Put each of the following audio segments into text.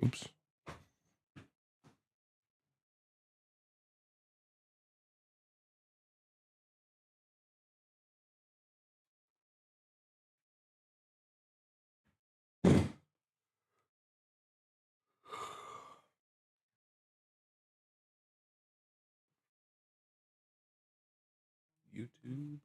Oops. YouTube.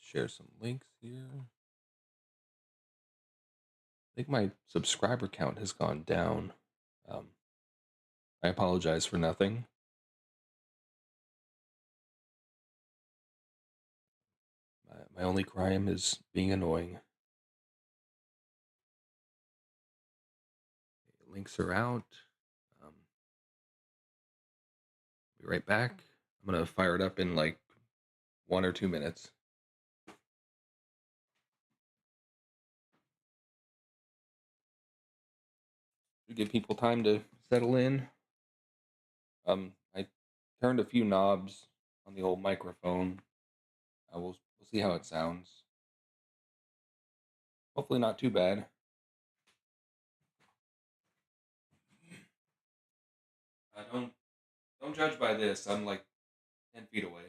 Share some links here. I think my subscriber count has gone down. I apologize for nothing. My only crime is being annoying. Links are out. Be right back. I'm gonna fire it up in like 1 or 2 minutes. To give people time to settle in. I turned a few knobs on the old microphone. We'll see how it sounds. Hopefully not too bad. Don't judge by this. I'm like 10 feet away.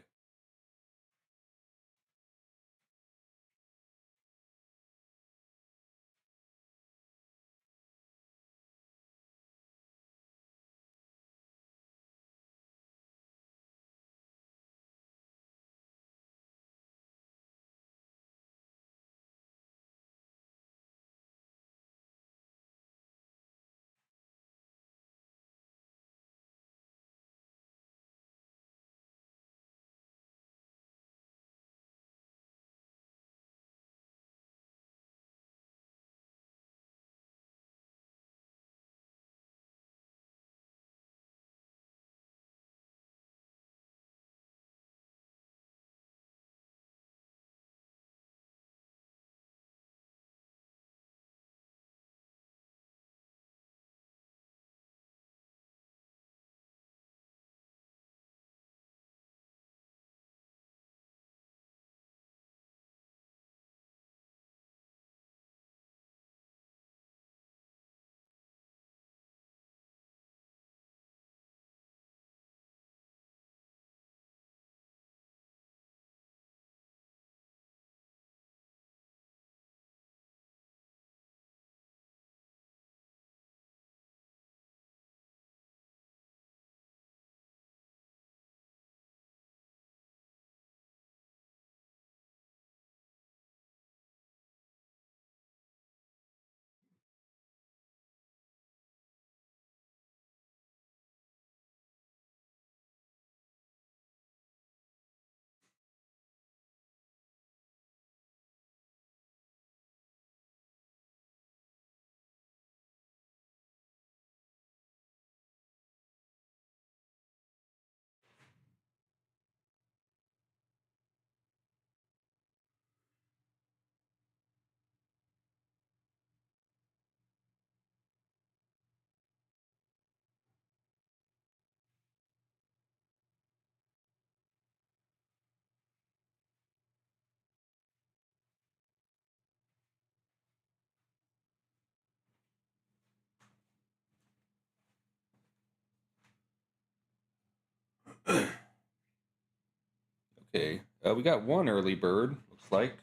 Okay, we got one early bird, looks like.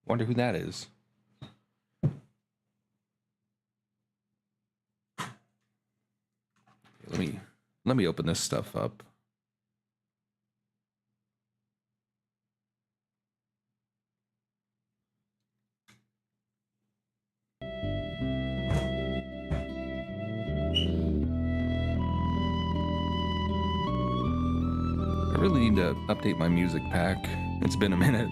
Wonder who that is. Let me open this stuff up. I really need to update my music pack. It's been a minute.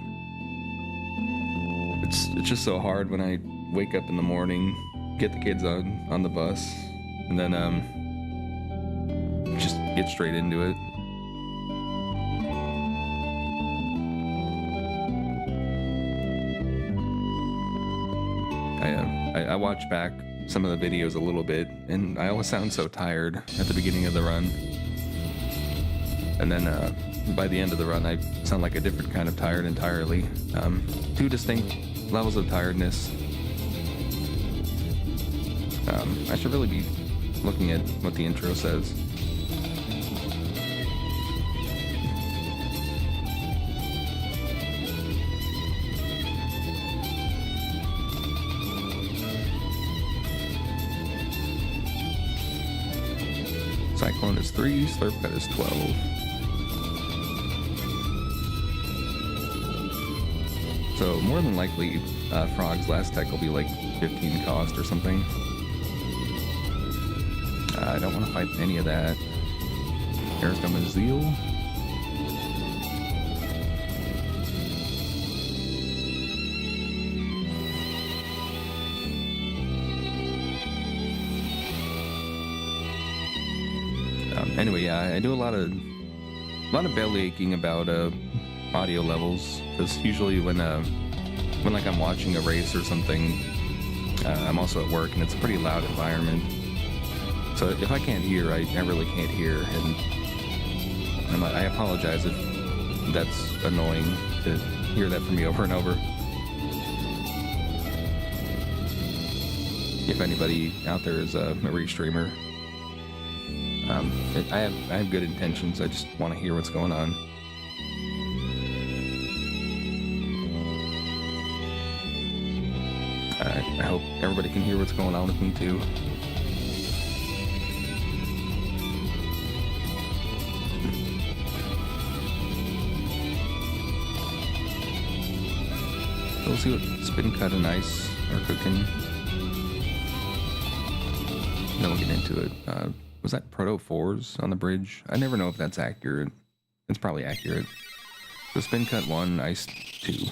It's just so hard when I wake up in the morning, get the kids on the bus, and then just get straight into it. I watch back some of the videos a little bit, and I always sound so tired at the beginning of the run. And then by the end of the run, I sound like a different kind of tired entirely. 2 distinct levels of tiredness. I should really be looking at what the intro says. Cyclone is 3, Slurp Cut is 12. So more than likely, Frog's last tech will be like 15 cost or something. I don't want to fight any of that. Aerostom is Zeal. Anyway, yeah, I do a lot of belly aching about audio levels, because usually when like I'm watching a race or something, I'm also at work and it's a pretty loud environment. So if I can't hear, I really can't hear, and I apologize if that's annoying to hear that from me over and over. If anybody out there is a race streamer, I have good intentions. I just want to hear what's going on. I hope everybody can hear what's going on with me too. So we'll see what Spin Cut and Ice are cooking. Then we'll get into it. Was that Proto 4s on the bridge? I never know if that's accurate. It's probably accurate. So Spin Cut 1, Ice 2.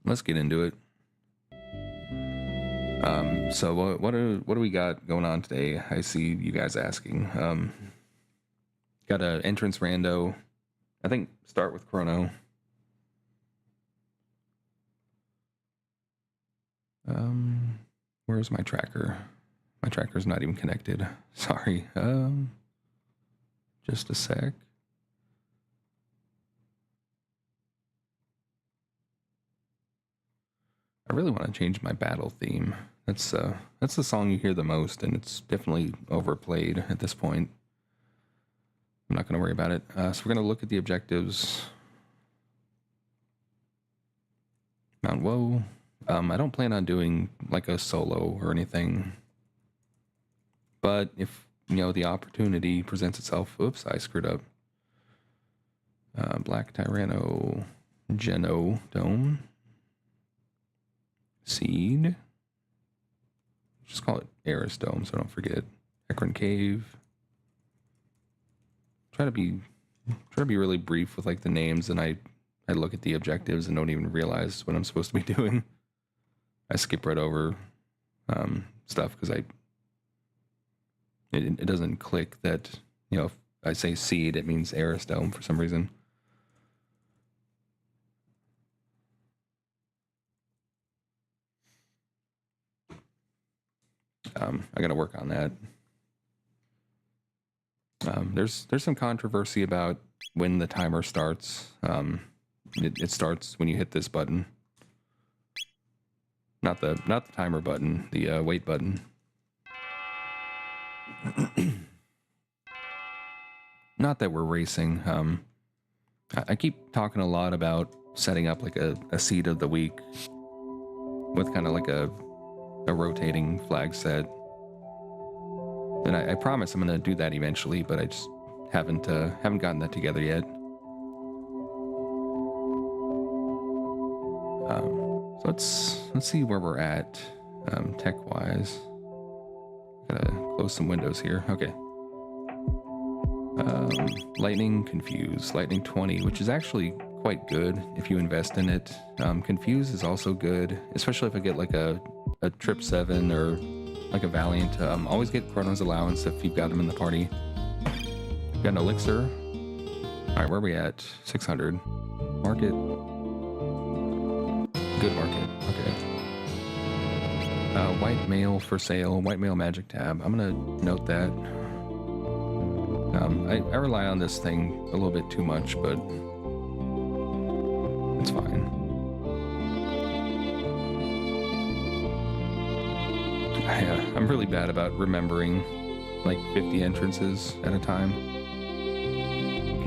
Let's get into it. So what do we got going on today? I see you guys asking. Got a entrance rando. I think start with Chrono. Where's my tracker? My tracker's not even connected. Sorry. Just a sec. I really want to change my battle theme. That's the song you hear the most, and it's definitely overplayed at this point. I'm not going to worry about it. So we're going to look at the objectives. Mount Woe. I don't plan on doing like a solo or anything, but if the opportunity presents itself. Oops, I screwed up. Black Tyranno, Geno Dome, Seed. Just call it Eris Dome, so don't forget. Ekron Cave. Try to be really brief with like the names, and I look at the objectives and don't even realize what I'm supposed to be doing. I skip right over stuff because it doesn't click that, if I say Seed, it means Eris Dome for some reason. I got to work on that. There's some controversy about when the timer starts. It starts when you hit this button. Not the timer button, the wait button. Not that we're racing. I keep talking a lot about setting up like a seed of the week with kind of like a rotating flag set. And I promise I'm going to do that eventually, but I just haven't gotten that together yet. So let's see where we're at tech-wise. Gotta close some windows here. Okay. Lightning Confuse, Lightning 20, which is actually quite good if you invest in it. Confuse is also good, especially if I get like a Trip 7 or like a Valiant. Always get Chrono's Allowance if you've got them in the party. Got an Elixir. Alright, where are we at? 600. Market. Good market. Okay. White mail for sale, white mail magic tab. I'm gonna note that. I rely on this thing a little bit too much, but it's fine. I'm really bad about remembering like 50 entrances at a time.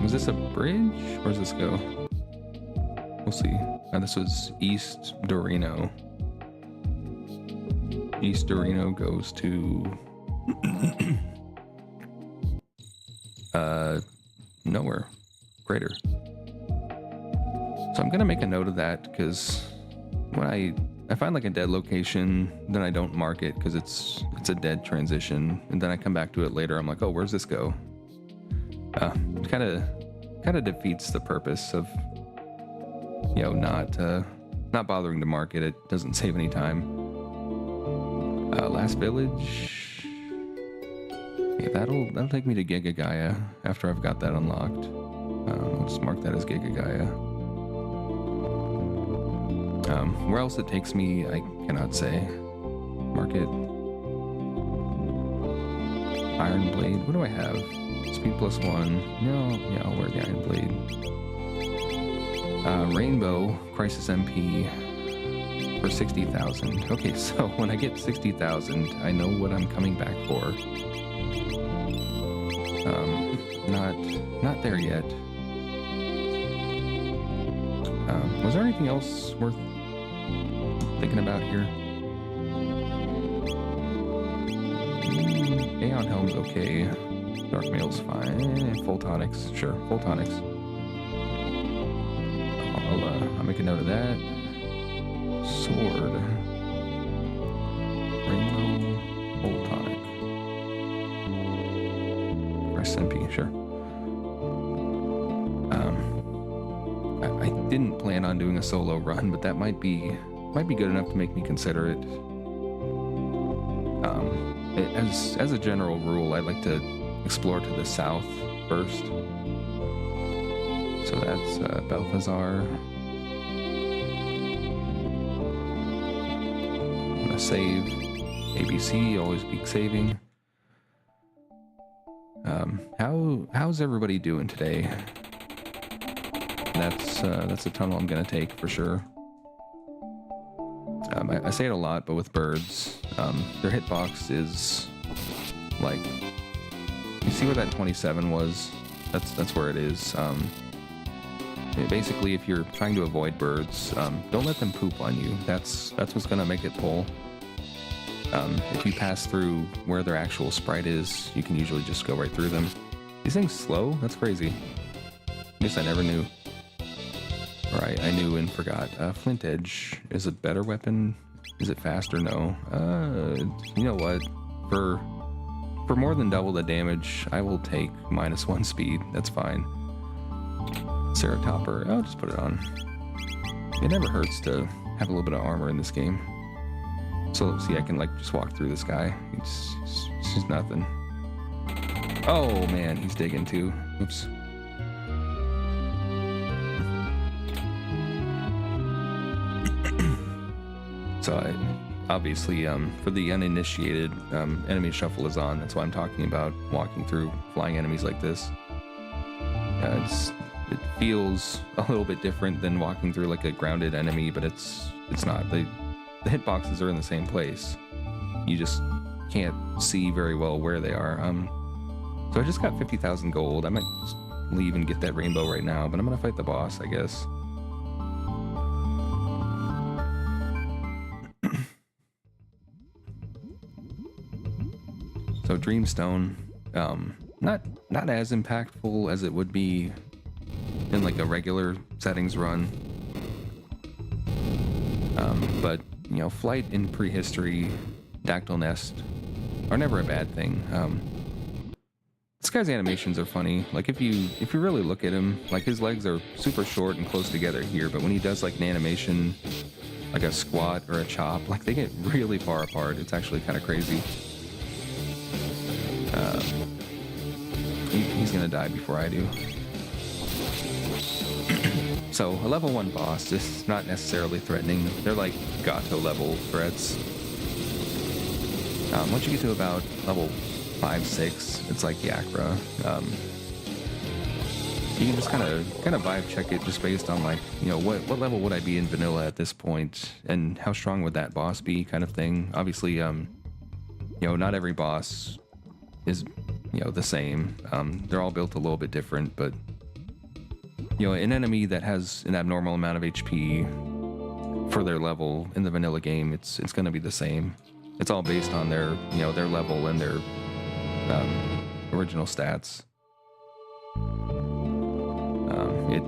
Was this a bridge? Where does this go? We'll see. This was East Dorino. East Dorino goes to nowhere. Greater. So I'm gonna make a note of that, because when I find like a dead location, then I don't mark it because it's a dead transition, and then I come back to it later. I'm like, oh, where's this go? Kind of defeats the purpose of, you know, not bothering to mark it. It doesn't save any time. Last village. Yeah, that'll take me to Giga Gaia after I've got that unlocked. I'll just mark that as Giga Gaia. Where else it takes me, I cannot say. Mark it. Iron Blade. What do I have? Speed +1. No, yeah, I'll wear the Iron Blade. Rainbow Crisis MP for 60,000. Okay, so when I get 60,000, I know what I'm coming back for. Not there yet. Was there anything else worth thinking about here? Aeon Helm's okay. Dark Mail's fine. Full tonics, sure. Full tonics. I'll make a note of that. Sword. Rainbow. Full tonic. SMP, sure. I didn't plan on doing a solo run, but that might be good enough to make me consider it. As a general rule, I like to explore to the south first. So that's Balthazar. I'm gonna save. ABC, always peak saving. How's everybody doing today? That's a tunnel I'm gonna take for sure. I say it a lot, but with birds, their hitbox is like, you see where that 27 was? That's where it is. Basically, if you're trying to avoid birds, don't let them poop on you. That's what's gonna make it pull. If you pass through where their actual sprite is, you can usually just go right through them. These things slow? That's crazy. I guess I never knew. Alright, I knew and forgot. Flint Edge is a better weapon. Is it faster? No. You know what? For more than double the damage, I will take -1 speed. That's fine. Ceratopper. I'll just put it on. It never hurts to have a little bit of armor in this game. So, see, I can, like, just walk through this guy. It's just nothing. Oh, man, he's digging, too. Oops. So, obviously, for the uninitiated, enemy shuffle is on. That's why I'm talking about walking through flying enemies like this. It feels a little bit different than walking through, like, a grounded enemy, but it's not. The hitboxes are in the same place. You just can't see very well where they are. So I just got 50,000 gold. I might just leave and get that rainbow right now, but I'm gonna fight the boss, I guess. So Dreamstone, not as impactful as it would be in like a regular settings run. But you know, flight in prehistory, Dactyl Nest are never a bad thing. This guy's animations are funny. Like if you really look at him, like his legs are super short and close together here, but when he does like an animation, like a squat or a chop, like they get really far apart. It's actually kind of crazy. He's gonna die before I do. So a level 1 boss is not necessarily threatening. They're like Gato level threats. Once you get to about level 5, 6, it's like Yakra. You can just kind of vibe check it just based on, like, you know, what level would I be in vanilla at this point, and how strong would that boss be, kind of thing. Obviously, you know, not every boss is, you know, the same. They're all built a little bit different, but, you know, an enemy that has an abnormal amount of HP for their level in the vanilla game, it's going to be the same. It's all based on their, you know, their level and their original stats.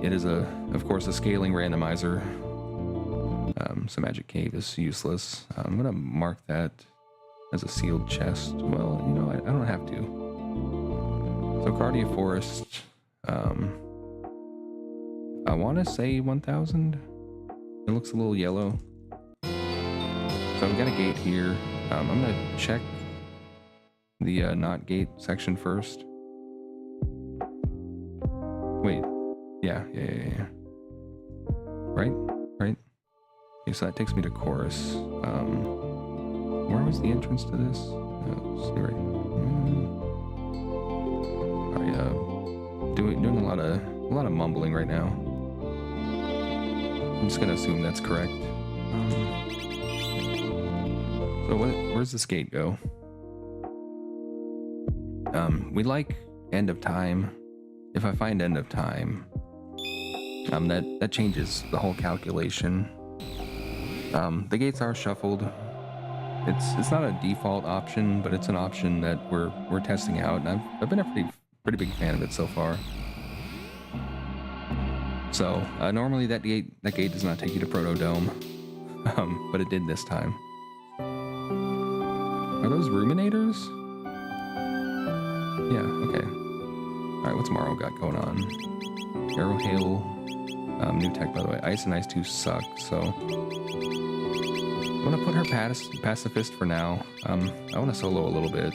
It is of course, a scaling randomizer. So Magic Cave is useless. I'm gonna mark that as a sealed chest. Well, you know, I don't have to. So Cardia Forest. I want to say 1,000. It looks a little yellow. So I've got a gate here. I'm gonna check the not gate section first. Wait. Yeah. Right? Okay, so that takes me to Chorus. Where was the entrance to this? Sorry. Doing a lot of mumbling right now. I'm just gonna assume that's correct. So where's this gate go? We like End of Time. If I find End of Time, that changes the whole calculation. The gates are shuffled. It's not a default option, but it's an option that we're testing out, and I've been a pretty big fan of it so far. So normally that gate does not take you to Protodome, but it did this time. Are those Ruminators? Yeah. Okay. All right. What's Morrow got going on? Arrow Hail. New tech, by the way. Ice and Ice 2 suck, so I'm gonna put her pacifist for now. I want to solo a little bit.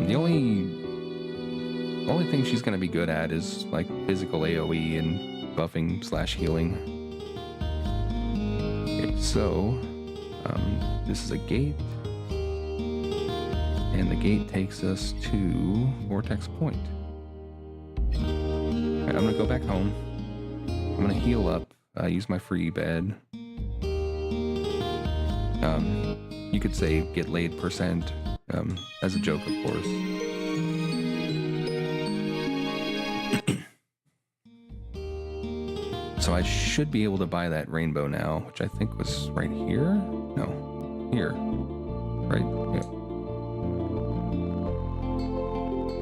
The only thing she's gonna be good at is like physical AoE and buffing / healing. Okay, so this is a gate, and the gate takes us to Vortex Point. Alright, I'm gonna go back home. I'm gonna heal up, use my free bed. You could say get laid %, as a joke, of course. So I should be able to buy that rainbow now, which I think was right here? No, here. Right? Yeah.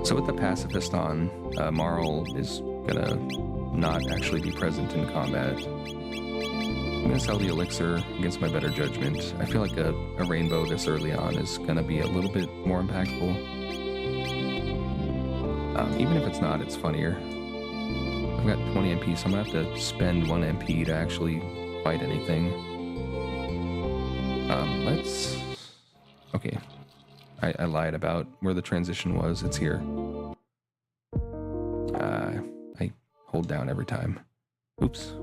So with the pacifist on, Marl is gonna not actually be present in combat. I'm gonna sell the elixir against my better judgment. I feel like a rainbow this early on is gonna be a little bit more impactful. Even if it's not, it's funnier. I've got 20 MP, so I'm gonna have to spend 1 MP to actually fight anything. Okay. I lied about where the transition was. It's here. I hold down every time. Oops.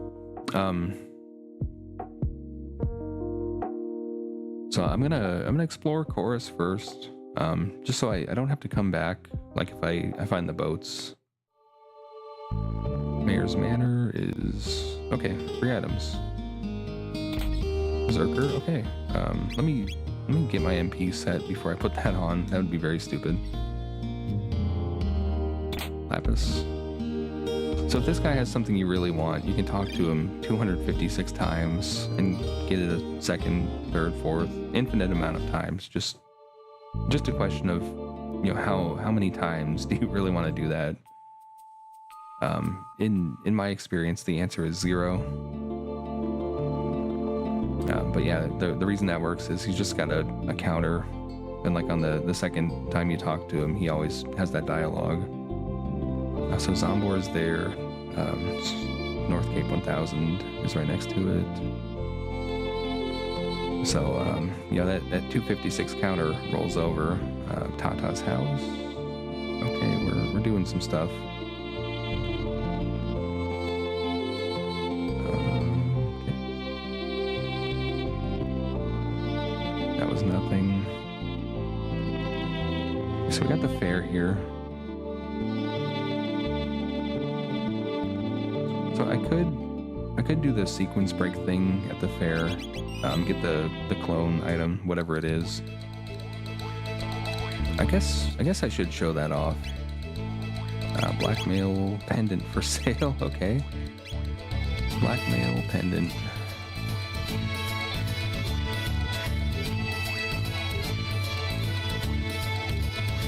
So I'm gonna explore Chorus first, just so I don't have to come back. Like if I find the boats. Mayor's Manor is okay. 3 items. Berserker. Okay. Let me get my MP set before I put that on. That would be very stupid. Lapis. So if this guy has something you really want, you can talk to him 256 times and get it a second, third, fourth, infinite amount of times. Just a question of, you know, how many times do you really want to do that? In my experience, the answer is 0. But yeah, the reason that works is he's just got a counter, and like on the second time you talk to him, he always has that dialogue. So Zombor is there. North Cape 1000 is right next to it. So yeah, that 256 counter rolls over. Tata's house. Okay, we're doing some stuff. That was nothing. So we got the fair here. So I could do the sequence break thing at the fair. Get the clone item, whatever it is. I guess I should show that off. Blackmail pendant for sale. Okay. Blackmail pendant.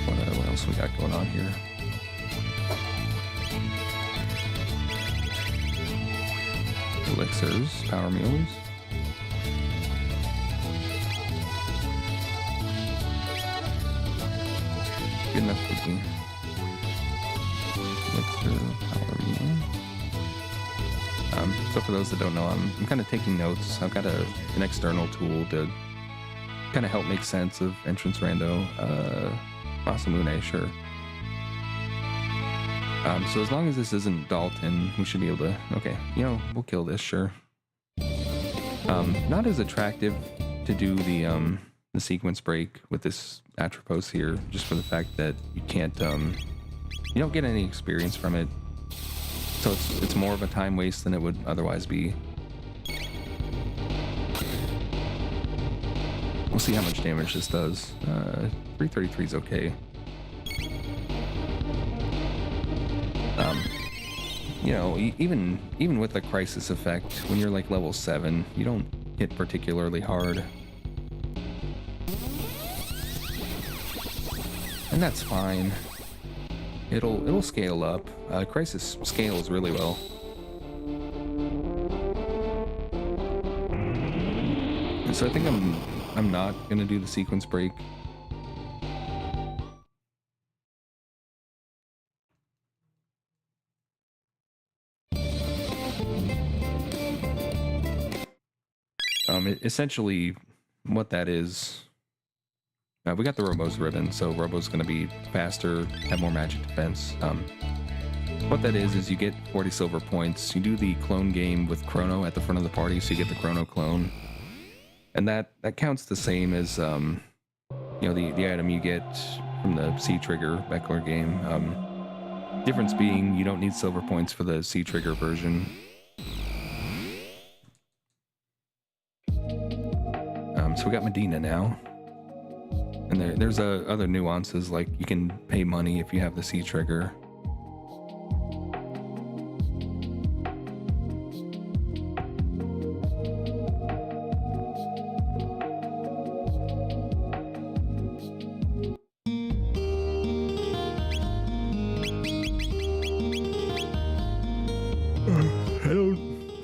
What else we got going on here? Elixirs, power mules. Good enough for me. Elixir, power mule. So for those that don't know, I'm kind of taking notes. I've got an external tool to kind of help make sense of entrance rando. Masamune, sure. So as long as this isn't Dalton, we should be able to... Okay, we'll kill this, sure. Not as attractive to do the sequence break with this Atropos here, just for the fact that you can't... you don't get any experience from it. So it's more of a time waste than it would otherwise be. We'll see how much damage this does. 333 is okay. Even with the crisis effect, when you're like level 7, you don't hit particularly hard. And that's fine. It'll scale up. Crisis scales really well. And so I think I'm not gonna do the sequence break. Essentially, what that is, we got the Robo's ribbon, so Robo's going to be faster, have more magic defense. What that is you get 40 silver points. You do the clone game with Chrono at the front of the party, so you get the Chrono clone, and that counts the same as the item you get from the C Trigger Beckler game. Difference being you don't need silver points for the C Trigger version. So we got Medina now, and there's other nuances, like you can pay money if you have the C Trigger.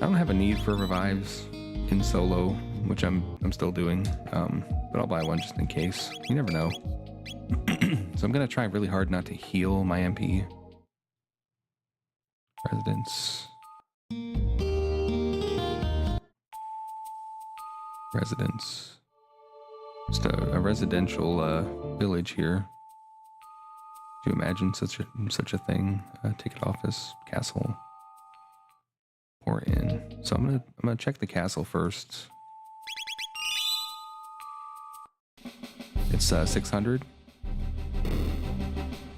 I don't have a need for revives in solo, which I'm still doing, but I'll buy one just in case. You never know. So I'm gonna try really hard not to heal my MP. Residence. Just a residential village here. Do you imagine such a thing? Ticket office, castle, or inn. So I'm gonna check the castle first. It's 600.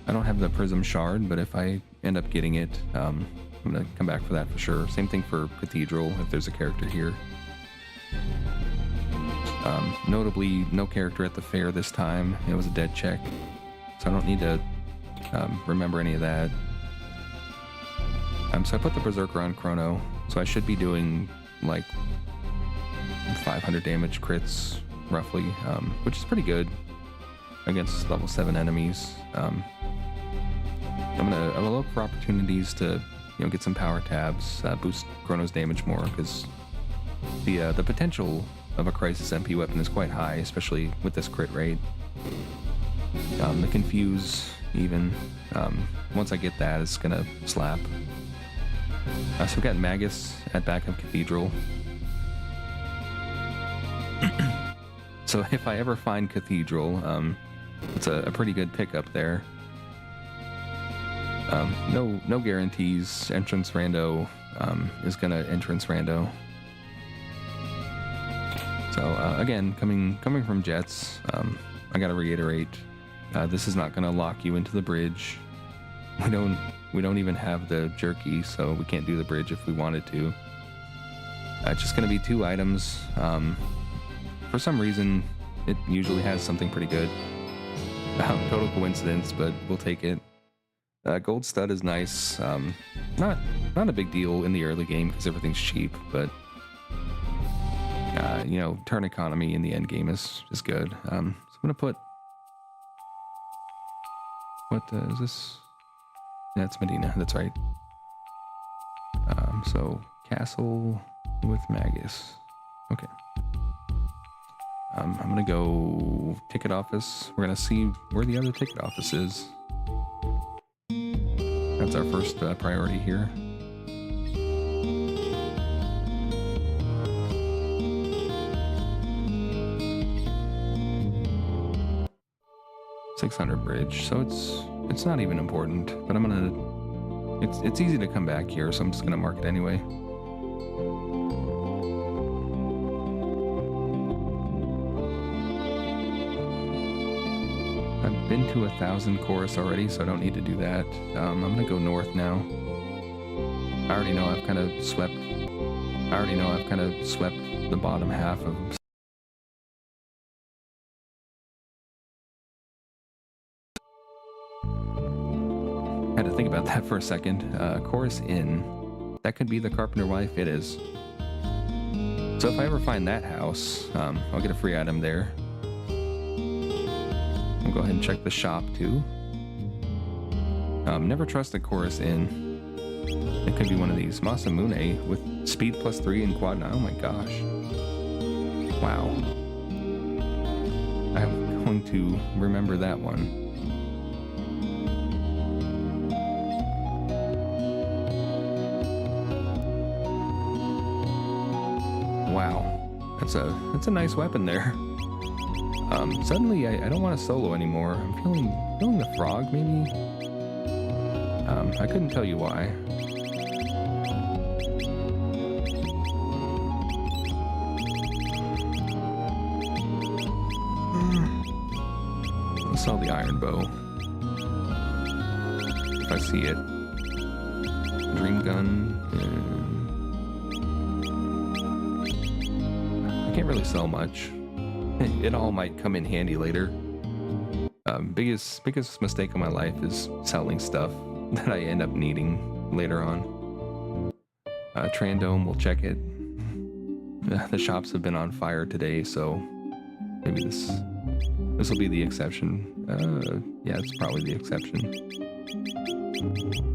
I don't have the prism shard, but if I end up getting it, I'm gonna come back for that for sure. Same thing for cathedral if there's a character here. Notably, no character at the fair this time. It was a dead check, so I don't need to remember any of that. So I put the Berserker on Chrono, so I should be doing like 500 damage crits roughly, which is pretty good against level 7 enemies. I'm gonna look for opportunities to get some power tabs, boost Chrono's damage more, because the potential of a Crisis MP weapon is quite high, especially with this crit rate. The Confuse, even, once I get that, it's gonna slap. So we got Magus at back of Cathedral. So if I ever find Cathedral, it's a pretty good pickup there. No guarantees. Entrance Rando is gonna entrance Rando. So again, coming from Jets, I gotta reiterate, this is not gonna lock you into the bridge. We don't even have the jerky, so we can't do the bridge if we wanted to. It's just gonna be 2 items. For some reason, it usually has something pretty good. Total coincidence, but we'll take it. Gold stud is nice. Not a big deal in the early game because everything's cheap, but you know, turn economy in the end game is good. So I'm gonna put, what is this? Yeah, it's Medina. That's right. So castle with Magus. Okay. I'm gonna go ticket office. We're gonna see where the other ticket office is. That's our first priority here. $600 bridge, so it's not even important. But I'm gonna. It's easy to come back here, so I'm just gonna mark it anyway. I've been to 1,000 chorus already, so I don't need to do that. I'm gonna go north now. I already know I've kind of swept the bottom half of. Had to think about that for a second. Chorus Inn. That could be the Carpenter Wife. It is. So if I ever find that house, I'll get a free item there. I'll go ahead and check the shop too. Never trust a Chorus Inn. It could be one of these. Masamune with speed +3 and quad 9. Oh my gosh. Wow. I'm going to remember that one. Wow. That's a nice weapon there. Suddenly I don't want to solo anymore. I'm feeling the frog maybe. I couldn't tell you why. Let's sell the iron bow. If I see it. Dream gun. I can't really sell much. It all might come in handy later. Biggest mistake of my life is selling stuff that I end up needing later on. Trandome, we'll check it. The shops have been on fire today, so maybe this will be the exception. Yeah, it's probably the exception.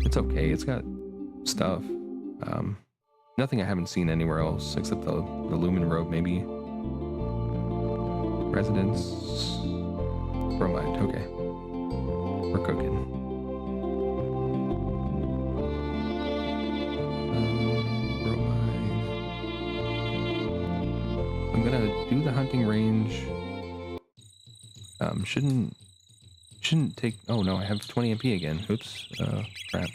It's okay. It's got stuff. Nothing I haven't seen anywhere else except the Lumen Robe, maybe. Residence. Bromide. Okay. We're cooking. Bromide. I'm gonna do the hunting range. Shouldn't take. Oh no, I have 20 MP again. Oops. Crap.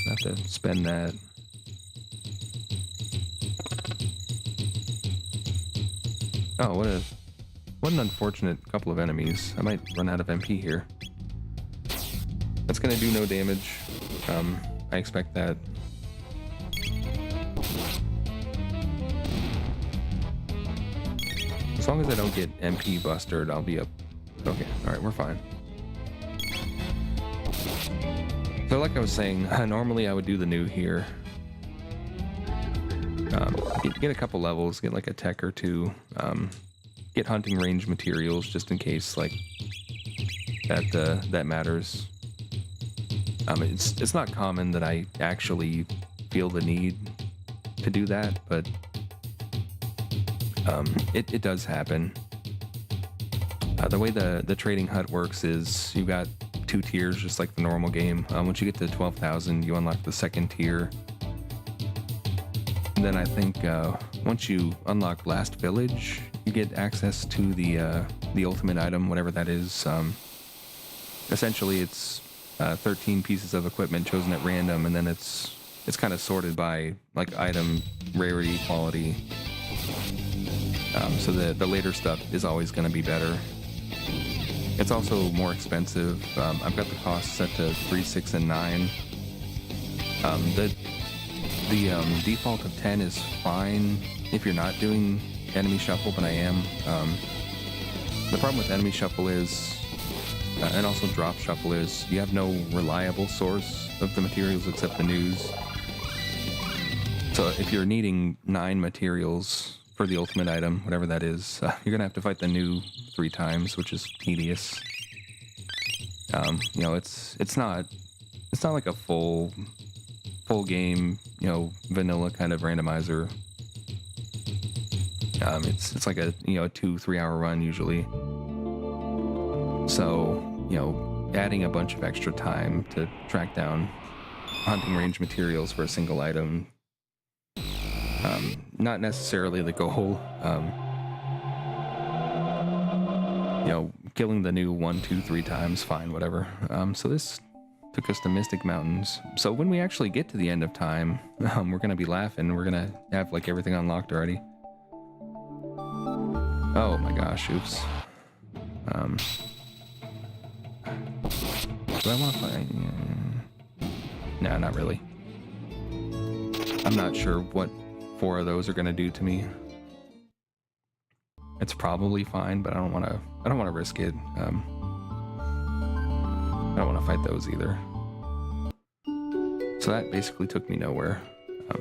Have to spend that. Oh, what an unfortunate couple of enemies. I might run out of MP here. That's gonna do no damage. I expect that. As long as I don't get MP bustered, I'll be up. Okay, alright, we're fine. So like I was saying, normally I would do the new here. Get a couple levels, get like a tech or two, get hunting range materials just in case like that matters. It's not common that I actually feel the need to do that, but it does happen. The way the trading hut works is you've got 2 tiers, just like the normal game. Once you get to 12,000, you unlock the second tier. And then I think once you unlock Last Village, you get access to the ultimate item, whatever that is. Essentially, it's 13 pieces of equipment chosen at random, and then it's kind of sorted by like item rarity, quality, So the later stuff is always going to be better. It's also more expensive. I've got the cost set to 3, 6, and 9. The default of 10 is fine if you're not doing enemy shuffle, but I am. The problem with enemy shuffle is, and also drop shuffle is, you have no reliable source of the materials except the news. So if you're needing 9 materials for the ultimate item, whatever that is, you're gonna have to fight the new 3 times, which is tedious. You know, it's not like a full game, you know, vanilla kind of randomizer. It's like a 2-3 hour run usually. So, you know, adding a bunch of extra time to track down hunting range materials for a single item, not necessarily the goal. You know, killing the new 1, 2, 3 times, fine, whatever. So this took us to Mystic Mountains. So when we actually get to the end of time, we're gonna be laughing. We're gonna have like everything unlocked already. Oh my gosh, oops. Do I want to find? Nah, not really. I'm not sure what 4 of those are gonna do to me. It's probably fine, but I don't want to risk it. I don't want to fight those either. So that basically took me nowhere.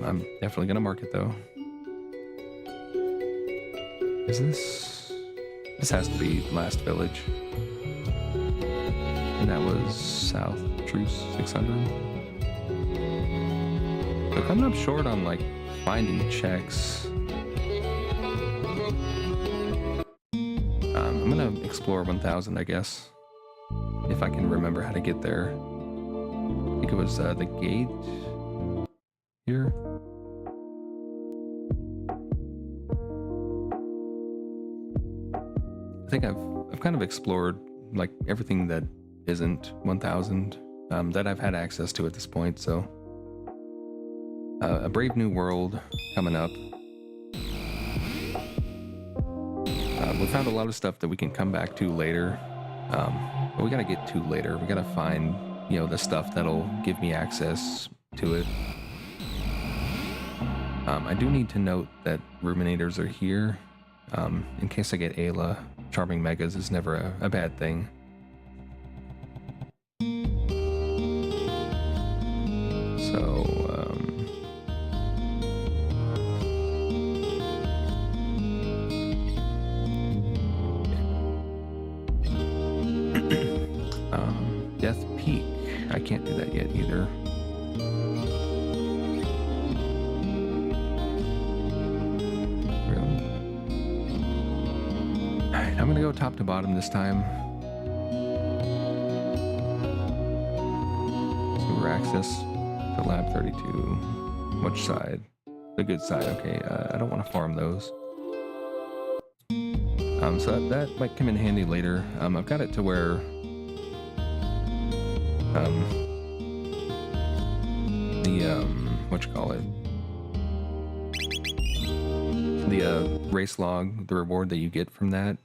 I'm definitely gonna mark it though. Is this? This has to be last village. And that was South Truce 600. Look, I'm not short on like finding checks. I'm gonna explore 1000, I guess, if I can remember how to get there. I think it was the gate here. I think I've kind of explored like everything that isn't 1000 that I've had access to at this point. So a brave new world coming up. We found a lot of stuff that we can come back to later, but we gotta get to later. We gotta find, you know, the stuff that'll give me access to it. I do need to note that ruminators are here. In case I get Ayla, charming megas is never a bad thing. So, Death Peak. I can't do that yet either. Really? Alright, I'm gonna go top to bottom this time. Sewer access to Lab 32. Which side? The good side. Okay, I don't want to farm those. So that might come in handy later. I've got it to where the race log, the reward that you get from that,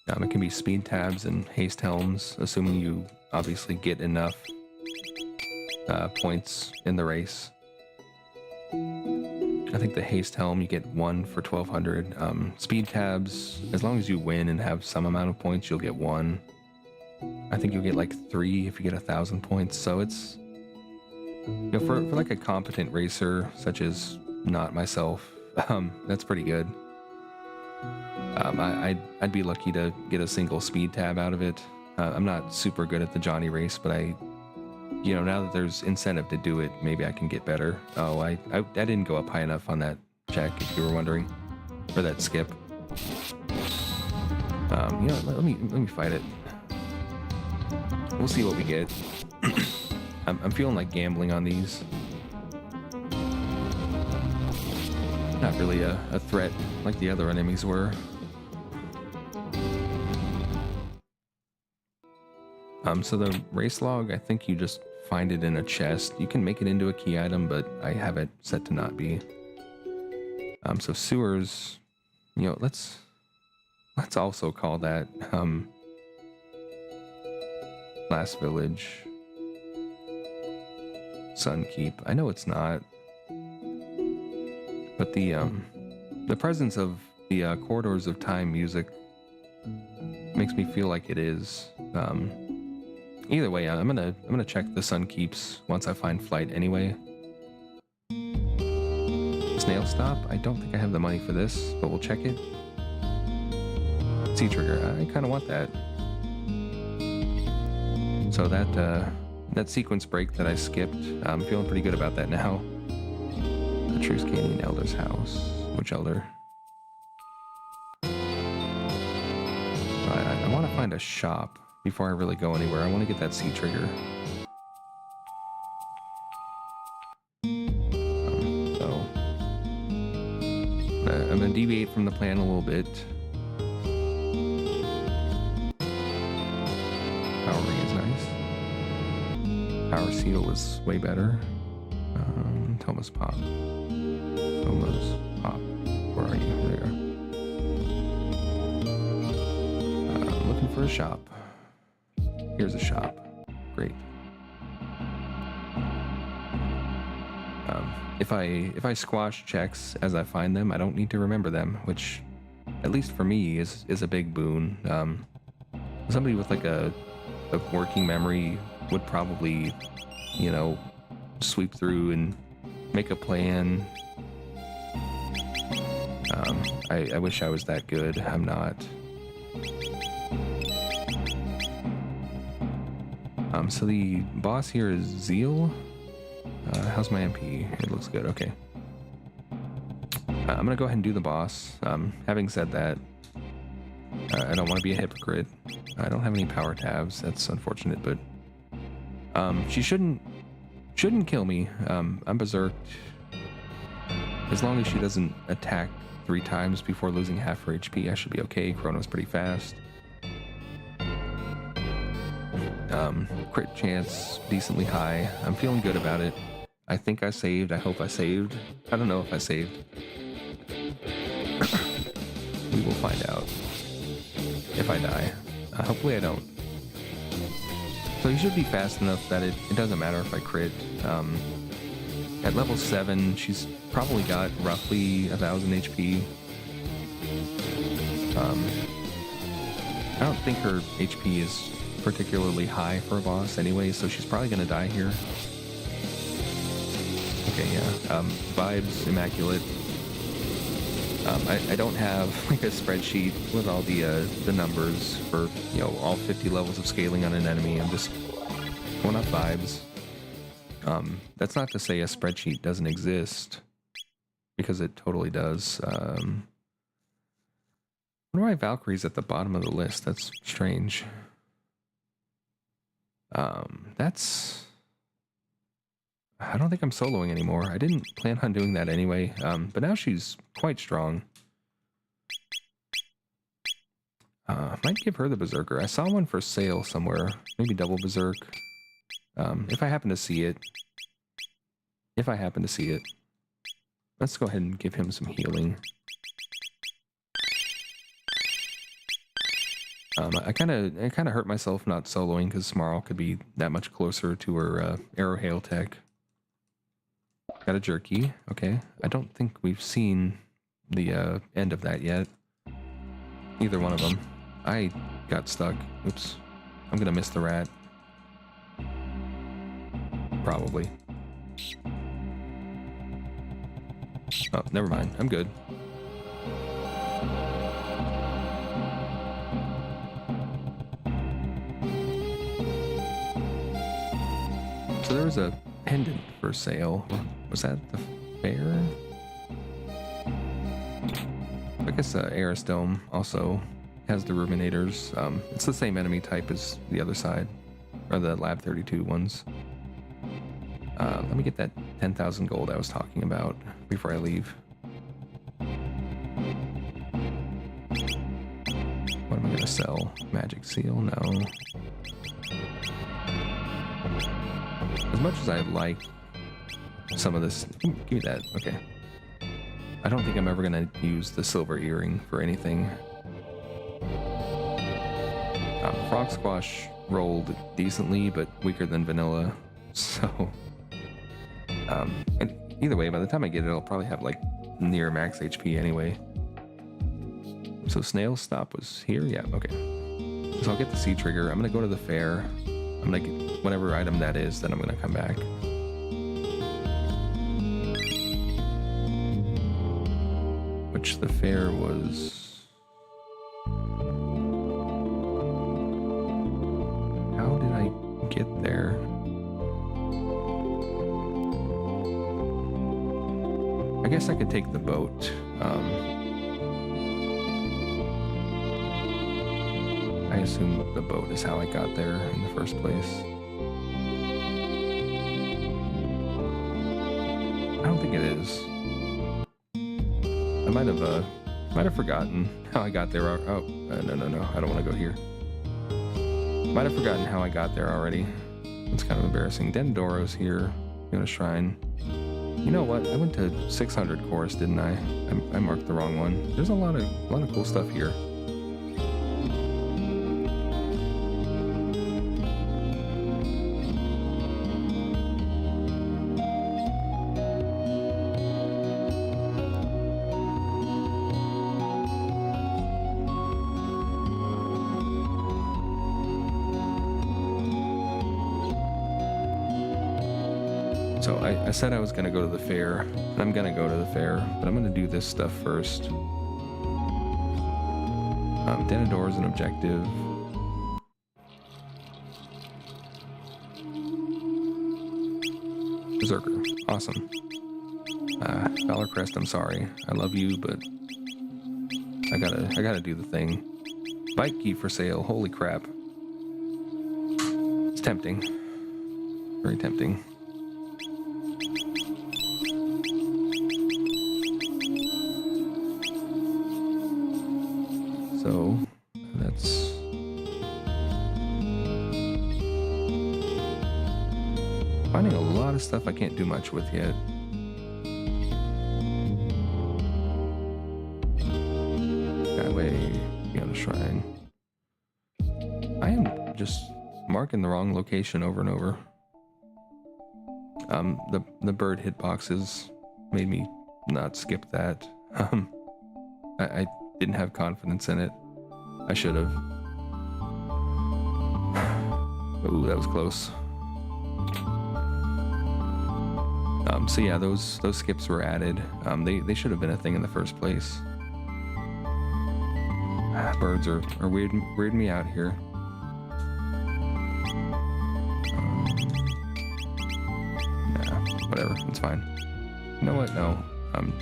it can be speed tabs and haste helms, assuming you obviously get enough points in the race. I think the haste helm, you get 1 for 1200. Speed tabs, as long as you win and have some amount of points, you'll get 1. I think you'll get like 3 if you get 1000 points. So it's, you know, for like a competent racer such as not myself, that's pretty good. I'd be lucky to get a single speed tab out of it. I'm not super good at the Johnny race, but you know, now that there's incentive to do it, maybe I can get better. Oh, I didn't go up high enough on that check, if you were wondering, or that skip. You know, let me fight it. We'll see what we get. I'm feeling like gambling on these. Not really a threat like the other enemies were. So the race log, I think you just find it in a chest. You can make it into a key item, but I have it set to not be. So sewers, let's also call that last village Sunkeep. I know it's not, but the presence of the corridors of time music makes me feel like it is. Either way, I'm gonna check the Sunkeeps once I find flight anyway. Snail stop. I don't think I have the money for this, but we'll check it. Sea trigger. I kind of want that. So that sequence break that I skipped, I'm feeling pretty good about that now. The Truce Canyon Elder's house. Which elder? I want to find a shop before I really go anywhere. I want to get that sea trigger. I'm going to deviate from the plan a little bit. Power ring is nice. Power seal is way better. Thomas Pop. Thomas Pop. Where are you? There you are. I'm looking for a shop. Here's a shop. Great. If I squash checks as I find them, I don't need to remember them, which, at least for me, is a big boon. Somebody with like a working memory would probably, sweep through and make a plan. I wish I was that good. I'm not. So the boss here is Zeal. How's my MP? It looks good. Okay. I'm gonna go ahead and do the boss. Having said that, I don't want to be a hypocrite. I don't have any power tabs. That's unfortunate, but she shouldn't kill me. I'm berserked. As long as she doesn't attack 3 times before losing half her HP, I should be okay. Chrono's pretty fast. Crit chance decently high. I'm feeling good about it. I think I saved. I hope I saved. I don't know if I saved. We will find out if I die. Hopefully I don't. So you should be fast enough that it doesn't matter if I crit. At level 7, she's probably got roughly 1,000 HP. I don't think her HP is particularly high for a boss anyway, so she's probably gonna die here. Okay, yeah. Vibes immaculate. I don't have like a spreadsheet with all the numbers for all 50 levels of scaling on an enemy. I'm just going off vibes. That's not to say a spreadsheet doesn't exist, because it totally does. What are my Valkyries at the bottom of the list? That's strange. I don't think I'm soloing anymore. I didn't plan on doing that anyway, but now she's quite strong. Might give her the Berserker. I saw one for sale somewhere. Maybe double Berserk. If I happen to see it. Let's go ahead and give him some healing. I kind of hurt myself not soloing because Smarl could be that much closer to her Arrow Hail tech. Got a jerky. Okay. I don't think we've seen the end of that yet. Either one of them. I got stuck. Oops. I'm gonna miss the rat. Probably. Oh, never mind. I'm good. So there was a pendant for sale. Was that the fair? I guess Eris Dome also has the Ruminators. It's the same enemy type as the other side, or the Lab 32 ones. Let me get that 10,000 gold I was talking about before I leave. What am I gonna sell? Magic Seal? No. As much as I like some of this, give me that. Okay. I don't think I'm ever gonna use the silver earring for anything. Frog Squash rolled decently, but weaker than vanilla. So, and either way, by the time I get it, I'll probably have like near max HP anyway. So Snail's Stop was here? Yeah, okay. So I'll get the C trigger. I'm gonna go to the fair. I'm gonna get whatever item that is, then I'm gonna come back. Which the fair was... How did I get there? I guess I could take the boat. I assume the boat is how I got there in the first place. I don't think it is. I might have forgotten how I got there. No, I don't want to go here. Might have forgotten how I got there already. It's kind of embarrassing. Dendoro's here. Fiona Shrine. You know what? I went to 600 course, didn't I? I marked the wrong one. There's a lot of cool stuff here. So I said I was going to go to the fair, and I'm going to go to the fair, but I'm going to do this stuff first. Denador is an objective. Berserker, awesome. Valor Crest, I'm sorry. I love you, but I gotta do the thing. Bike key for sale, holy crap. It's tempting. Very tempting. So that's finding a lot of stuff I can't do much with yet. Skyway, Fiona Shrine. I am just marking the wrong location over and over. The bird hitboxes made me not skip that. I didn't have confidence in it. I should have. Ooh, that was close. So yeah, those skips were added. They should have been a thing in the first place. Birds are weirding me out here. Nah, whatever, it's fine. You know what? No.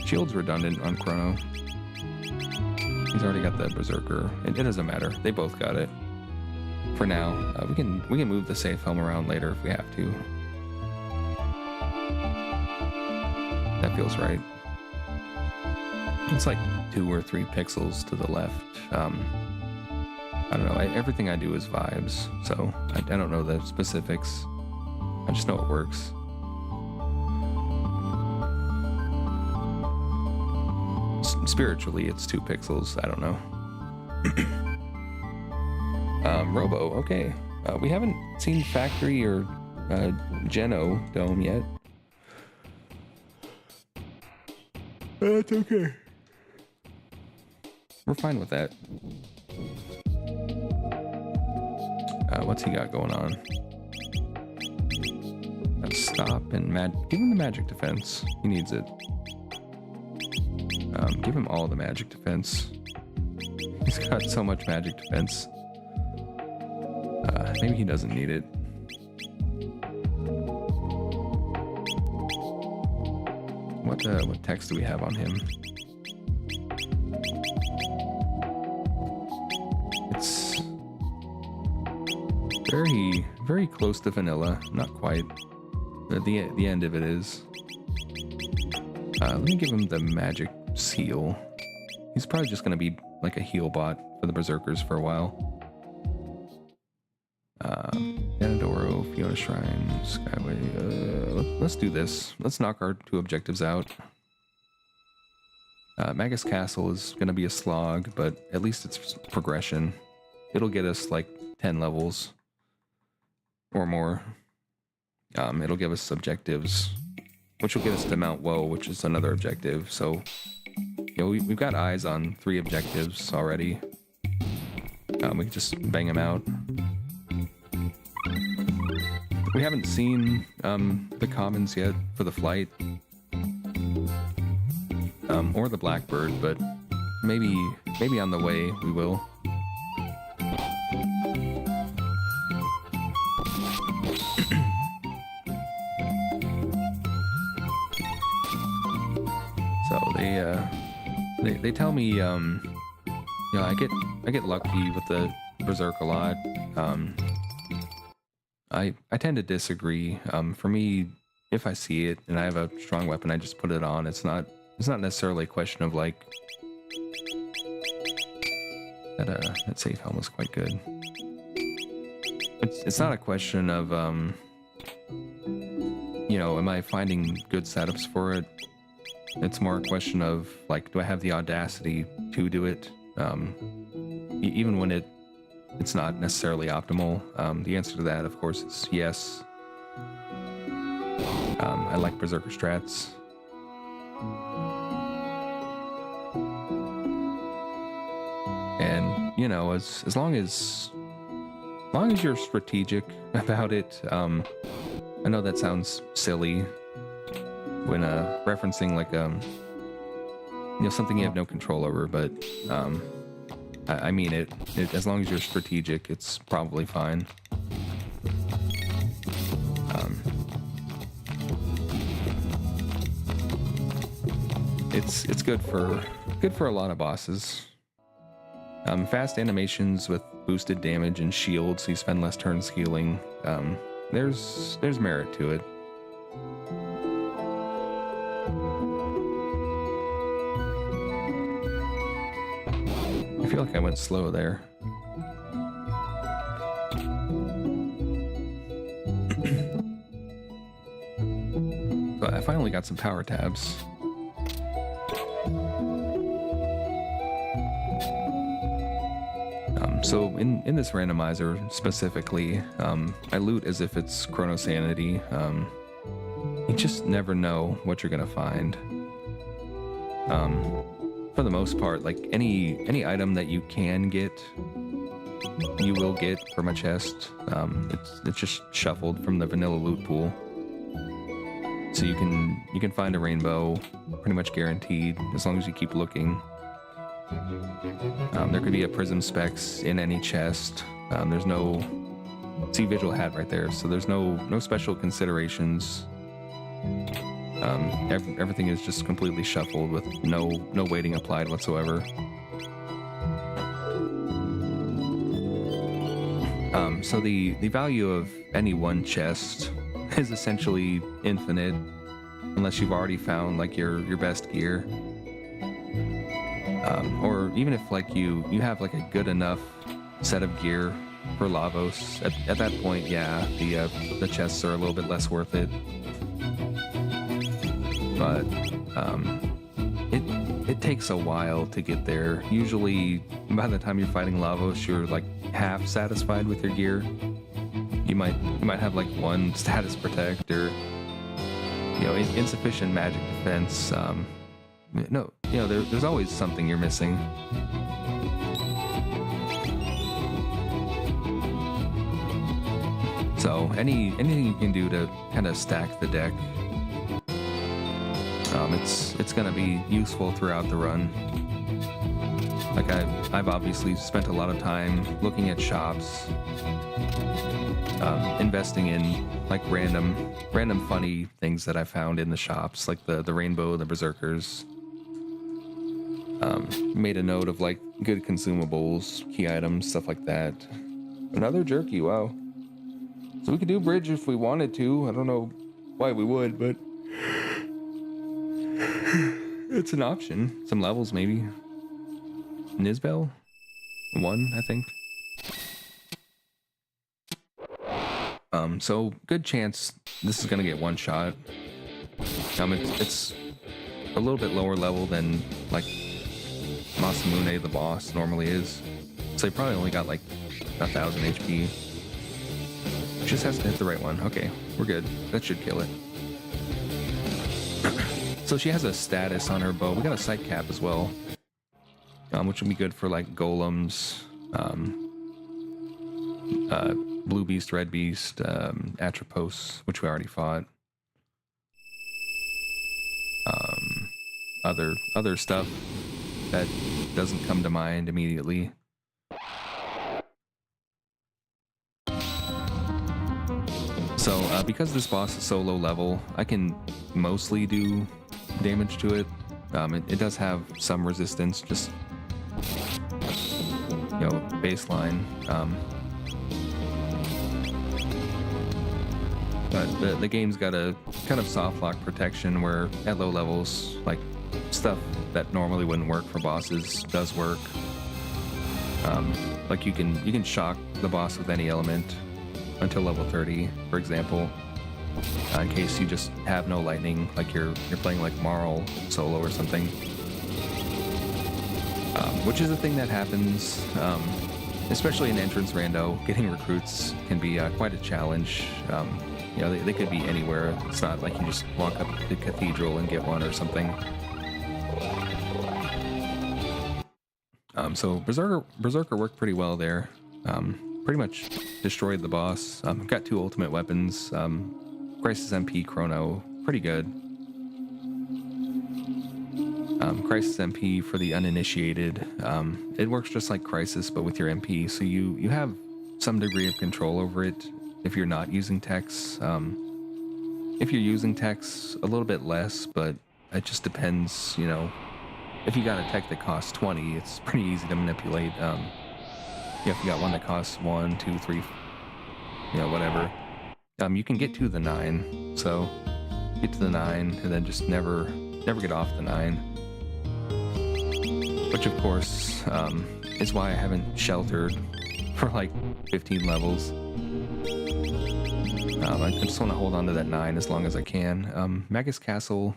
Shield's redundant on Chrono. He's already got the Berserker. It doesn't matter. They both got it. For now, we can move the safe helm around later if we have to. That feels right. It's like 2 or 3 pixels to the left. I don't know. Everything I do is vibes, so I don't know the specifics. I just know it works. Spiritually, it's 2 pixels. I don't know. Robo, okay. We haven't seen Factory or Geno Dome yet. That's okay. We're fine with that. What's he got going on? Stop and give him the magic defense. He needs it. Give him all the magic defense. He's got so much magic defense. Maybe he doesn't need it. What text do we have on him? It's very close to vanilla. Not quite. The end of it is. Let me give him the magic seal. He's probably just going to be like a heal bot for the Berserkers for a while. Danadoro, Fiona Shrine, Skyway. Let's do this. Let's knock our 2 objectives out. Magus Castle is going to be a slog, but at least it's progression. It'll get us like 10 levels or more. It'll give us objectives, which will get us to Mount Woe, which is another objective. So, you know, we've got eyes on 3 objectives already. We can just bang them out. We haven't seen the commons yet for the flight. Or the Blackbird, but maybe on the way we will. So they tell me you know, I get lucky with the Berserk a lot. I tend to disagree. For me, if I see it and I have a strong weapon, I just put it on. It's not necessarily a question of like that safe helm was quite good. It's not a question of you know, am I finding good setups for it? It's more a question of like, do I have the audacity to do it? Even when it's not necessarily optimal. The answer to that, of course, is yes. I like Berserker strats. And, you know, as long as you're strategic about it, I know that sounds silly when referencing like you know, something you have no control over, but I mean it. As long as you're strategic, it's probably fine. It's good for a lot of bosses. Fast animations with boosted damage and shields, so you spend less turns healing. There's merit to it. I feel like I went slow there. But I finally got some power tabs. So in this randomizer specifically, I loot as if it's Chrono Sanity. You just never know what you're gonna find. For the most part, like any item that you can get, you will get from a chest. It's just shuffled from the vanilla loot pool, so you can find a rainbow pretty much guaranteed as long as you keep looking. There could be a prism specs in any chest. There's no, see visual hat right there, so there's no special considerations. Everything is just completely shuffled with no weighting applied whatsoever. So the value of any one chest is essentially infinite, unless you've already found like your best gear. Or even if like you have like a good enough set of gear for Lavos, at that point, yeah, the chests are a little bit less worth it. But it takes a while to get there. Usually, by the time you're fighting Lavos, you're like half satisfied with your gear. You might have like one status protect or, you know, insufficient magic defense. No, you know, there's always something you're missing. So anything you can do to kind of stack the deck, it's gonna be useful throughout the run. Like I've obviously spent a lot of time looking at shops, investing in like random funny things that I found in the shops, like the rainbow, the berserkers. Made a note of like good consumables, key items, stuff like that. Another jerky, wow. So we could do bridge if we wanted to. I don't know why we would, but it's an option. Some levels maybe. Nizbel? 1, I think. So good chance this is gonna get one shot. It's a little bit lower level than like Masamune, the boss, normally is. So he probably only got like 1,000 HP. Just has to hit the right one. Okay, we're good. That should kill it. So she has a status on her bow. We got a sight cap as well, which would be good for like golems, blue beast, red beast, Atropos, which we already fought. Other stuff that doesn't come to mind immediately. So because this boss is so low level, I can mostly do damage to it. It does have some resistance, just baseline. But the game's got a kind of soft lock protection where at low levels, like stuff that normally wouldn't work for bosses does work. Like you can shock the boss with any element until level 30, for example, in case you just have no lightning, like you're playing like Marl solo or something, which is a thing that happens, especially in entrance rando. Getting recruits can be quite a challenge. They could be anywhere. It's not like you just walk up to the cathedral and get one or something. So Berserker worked pretty well there. Pretty much destroyed the boss. Got 2 ultimate weapons. Crisis MP, Chrono, pretty good. Crisis MP for the uninitiated. It works just like Crisis, but with your MP, so you have some degree of control over it if you're not using techs. If you're using techs, a little bit less, but it just depends, If you got a tech that costs 20, it's pretty easy to manipulate. If you got one that costs 1, 2, 3, whatever. You can get to the 9, so get to the 9 and then just never get off the 9. Which of course is why I haven't sheltered for like 15 levels. I just want to hold on to that 9 as long as I can. Magus Castle,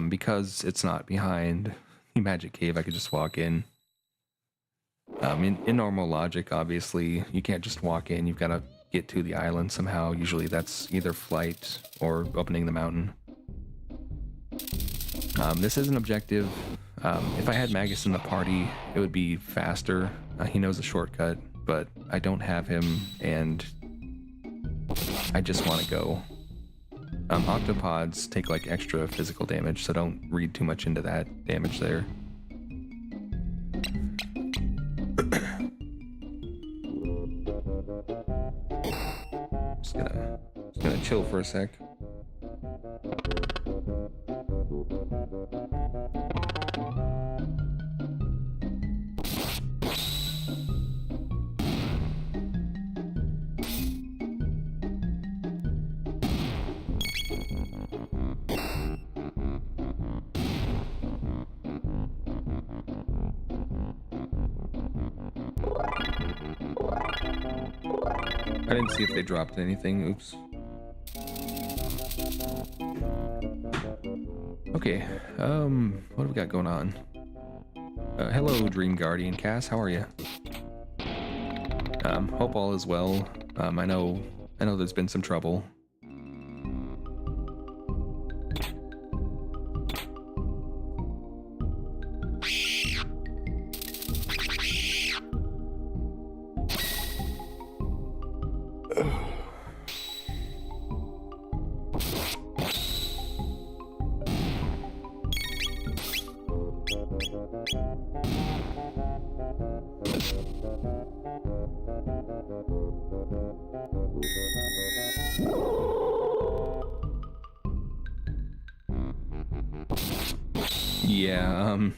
because it's not behind the Magic Cave, I could just walk in. In normal logic, obviously, you can't just walk in. You've got to get to the island somehow. Usually that's either flight or opening the mountain. This is an objective. If I had Magus in the party, it would be faster. He knows a shortcut, but I don't have him, and I just want to go. Octopods take like extra physical damage, so don't read too much into that damage there. Just gonna chill for a sec. I didn't see if they dropped anything. Oops. Okay. What have we got going on? Hello, Dream Guardian Cass. How are you? Hope all is well. I know there's been some trouble. Yeah,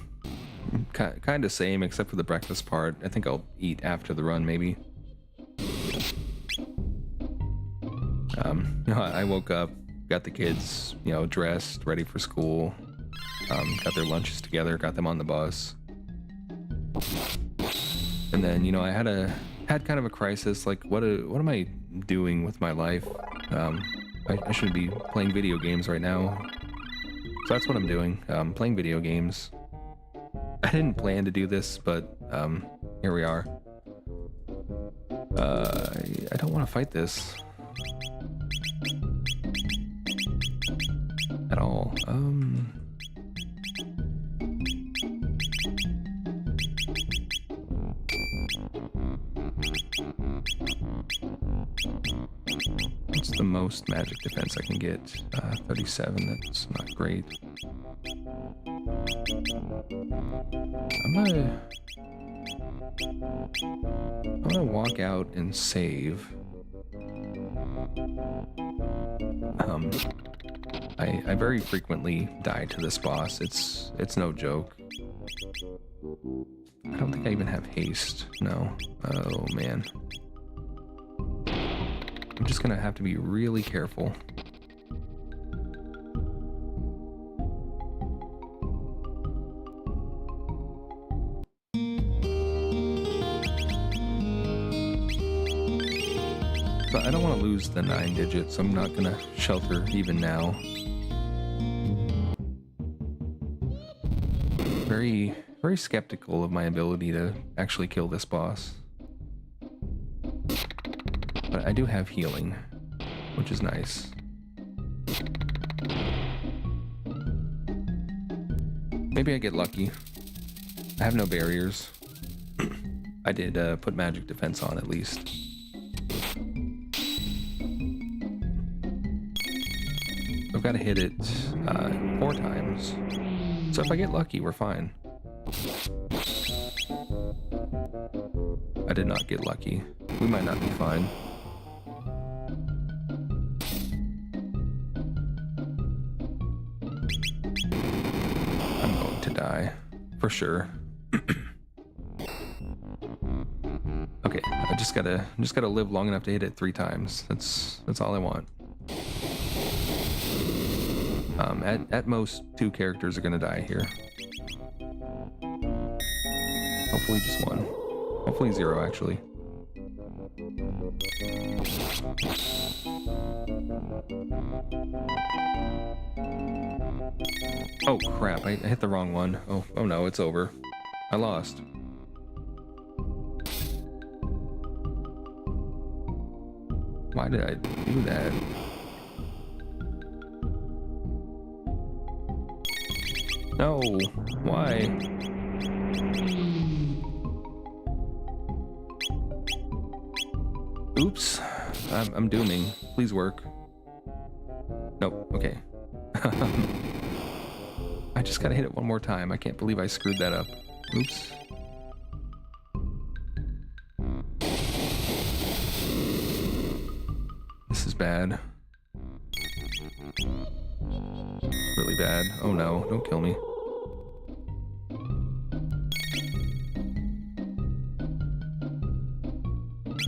kind of same, except for the breakfast part. I think I'll eat after the run, maybe. I woke up, got the kids, dressed, ready for school, got their lunches together, got them on the bus. And then, I had kind of a crisis, like, what am I doing with my life? I should be playing video games right now. So that's what I'm doing, playing video games. I didn't plan to do this, but here we are. I don't want to fight this at all. What's the most magic defense I can get? 37, that's not great. I'm gonna walk out and save. I very frequently die to this boss. It's no joke. I don't think I even have haste. No. Oh man. I'm just gonna have to be really careful. So I don't want to lose the 9 digits. I'm not gonna shelter even now. Very, very skeptical of my ability to actually kill this boss. But I do have healing, which is nice. Maybe I get lucky. I have no barriers. I did put magic defense on at least. I've got to hit it 4 times. So if I get lucky, we're fine. I did not get lucky. We might not be fine. I'm going to die. For sure. Okay, I just gotta live long enough to hit it 3 times. That's all I want. At most 2 characters are gonna die here. Hopefully just 1. Hopefully 0 actually. Oh crap, I hit the wrong one. Oh no, it's over. I lost. Why did I do that? No, why? Oops, I'm dooming. Please work. Nope, okay. I just gotta hit it one more time. I can't believe I screwed that up. Oops. This is bad. Really bad. Oh no, don't kill me.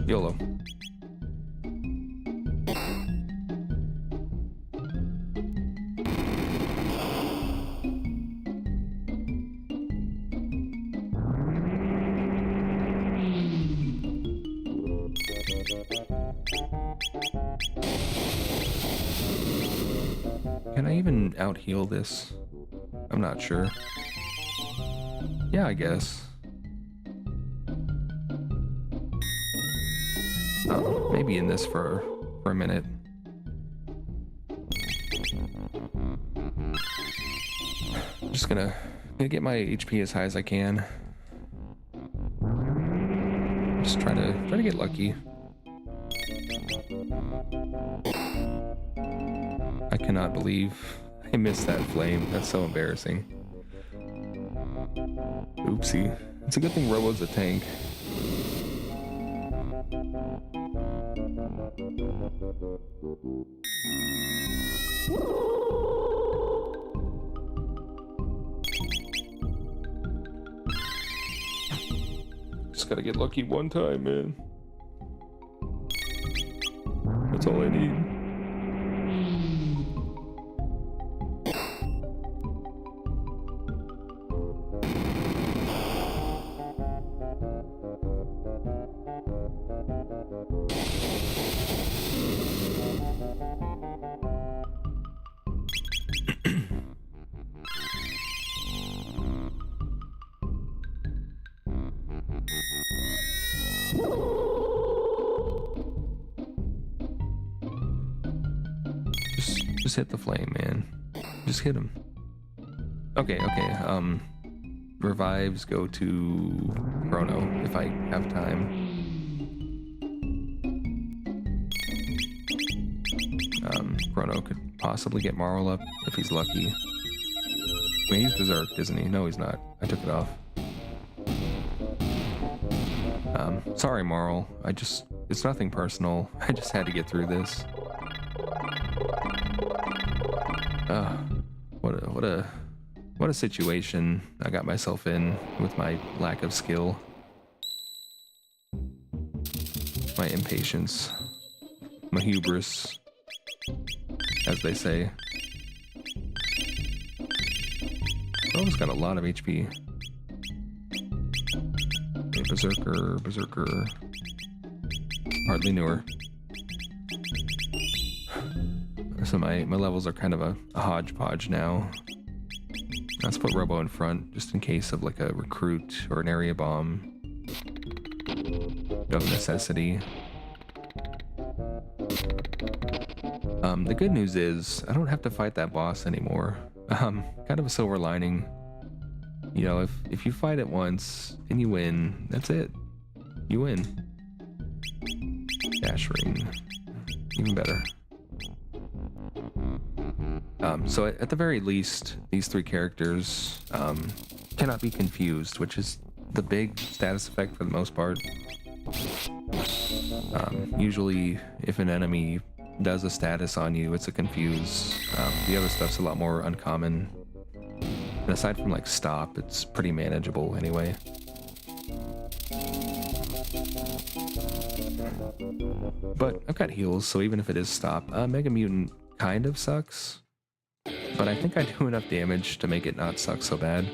YOLO. Can I even out-heal this? I'm not sure. Yeah, I guess. Maybe in this for a minute. I'm just gonna get my HP as high as I can. Just try to get lucky. I cannot believe I missed that flame. That's so embarrassing. Oopsie. It's a good thing Robo's a tank. Just gotta get lucky one time, man. That's all I need. Just hit the flame, man. Just hit him. Okay. Revives go to Chrono if I have time. Chrono could possibly get Marl up if he's lucky. I mean, he's berserked, isn't he? No, he's not. I took it off. Sorry, Marl. It's nothing personal. I just had to get through this. What a situation I got myself in with my lack of skill. My impatience. My hubris, as they say. Almost got a lot of HP. Okay, Berserker. Hardly knew her. So my levels are kind of a hodgepodge now. Let's put Robo in front, just in case of like a recruit or an area bomb. Of necessity. The good news is I don't have to fight that boss anymore. Kind of a silver lining. You know, if you fight it once and you win, that's it. You win. Dash ring. Even better. So at the very least, these three characters cannot be confused, which is the big status effect for the most part. Usually, if an enemy does a status on you, it's a confuse. The other stuff's a lot more uncommon. And aside from like stop, it's pretty manageable anyway. But I've got heals, so even if it is stop, Mega Mutant kind of sucks. But I think I do enough damage to make it not suck so bad.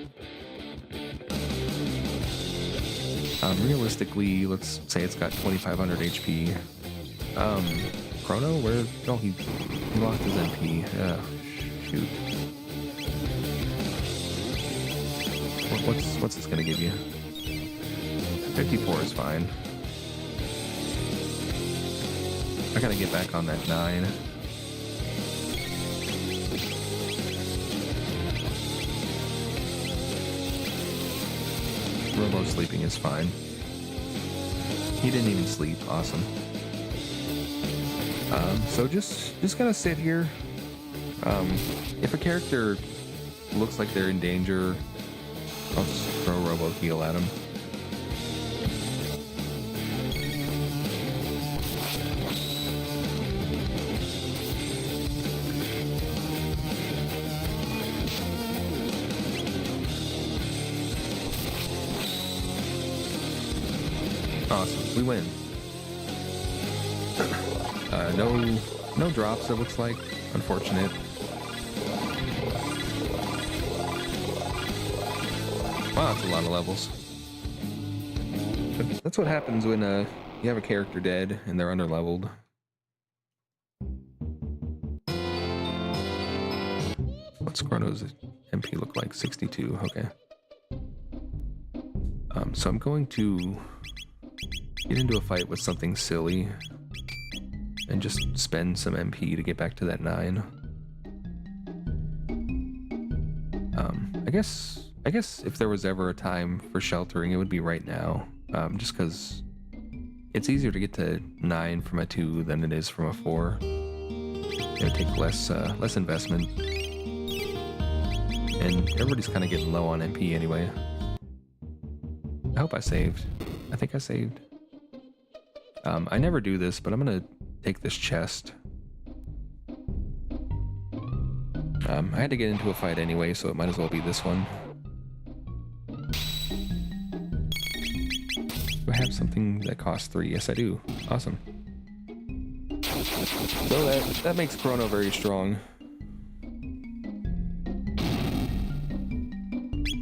Realistically, let's say it's got 2,500 HP. Chrono, where? Oh, he lost his MP. Shoot. What's this gonna give you? 54 is fine. I gotta get back on that 9. Robo sleeping is fine. He didn't even sleep. Awesome. So just gonna sit here. If a character looks like they're in danger, I'll just throw Robo heal at him. Awesome, we win. No drops, it looks like. Unfortunate. Wow, that's a lot of levels. But that's what happens when you have a character dead and they're underleveled. What's Chrono's MP look like? 62, okay. So I'm going to get into a fight with something silly and just spend some MP to get back to that 9. I guess if there was ever a time for sheltering, it would be right now. Just because it's easier to get to 9 from a 2 than it is from a 4. It would take less investment. And everybody's kind of getting low on MP anyway. I hope I saved. I think I saved. I never do this, but I'm gonna take this chest. I had to get into a fight anyway, so it might as well be this one. Do I have something that costs 3? Yes, I do. Awesome. So that makes Chrono very strong.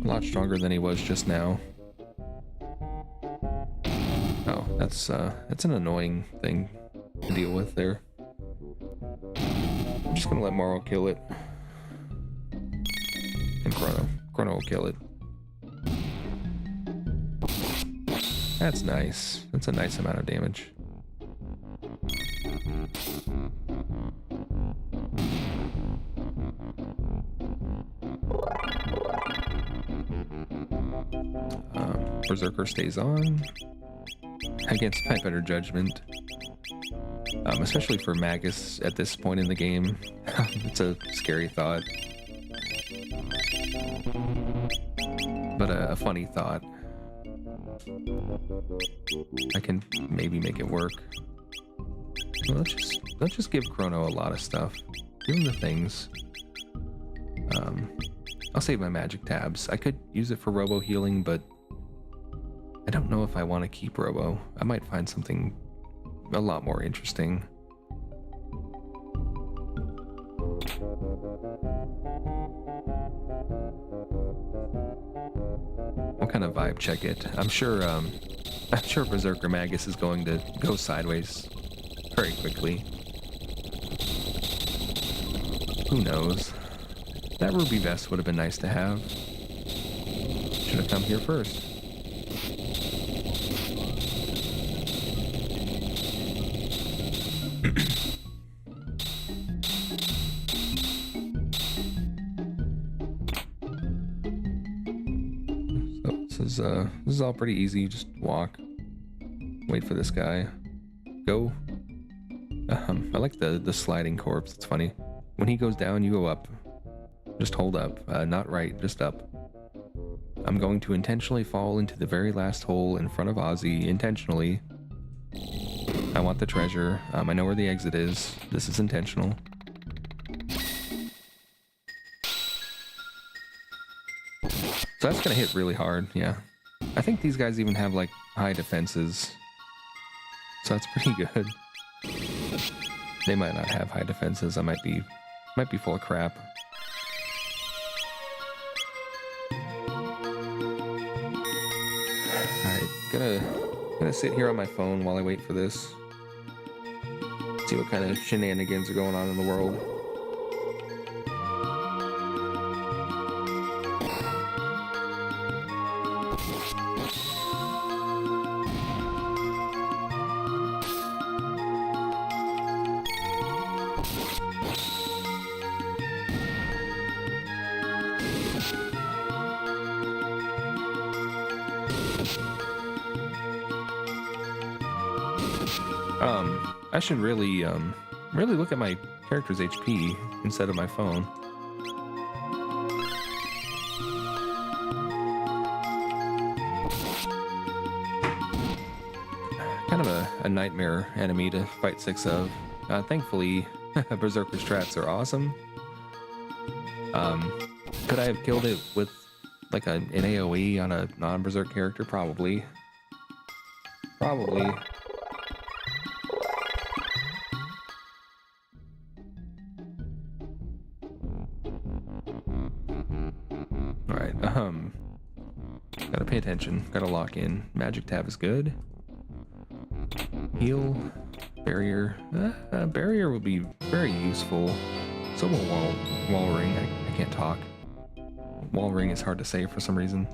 A lot stronger than he was just now. Oh, that's an annoying thing to deal with there. I'm just gonna let Morrow kill it. And Chrono will kill it. That's nice. That's a nice amount of damage. Berserker stays on against my better judgment, especially for Magus at this point in the game. It's a scary thought, but a funny thought. I can maybe make it work. Well, let's just give Chrono a lot of stuff. Give him the things. I'll save my magic tabs. I could use it for robo healing, but I don't know if I want to keep robo. I might find something a lot more interesting. What kind of vibe check it? I'm sure Berserker Magus is going to go sideways very quickly. Who knows? That ruby vest would have been nice to have. Should have come here first. So this is all pretty easy. You just walk, wait for this guy, go. I like the sliding corpse. It's funny. When he goes down, you go up. Just hold up. Not right, just up. I'm going to intentionally fall into the very last hole in front of Ozzy, intentionally. I want the treasure. I know where the exit is. This is intentional. So that's gonna hit really hard, yeah. I think these guys even have like high defenses. So that's pretty good. They might not have high defenses. I might be full of crap. Alright, gonna sit here on my phone while I wait for this. See what kind of shenanigans are going on in the world. I should really look at my character's HP instead of my phone. Kind of a nightmare enemy to fight 6 of. Thankfully, Berserker strats are awesome. Could I have killed it with like an AoE on a non-Berserk character? Probably. Probably. Alright, gotta pay attention, gotta lock in. Magic tab is good. Heal, barrier. Barrier will be very useful. So will wall ring. I can't talk. Wall ring is hard to say for some reason.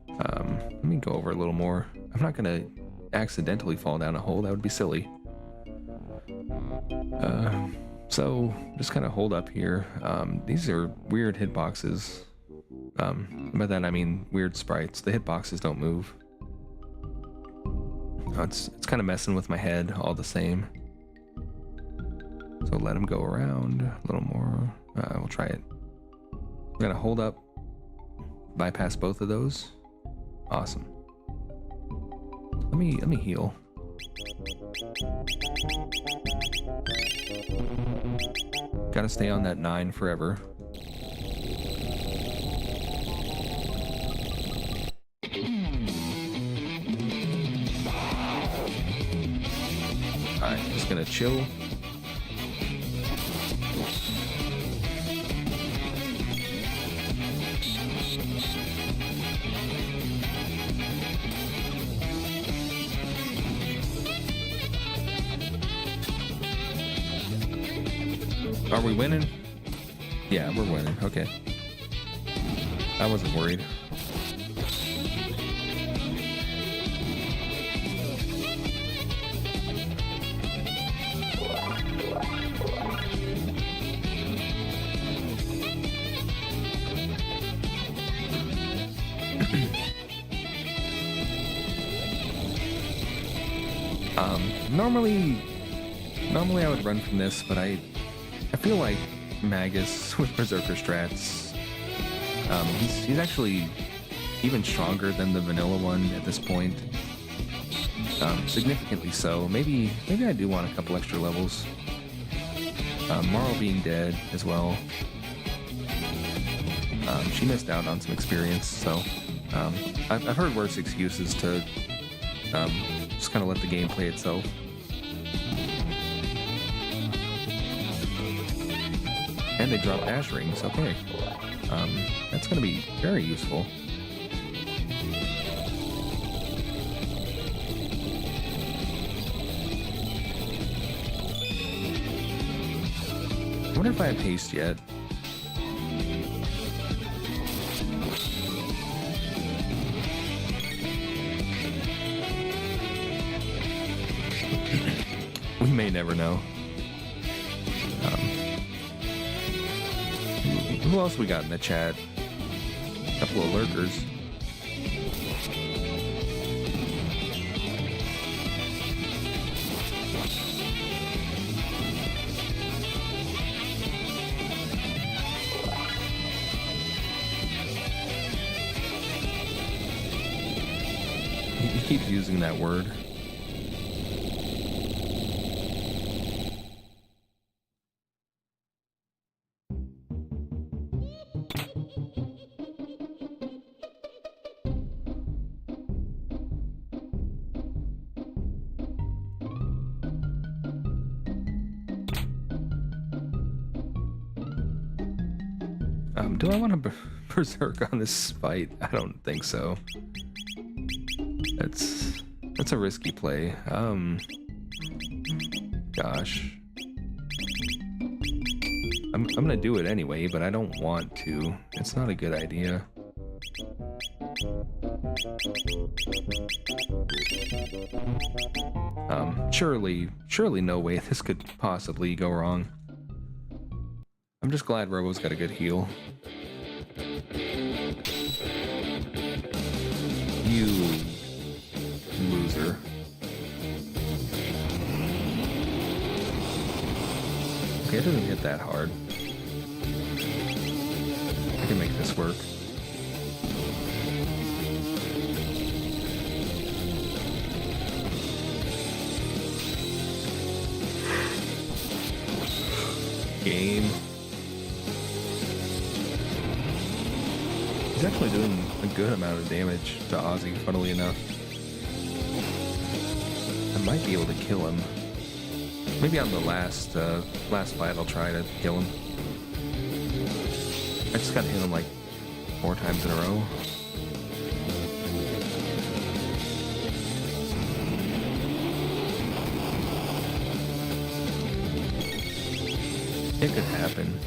Let me go over a little more. I'm not gonna accidentally fall down a hole, that would be silly. So just kind of hold up here. These are weird hitboxes. By that I mean weird sprites. The hitboxes don't move. It's kind of messing with my head all the same. So let him go around a little more. We'll try it. We're gonna hold up, bypass both of those. Awesome. Let me heal. Gotta stay on that 9 forever. Alright, just gonna chill. Are we winning? Yeah, we're winning. Okay. I wasn't worried. Normally I would run from this, but I feel like Magus with Berserker strats, he's actually even stronger than the vanilla one at this point. Significantly so. Maybe I do want a couple extra levels. Marl being dead as well. She missed out on some experience, so I've heard worse excuses to just kind of let the game play itself. And they drop Ash Rings, okay. That's going to be very useful. I wonder if I have haste yet. We may never know. Who else we got in the chat? A couple of lurkers. He keeps using that word. Do I want to berserk on this fight? I don't think so. That's a risky play. Gosh. I'm gonna do it anyway, but I don't want to. It's not a good idea. Surely no way this could possibly go wrong. I'm just glad Robo's got a good heal. You loser. Okay, it doesn't hit that hard. I can make this work. Game. He's actually doing a good amount of damage to Ozzy, funnily enough. I might be able to kill him. Maybe on the last fight I'll try to kill him. I just gotta hit him like 4 times in a row. It could happen.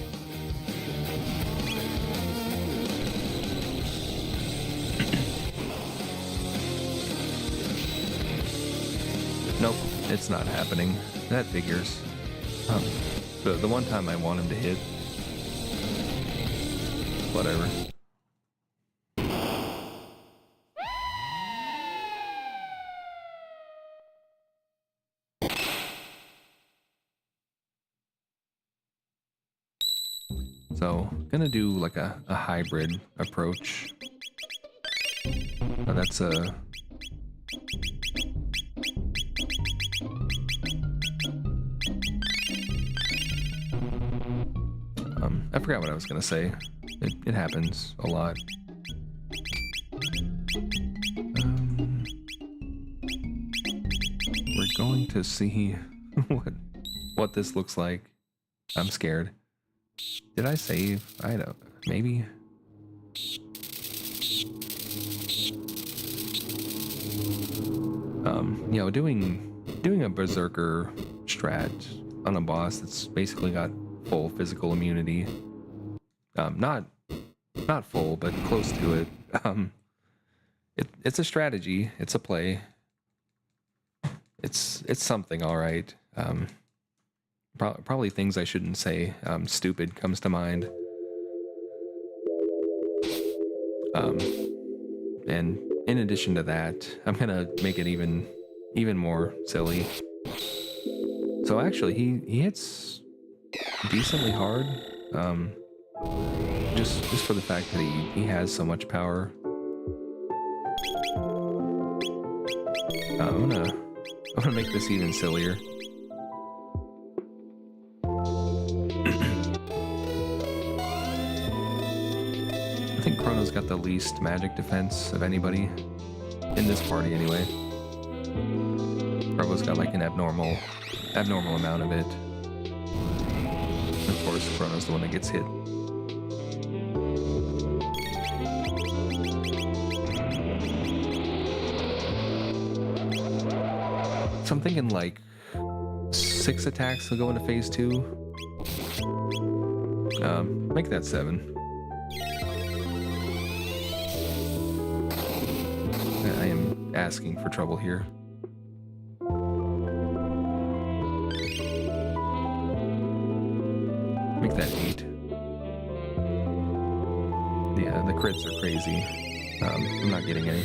Nope, it's not happening. That figures. The one time I want him to hit. Whatever. So, gonna do like a hybrid approach. That's a... I forgot what I was gonna say. It happens a lot. We're going to see what this looks like. I'm scared. Did I save? I don't. Maybe. You know, doing a berserker strat on a boss that's basically got full physical immunity. Not full, but close to it. It's a strategy. It's a play. It's something, all right. Probably things I shouldn't say. Stupid comes to mind. And in addition to that, I'm gonna make it even even more silly. So actually, he hits decently hard. Just for the fact that he has so much power. I'm gonna make this even sillier. I think Chrono's got the least magic defense of anybody in this party, anyway. Provo's got like an abnormal amount of it. Of course, Chrono's the one that gets hit. So I'm thinking like 6 attacks will go into phase 2. Make that 7. I am asking for trouble here. Make that 8. Yeah, the crits are crazy. I'm not getting any.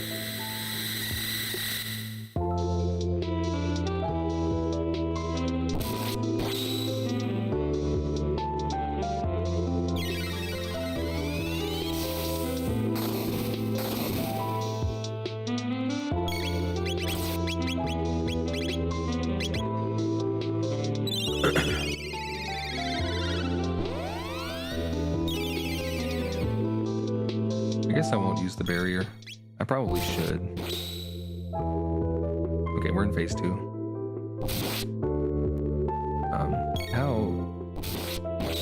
I guess I won't use the barrier. I probably should. Okay, we're in phase 2.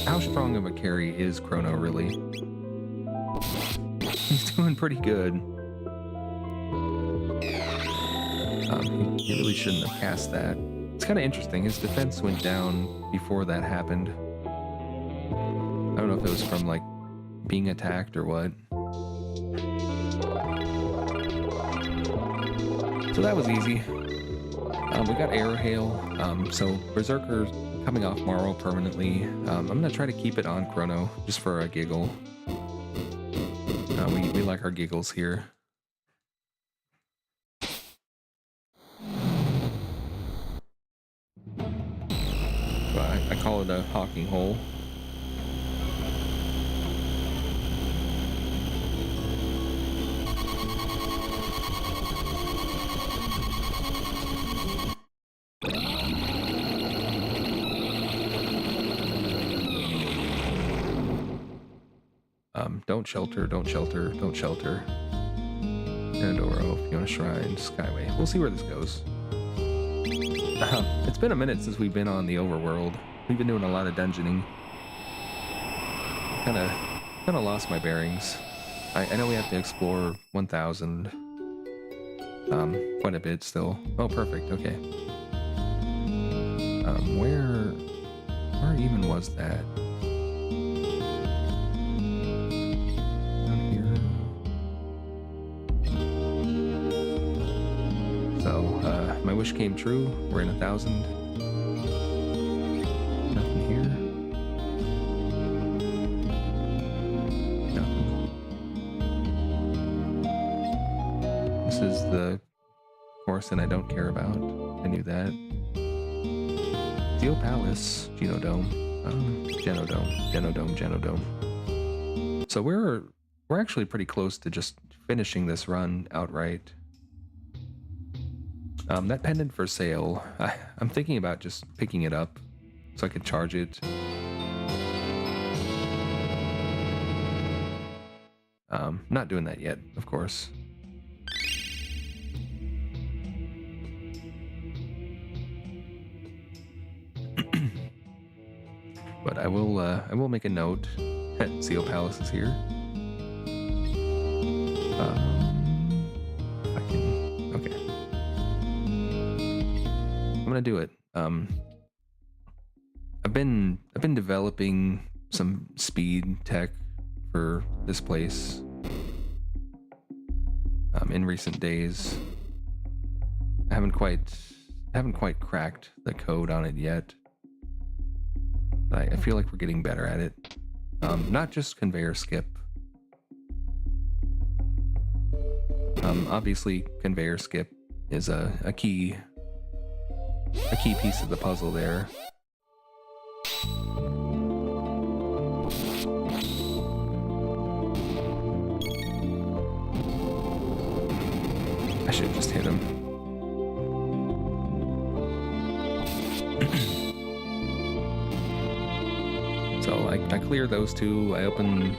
How strong of a carry is Chrono really? He's doing pretty good. He really shouldn't have cast that. It's kind of interesting. His defense went down before that happened. I don't know if it was from like being attacked or what. So that was easy. We got Arrow Hail. So Berserker coming off Marl permanently. I'm gonna try to keep it on Chrono just for a giggle. We like our giggles here. I call it a hawking hole. Don't shelter, don't shelter, don't shelter. Nandoro, Fiona Shrine, Skyway. We'll see where this goes. It's been a minute since we've been on the overworld. We've been doing a lot of dungeoning. Kinda lost my bearings. I know we have to explore 1000. Quite a bit still. Oh, perfect, okay. Where even was that? My wish came true. We're in 1000. Nothing here. Nothing. This is the portion I don't care about. I knew that. Steel Palace, Genodome, Genodome. So we're actually pretty close to just finishing this run outright. That pendant for sale, I'm thinking about just picking it up so I could charge it. Not doing that yet, of course. But I will make a note that Seal Palace is here. If I can, okay. I'm gonna do it. I've been developing some speed tech for this place in recent days. I haven't quite cracked the code on it yet. But I feel like we're getting better at it. Not just conveyor skip. Obviously, conveyor skip is a key a key piece of the puzzle there. I should just hit him. So I clear those two. I open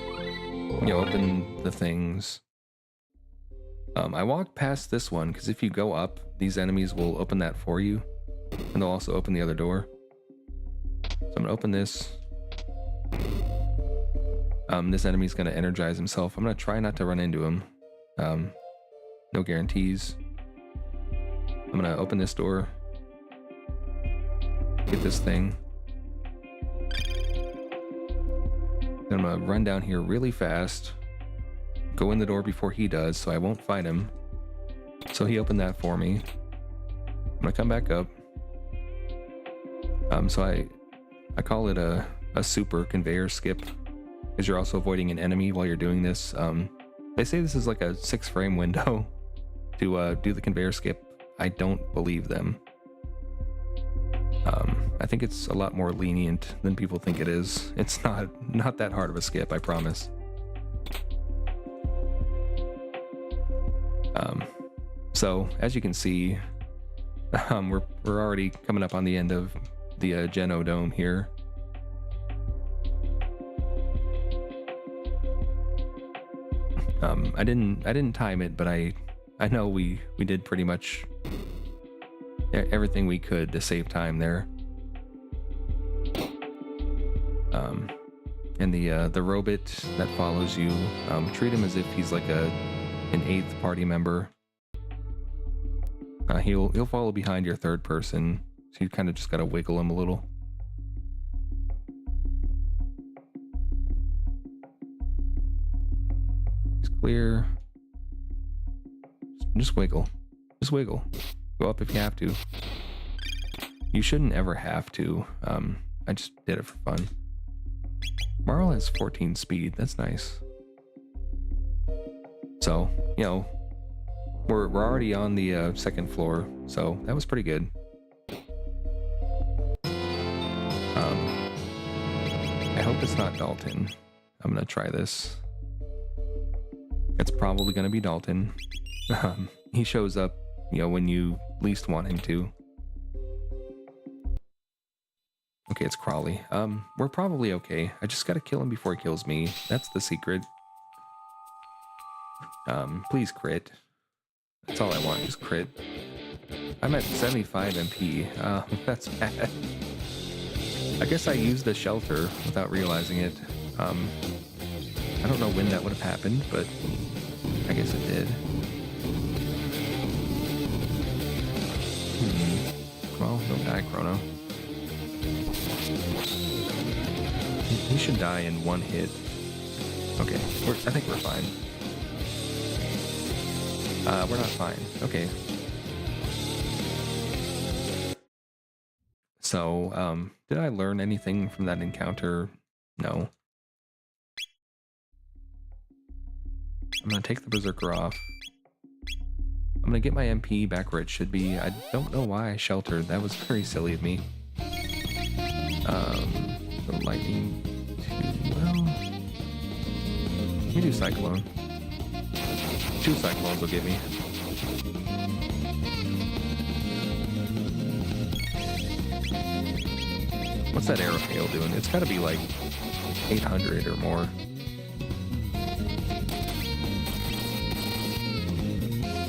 the things. I walked past this one because if you go up, these enemies will open that for you, and they'll also open the other door. So I'm gonna open this. This enemy's gonna energize himself. I'm gonna try not to run into him. No guarantees. I'm gonna open this door. Get this thing. Then I'm gonna run down here really fast. Go in the door before he does, so I won't fight him. So he opened that for me. I'm gonna come back up. So I call it a super conveyor skip, because you're also avoiding an enemy while you're doing this. They say this is like a 6-frame window to do the conveyor skip. I don't believe them. I think it's a lot more lenient than people think it is. It's not that hard of a skip, I promise. So as you can see, we're already coming up on the end of the Genodome here. I didn't time it, but I know we did pretty much everything we could to save time there. And the robot that follows you, treat him as if he's like an 8th party member. He'll follow behind your 3rd person, so you kind of just gotta wiggle him a little. He's clear. Just wiggle. Just wiggle. Go up if you have to. You shouldn't ever have to. I just did it for fun. Marl has 14 speed. That's nice. So, you know, we're already on the 2nd floor, so that was pretty good. I hope it's not Dalton. I'm gonna try this. It's probably gonna be Dalton. He shows up, you know, when you least want him to. Okay, it's Crawley. We're probably okay. I just gotta kill him before he kills me. That's the secret. Please crit. That's all I want, just crit. I'm at 75 MP. That's bad. I guess I used the shelter without realizing it. I don't know when that would have happened, but I guess it did. Well, don't die, Chrono. He should die in 1 hit. Okay, I think we're fine. We're not fine. Okay. So, did I learn anything from that encounter? No. I'm gonna take the Berserker off. I'm gonna get my MP back where it should be. I don't know why I sheltered. That was very silly of me. The lightning too well. Let me do Cyclone. 2 Cyclones will get me. What's that arrow hail doing? It's gotta be like 800 or more.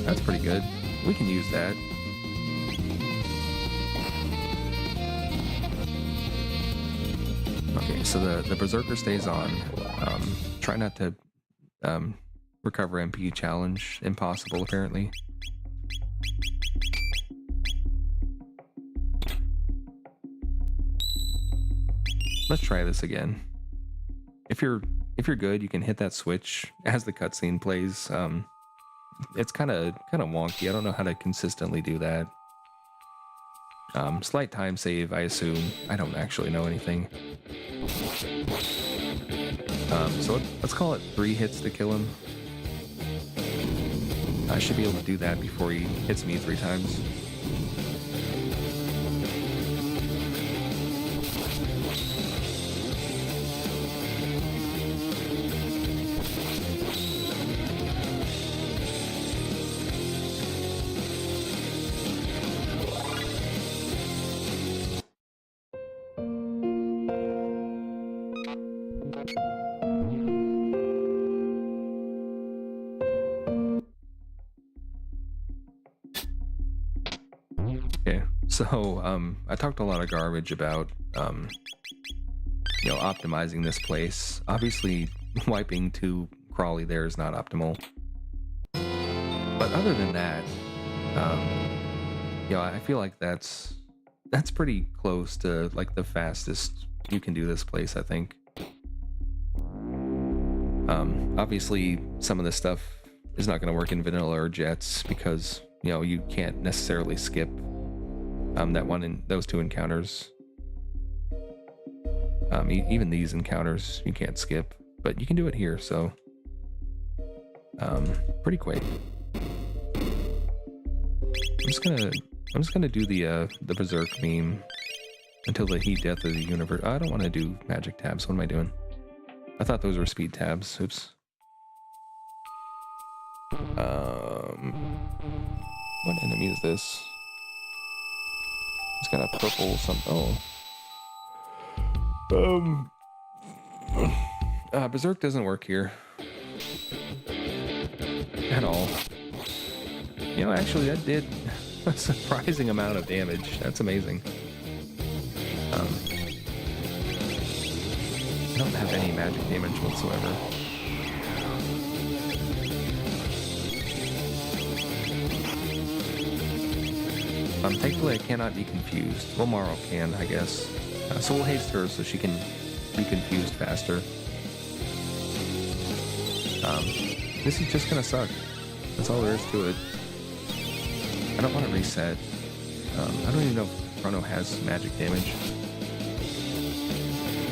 That's pretty good. We can use that. Okay, so the Berserker stays on. Try not to recover MP challenge. Impossible, apparently. Let's try this again. If you're good, you can hit that switch as the cutscene plays. It's kind of wonky. I don't know how to consistently do that. Slight time save, I assume. I don't actually know anything. So let's call it 3 hits to kill him. I should be able to do that before he hits me 3 times. Okay, so I talked a lot of garbage about optimizing this place. Obviously, wiping 2 Crawley there is not optimal. But other than that, I feel like that's pretty close to like the fastest you can do this place, I think. Obviously, some of this stuff is not going to work in vanilla or jets because you can't necessarily skip those 2 encounters. Even these encounters you can't skip, but you can do it here, so pretty quick. I'm just gonna do the berserk meme until the heat death of the universe. I don't want to do magic tabs. What am I doing? I thought those were speed tabs. Oops. What enemy is this? It's got a purple something. Berserk doesn't work here at all. Actually, that did a surprising amount of damage. That's amazing. I don't have any magic damage whatsoever. Thankfully, I cannot be confused. Well, Morrow can, I guess. So we'll haste her so she can be confused faster. This is just gonna suck. That's all there is to it. I don't want to reset. I don't even know if Chrono has magic damage.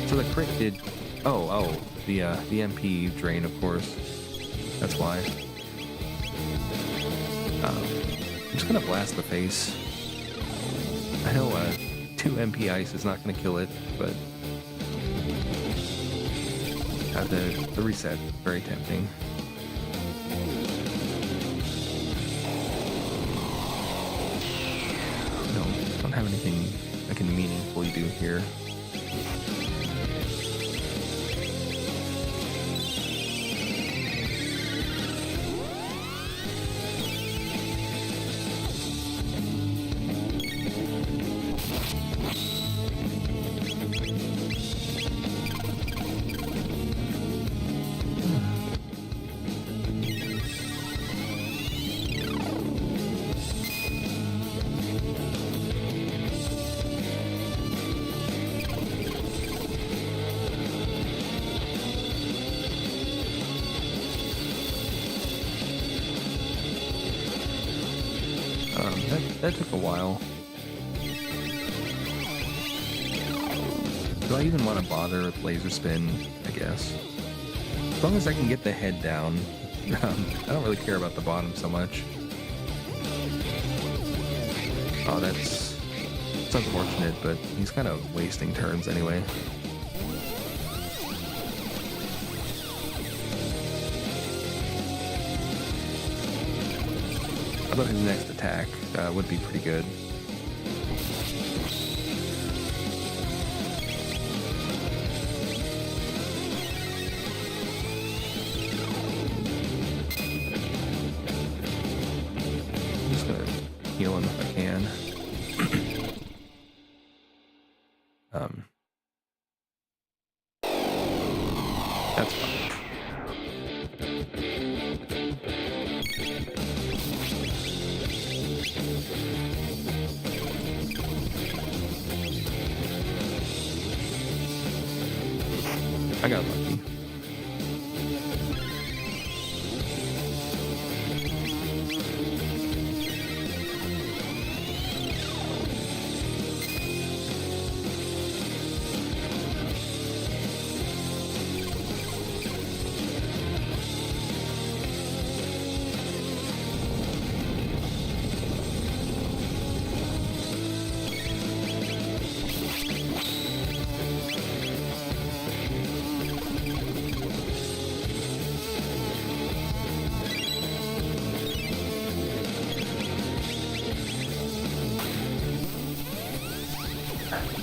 So the crit did... Oh, the MP drain, of course. That's why. I'm just gonna blast the face. I know 2 MP ice is not gonna kill it, but the reset, very tempting. No, I don't have anything I can meaningfully do here. That took a while. Do I even want to bother with laser spin? I guess. As long as I can get the head down. I don't really care about the bottom so much. Oh, it's unfortunate, but he's kind of wasting turns anyway. I thought his next attack would be pretty good. I'm just gonna heal him if I can. That's fine. I got lucky.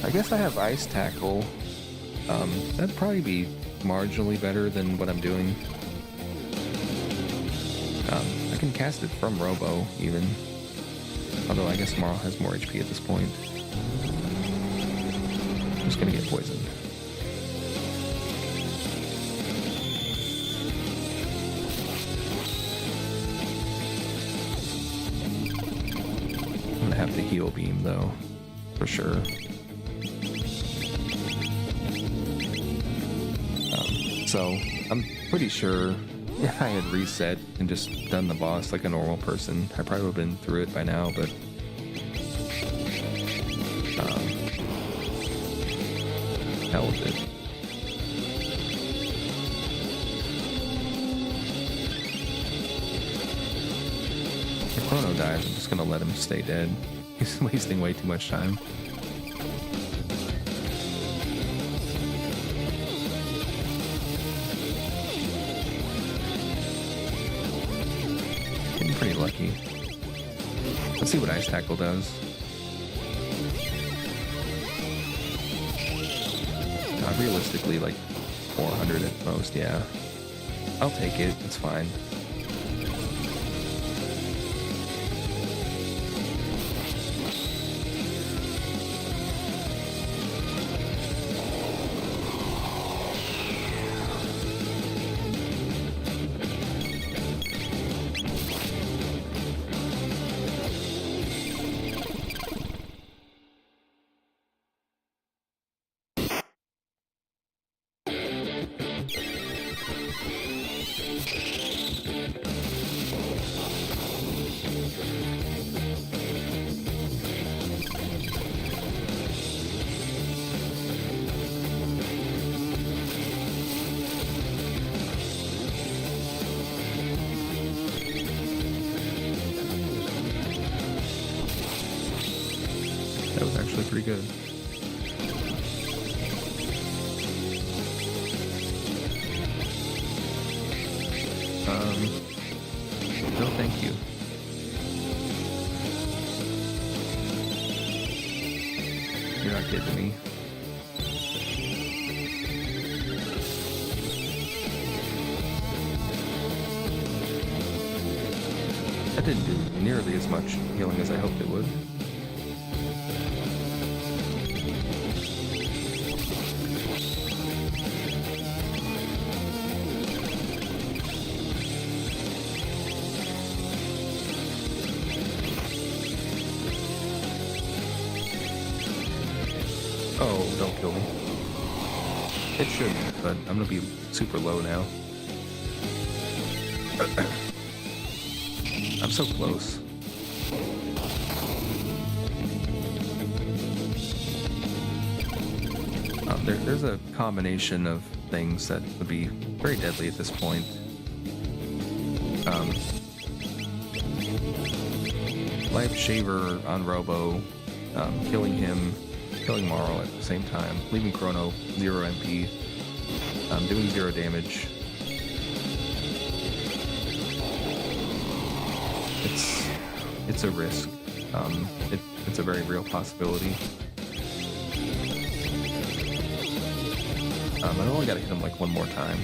I guess I have Ice Tackle. That'd probably be marginally better than what I'm doing. I can cast it from Robo, even. Although I guess Marl has more HP at this point. I'm just gonna get poisoned. I'm gonna have to heal beam though, for sure. So I'm pretty sure if I had reset and just done the boss like a normal person, I probably would have been through it by now, but hell with it. If Chrono dies, I'm just gonna let him stay dead. He's wasting way too much time. Getting pretty lucky. Let's see what Ice Tackle does. Realistically, like 400 at most, yeah. I'll take it, it's fine. That was actually pretty good. No thank you. You're not kidding me. That didn't do nearly as much healing as I hoped it would. Oh, don't kill me. It shouldn't, but I'm gonna be super low now. I'm so close. There's a combination of things that would be very deadly at this point. Life Shaver on Robo, killing him, killing Marl at the same time, leaving Chrono 0 MP, doing 0 damage. It's a risk. It's a very real possibility. I only gotta hit him like one more time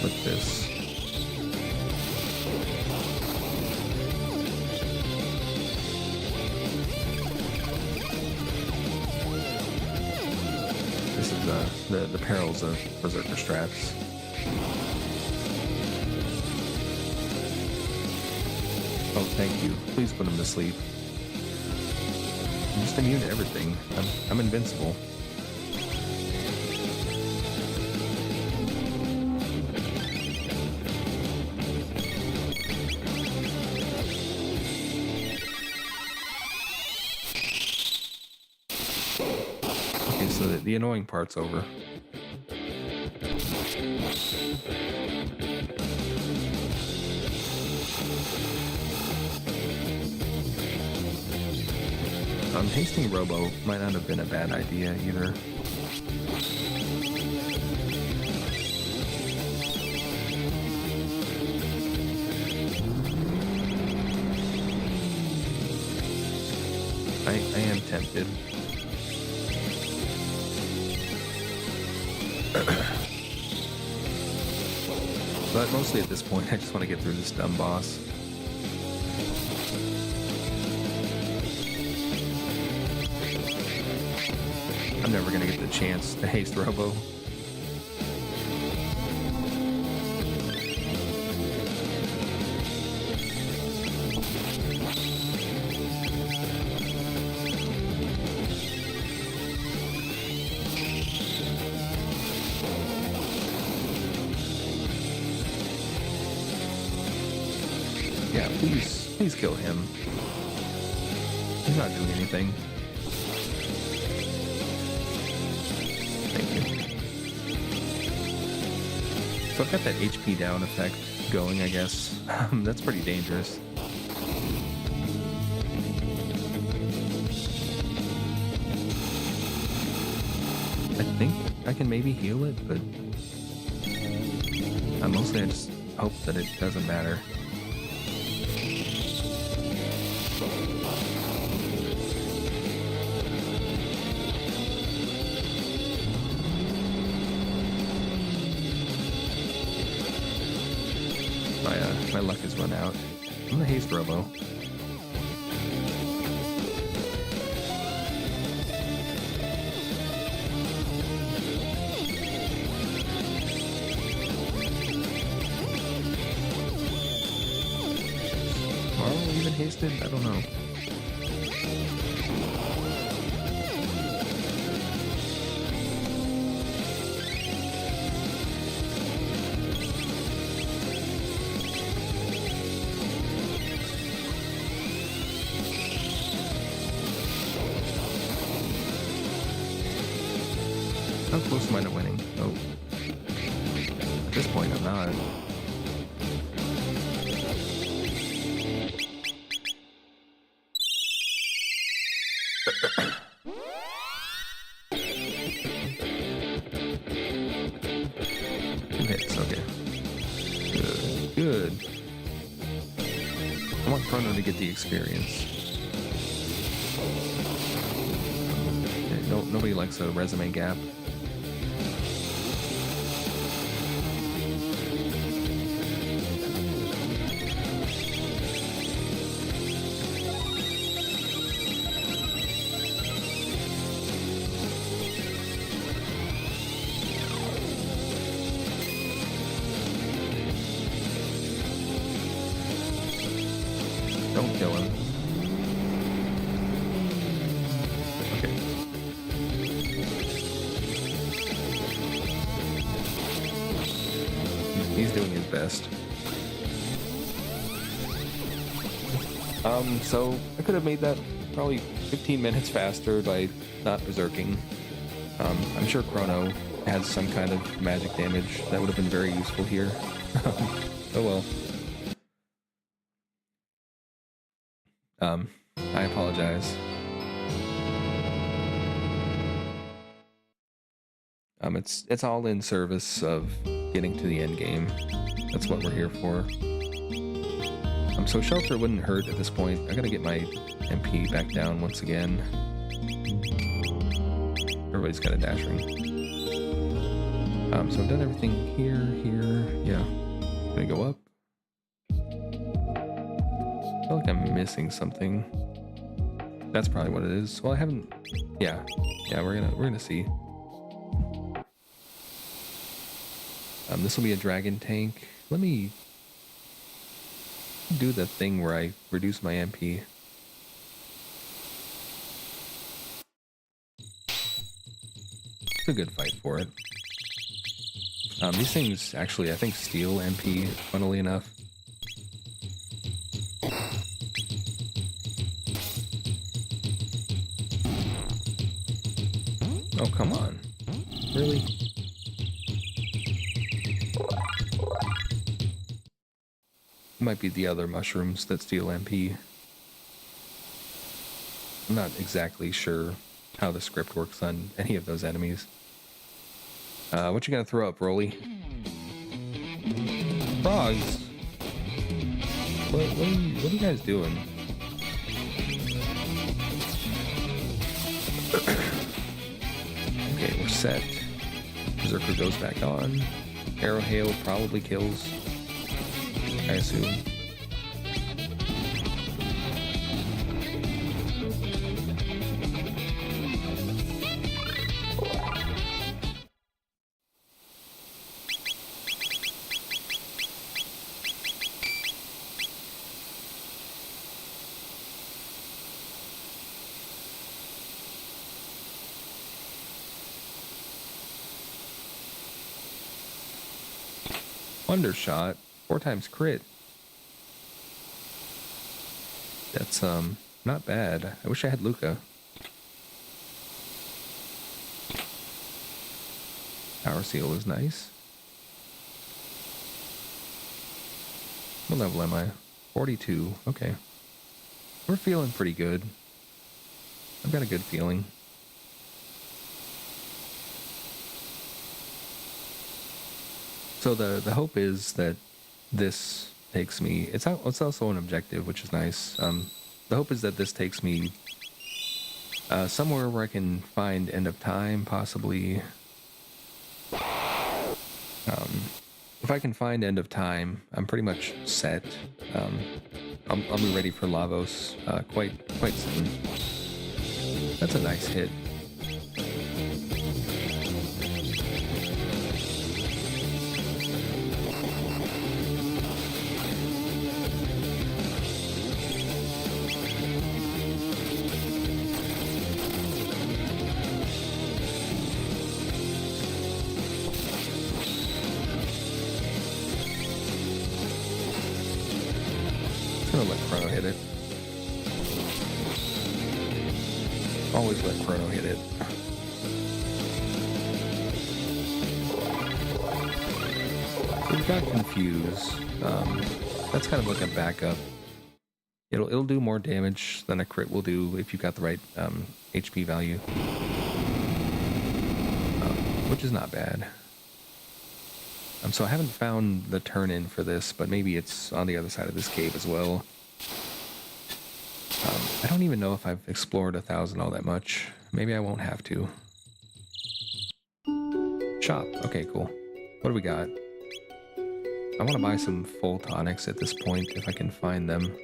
with this. This is the perils of Berserker strats. Oh, thank you. Please put him to sleep. I'm just immune to everything. I'm invincible. Okay, so the annoying part's over. Hasting Robo might not have been a bad idea either. I am tempted. But mostly at this point, I just want to get through this dumb boss. I'm never gonna get the chance to haste Robo. Yeah, please kill him. He's not doing anything. Thank you. So I've got that HP down effect going, I guess. That's pretty dangerous. I think I can maybe heal it, but mostly I just hope that it doesn't matter. My luck has run out. I'm gonna haste Robo. Tomorrow even hasted? I don't know. How close am I to winning? Oh. At this point, I'm not. Two hits, okay. Good. I want Chrono to get the experience. Nobody likes a resume gap. Don't kill him. Okay. He's doing his best. So I could have made that probably 15 minutes faster by not berserking. I'm sure Chrono has some kind of magic damage that would have been very useful here. Oh well. I apologize. It's all in service of getting to the end game. That's what we're here for. So Shelter wouldn't hurt at this point. I gotta get my MP back down once again. Everybody's got a dash ring. So I've done everything here, yeah. Gonna go up. I feel like I'm missing something. That's probably what it is. Well, I haven't. Yeah, we're gonna see. This will be a dragon tank. Let me do the thing where I reduce my MP. It's a good fight for it. These things actually, I think, steal MP, funnily enough. Oh, come on. Really? It might be the other mushrooms that steal MP. I'm not exactly sure how the script works on any of those enemies. What you gonna throw up, Broly? Frogs! What are you guys doing? Okay, we're set. Berserker goes back on. Arrow Hail probably kills, I assume. Undershot. 4 times crit. That's not bad. I wish I had Luca. Power Seal is nice. What level am I? 42. Okay. We're feeling pretty good. I've got a good feeling. So the hope is that this takes me... It's also an objective, which is nice. The hope is that this takes me somewhere where I can find End of Time, possibly. If I can find End of Time, I'm pretty much set. I'll be ready for Lavos quite soon. That's a nice hit. I'm gonna let Chrono hit it. Always let Chrono hit it. We've got Confuse. That's kind of like a backup. It'll do more damage than a crit will do if you've got the right HP value, which is not bad. So I haven't found the turn-in for this, but maybe it's on the other side of this cave as well. I don't even know if I've explored 1,000 all that much. Maybe I won't have to. Shop. Okay, cool. What do we got? I want to buy some full tonics at this point, if I can find them.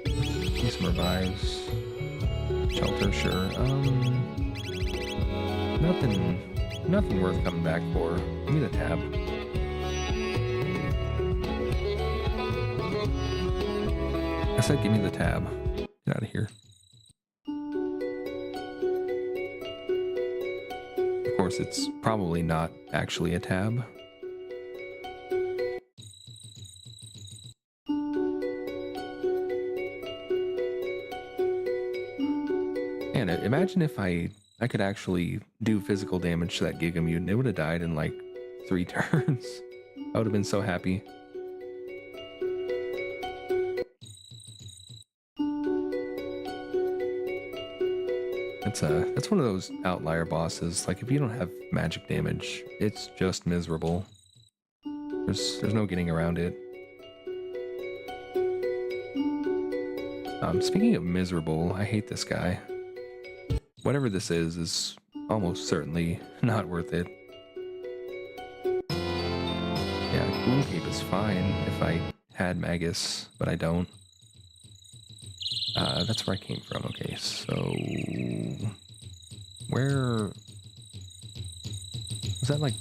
Need some revives. Shelter, sure. Nothing worth coming back for. Give me the tab. I said give me the tab. Get out of here. Of course, it's probably not actually a tab. And imagine if I could actually do physical damage to that Giga Mutant. It would have died in like 3 turns. I would have been so happy. That's one of those outlier bosses. Like if you don't have magic damage, it's just miserable. There's no getting around it. Speaking of miserable, I hate this guy. Whatever this is almost certainly not worth it. Yeah, Gloom Cape is fine if I had Magus, but I don't. That's where I came from. Okay, so... Where... Was that like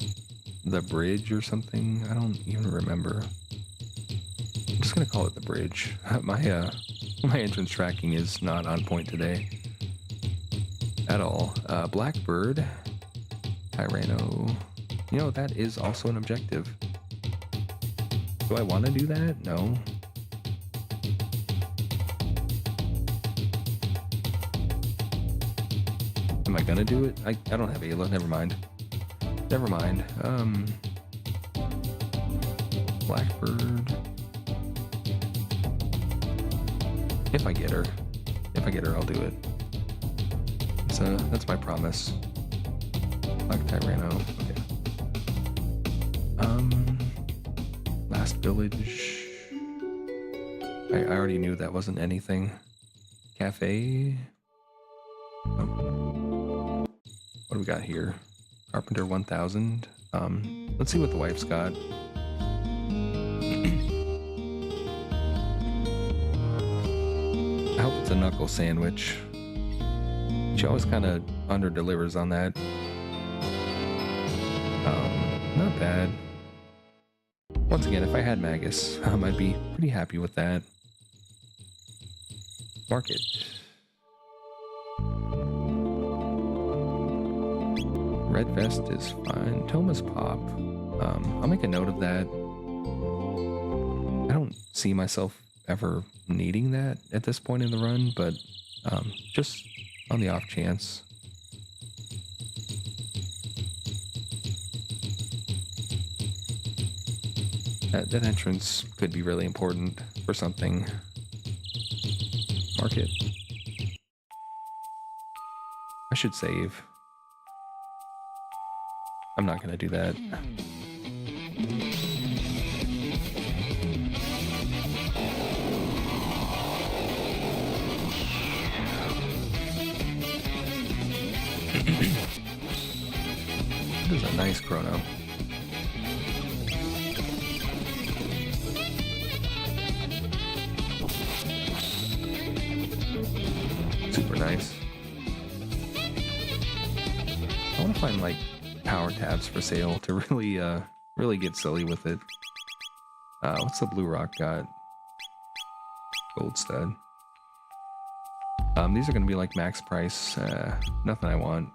the bridge or something? I don't even remember. I'm just gonna call it the bridge. My entrance tracking is not on point today. At all. Blackbird, Tyranno. You know, that is also an objective. Do I want to do that? No. Am I gonna do it? I don't have Ayla. Never mind. Blackbird. If I get her, I'll do it. That's my promise. Black Tyranno. Okay. Last village. I already knew that wasn't anything. Cafe. Oh. What do we got here? Carpenter 1000. Let's see what the wife's got. I hope it's a knuckle sandwich. She always kind of under-delivers on that. Not bad. Once again, if I had Magus, I'd be pretty happy with that. Market. Red Vest is fine. Thomas Pop. I'll make a note of that. I don't see myself ever needing that at this point in the run, but just on the off chance. That entrance could be really important for something. Mark it. I should save. I'm not gonna do that. This is a nice Chrono. Super nice. I want to find like power tabs for sale to really get silly with it. What's the blue rock got? Gold stud. These are going to be like max price. Nothing I want.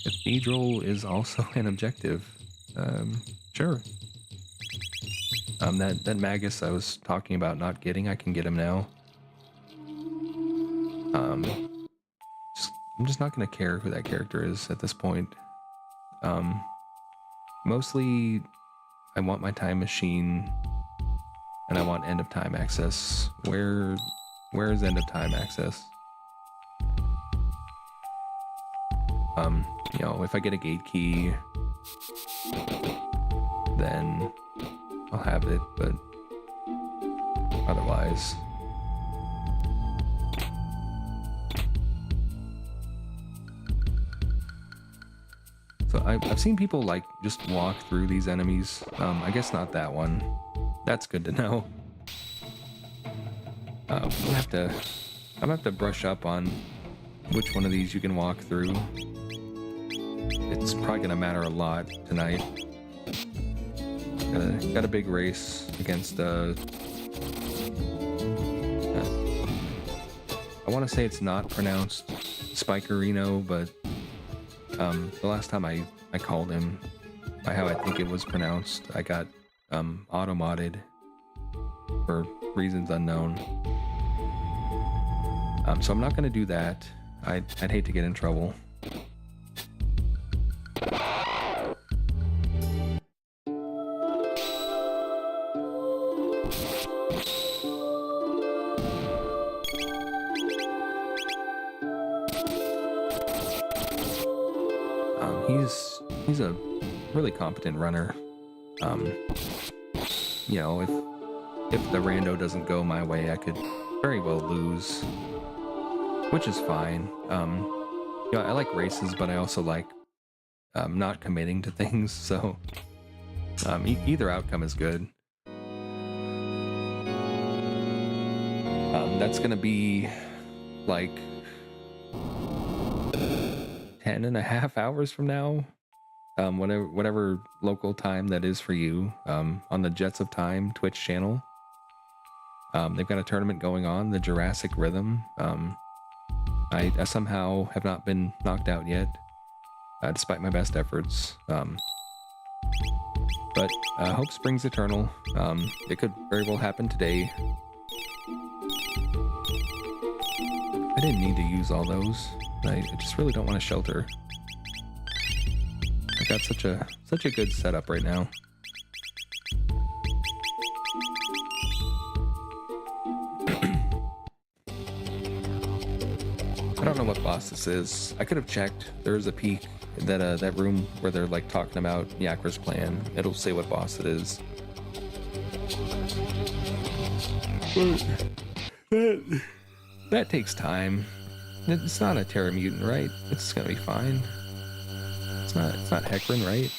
Cathedral is also an objective. Sure. That Magus I was talking about not getting, I can get him now. I'm just not gonna care who that character is at this point. Mostly, I want my time machine, and I want end of time access. Where is end of time access? You know, if I get a gate key, then I'll have it, but otherwise. So I've seen people like just walk through these enemies. I guess not that one. That's good to know. I'm gonna have to brush up on which one of these you can walk through. It's probably gonna matter a lot tonight. Got a big race against I want to say it's not pronounced Spikerino, but the last time I called him by how I think it was pronounced, I got auto-modded for reasons unknown. So I'm not going to do that. I'd hate to get in trouble. He's a really competent runner. You know, if the Rando doesn't go my way, I could very well lose, which is fine. You know, I like races, but I also like not committing to things. So either outcome is good. That's gonna be like 10.5 hours from now. Whatever local time that is for you, on the Jets of Time Twitch channel. They've got a tournament going on, the Jurassic Rhythm. I somehow have not been knocked out yet, despite my best efforts. But hope springs eternal. It could very well happen today. I didn't need to use all those. I just really don't want to shelter. I got such a good setup right now. I don't know what boss this is. I could have checked. There's a peek that room where they're like talking about Yakra's plan. It'll say what boss it is. That takes time. It's not a Terra Mutant, right? It's gonna be fine. It's not Hecarim, right?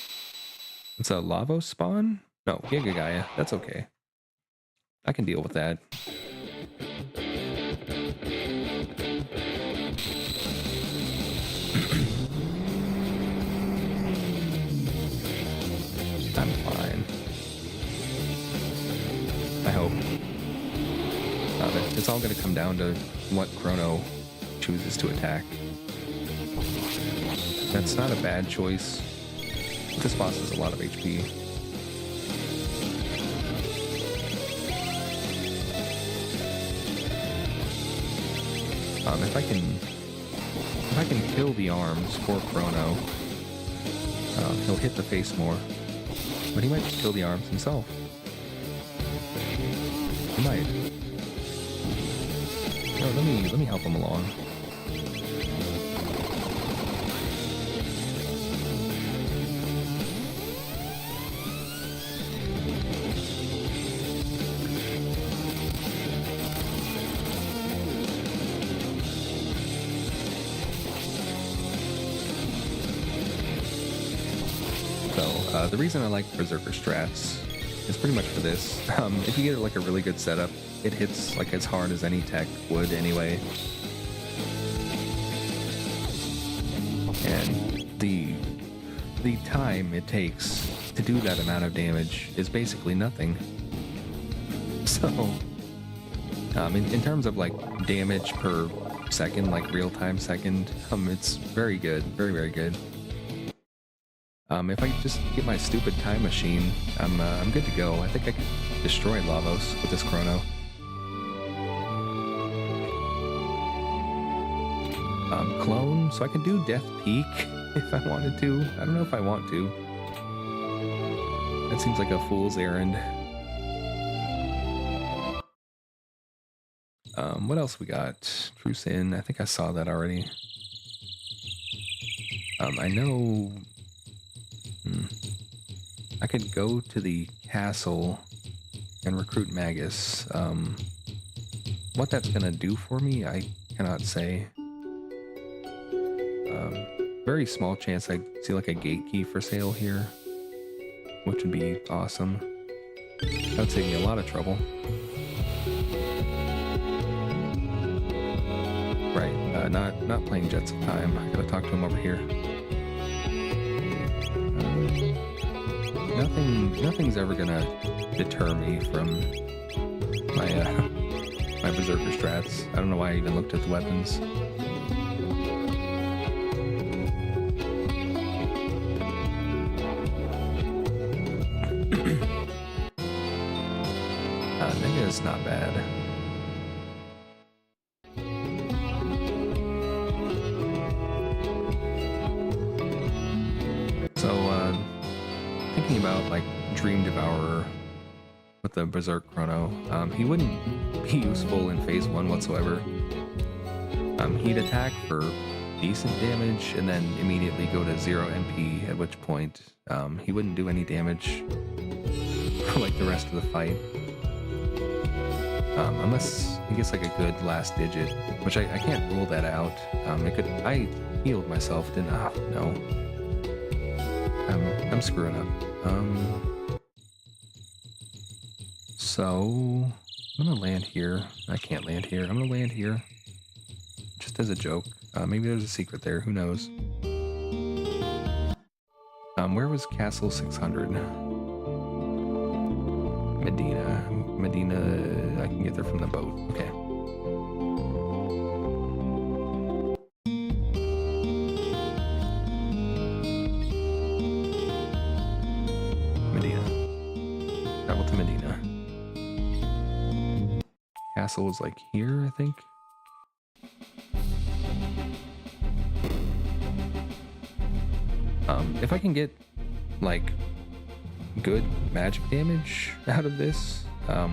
It's a Lavos spawn? No, Giga Gaia. That's okay. I can deal with that. I'm fine. I hope. It's all gonna come down to what Chrono chooses to attack. That's not a bad choice. This boss has a lot of HP. If I can kill the arms for Chrono, he'll hit the face more. But he might just kill the arms himself. He might. No, let me help him along. So, the reason I like Berserker strats is pretty much for this. If you get like a really good setup, it hits like as hard as any tech would anyway. And the time it takes to do that amount of damage is basically nothing. So, in terms of like damage per second, like real-time second, it's very good, very, very good. If I just get my stupid time machine, I'm good to go. I think I could destroy Lavos with this Chrono. Clone, so I can do Death Peak if I wanted to. I don't know if I want to. That seems like a fool's errand. What else we got? True Sin, I think I saw that already. I know... I could go to the castle and recruit Magus. What that's gonna do for me, I cannot say. Very small chance I see like a gate key for sale here, which would be awesome. That would save me a lot of trouble. Right, not playing Jets of Time. I gotta talk to him over here. Nothing's ever gonna deter me from my my Berserker strats. I don't know why I even looked at the weapons. Nega is not bad. Thinking about like Dream Devourer with the Berserk Chrono, he wouldn't be useful in phase 1 whatsoever. He'd attack for decent damage and then immediately go to 0 MP, at which point he wouldn't do any damage for like the rest of the fight. Unless he gets like a good last digit, which I can't rule that out. I healed myself, didn't I? No. I'm screwing up. So I'm gonna land here. I can't land here. I'm gonna land here. Just as a joke. Maybe there's a secret there. Who knows? Where was Castle 600? Medina. I can get there from the boat. Okay. Castle was like here, I think. If I can get like good magic damage out of this,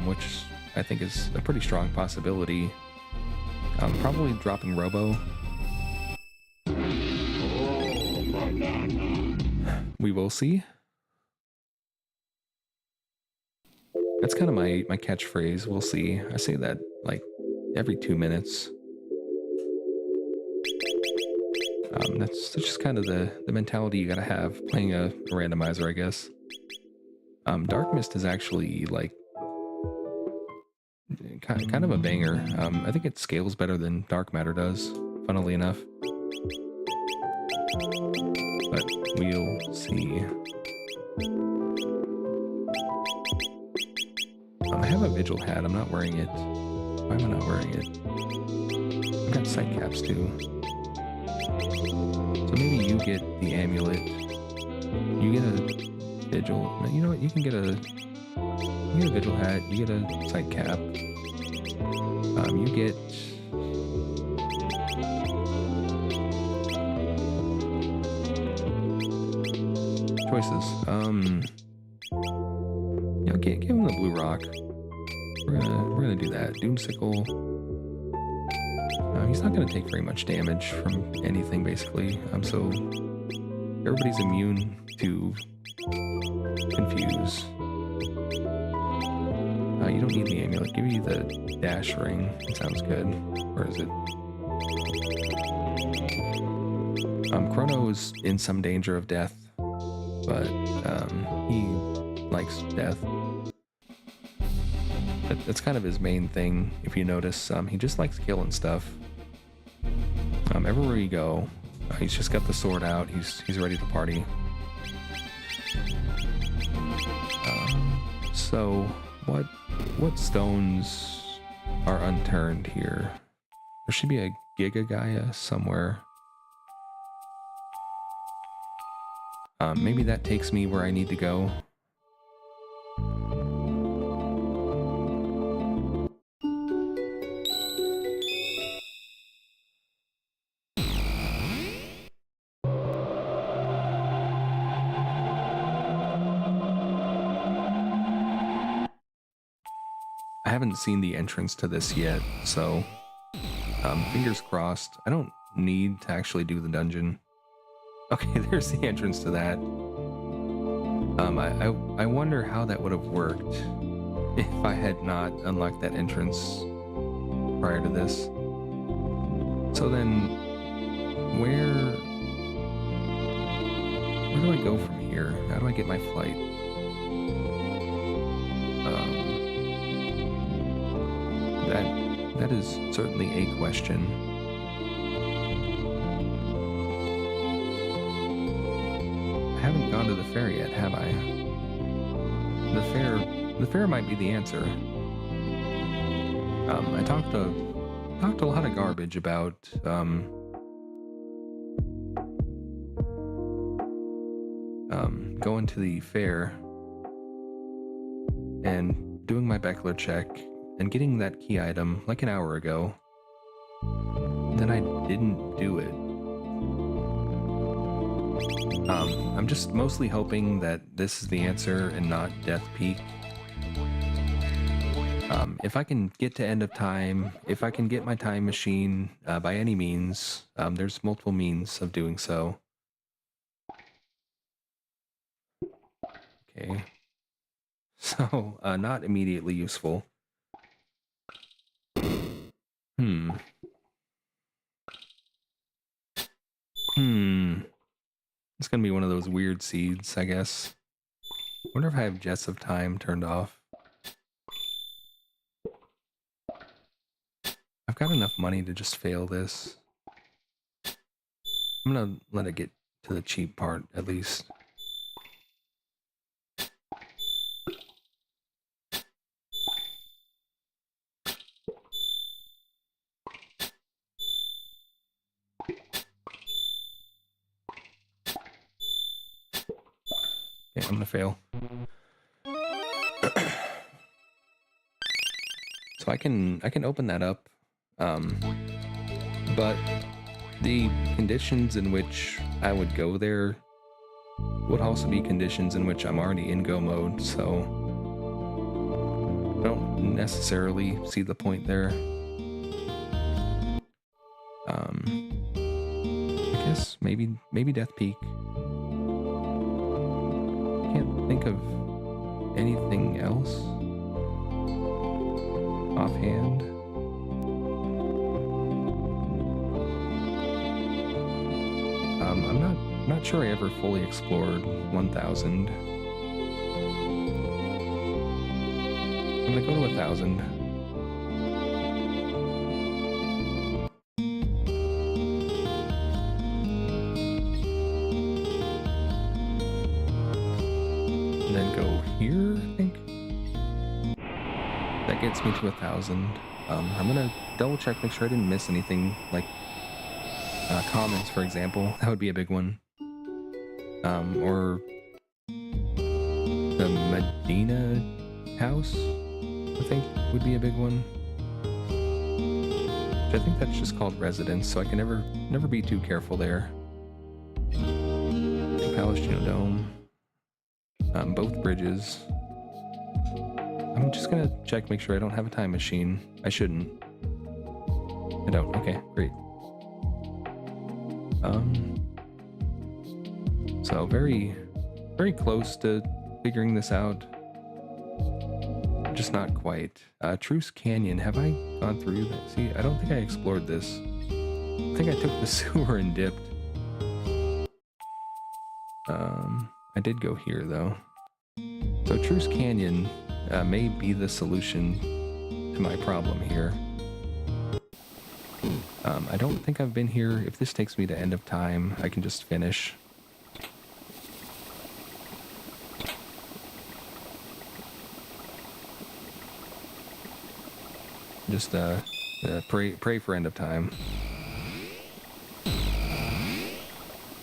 which I think is a pretty strong possibility, probably dropping Robo. We will see. That's kind of my catchphrase, we'll see. I say that like every 2 minutes. That's just kind of the mentality you gotta have playing a randomizer, I guess. Dark Mist is actually like kind of a banger. I think it scales better than Dark Matter does, funnily enough. But we'll see. I have a Vigil hat. I'm not wearing it. Why am I not wearing it? I've got sight caps too. So maybe you get the amulet, you get a vigil. You know what? You get a vigil hat. You get a sight cap. You get choices. You know, give him the blue rock. We're gonna do that. Doomsicle. He's not gonna take very much damage from anything basically. So everybody's immune to confuse. You don't need the amulet. Give you the dash ring. It sounds good. Where is it? Chrono is in some danger of death, but he likes death. That's kind of his main thing. If you notice, he just likes killing stuff. Everywhere you go, he's just got the sword out. He's ready to party. So what stones are unturned here? There should be a Giga Gaia somewhere. Maybe that takes me where I need to go. I haven't seen the entrance to this yet, so fingers crossed. I don't need to actually do the dungeon. Okay, there's the entrance to that. I wonder how that would have worked if I had not unlocked that entrance prior to this. So then, where do I go from here? How do I get my flight? That is certainly a question. I haven't gone to the fair yet, have I? The fair might be the answer. I talked a lot of garbage about going to the fair and doing my Beckler check and getting that key item like an hour ago. Then I didn't do it. I'm just mostly hoping that this is the answer and not Death Peak. If I can get to end of time, if I can get my time machine by any means, there's multiple means of doing so. Okay. So, not immediately useful. It's gonna be one of those weird seeds, I guess. Wonder if I have Jets of Time turned off. I've got enough money to just fail this. I'm gonna let it get to the cheap part, at least. Okay, I'm gonna fail. So I can open that up, but the conditions in which I would go there would also be conditions in which I'm already in go mode, so I don't necessarily see the point there. I guess maybe Death Peak. Can't think of anything else offhand. I'm not sure I ever fully explored 1000. I'm gonna go to 1000. And then go here, I think. That gets me to 1000. I'm gonna double check, make sure I didn't miss anything, like comments, for example. That would be a big one. or the Medina house, I think would be a big one. I think that's just called residence, so I can never be too careful there. Palestino Dome. Both bridges. I'm just gonna check, make sure I don't have a time machine. I shouldn't. I don't. Okay, great. So very close to figuring this out. Just not quite. Truce Canyon, have I gone through that? See, I don't think I explored this. I think I took the sewer and dipped. I did go here though. So Truce Canyon may be the solution to my problem here. I don't think I've been here. If this takes me to end of time, I can just finish. Just pray for end of time.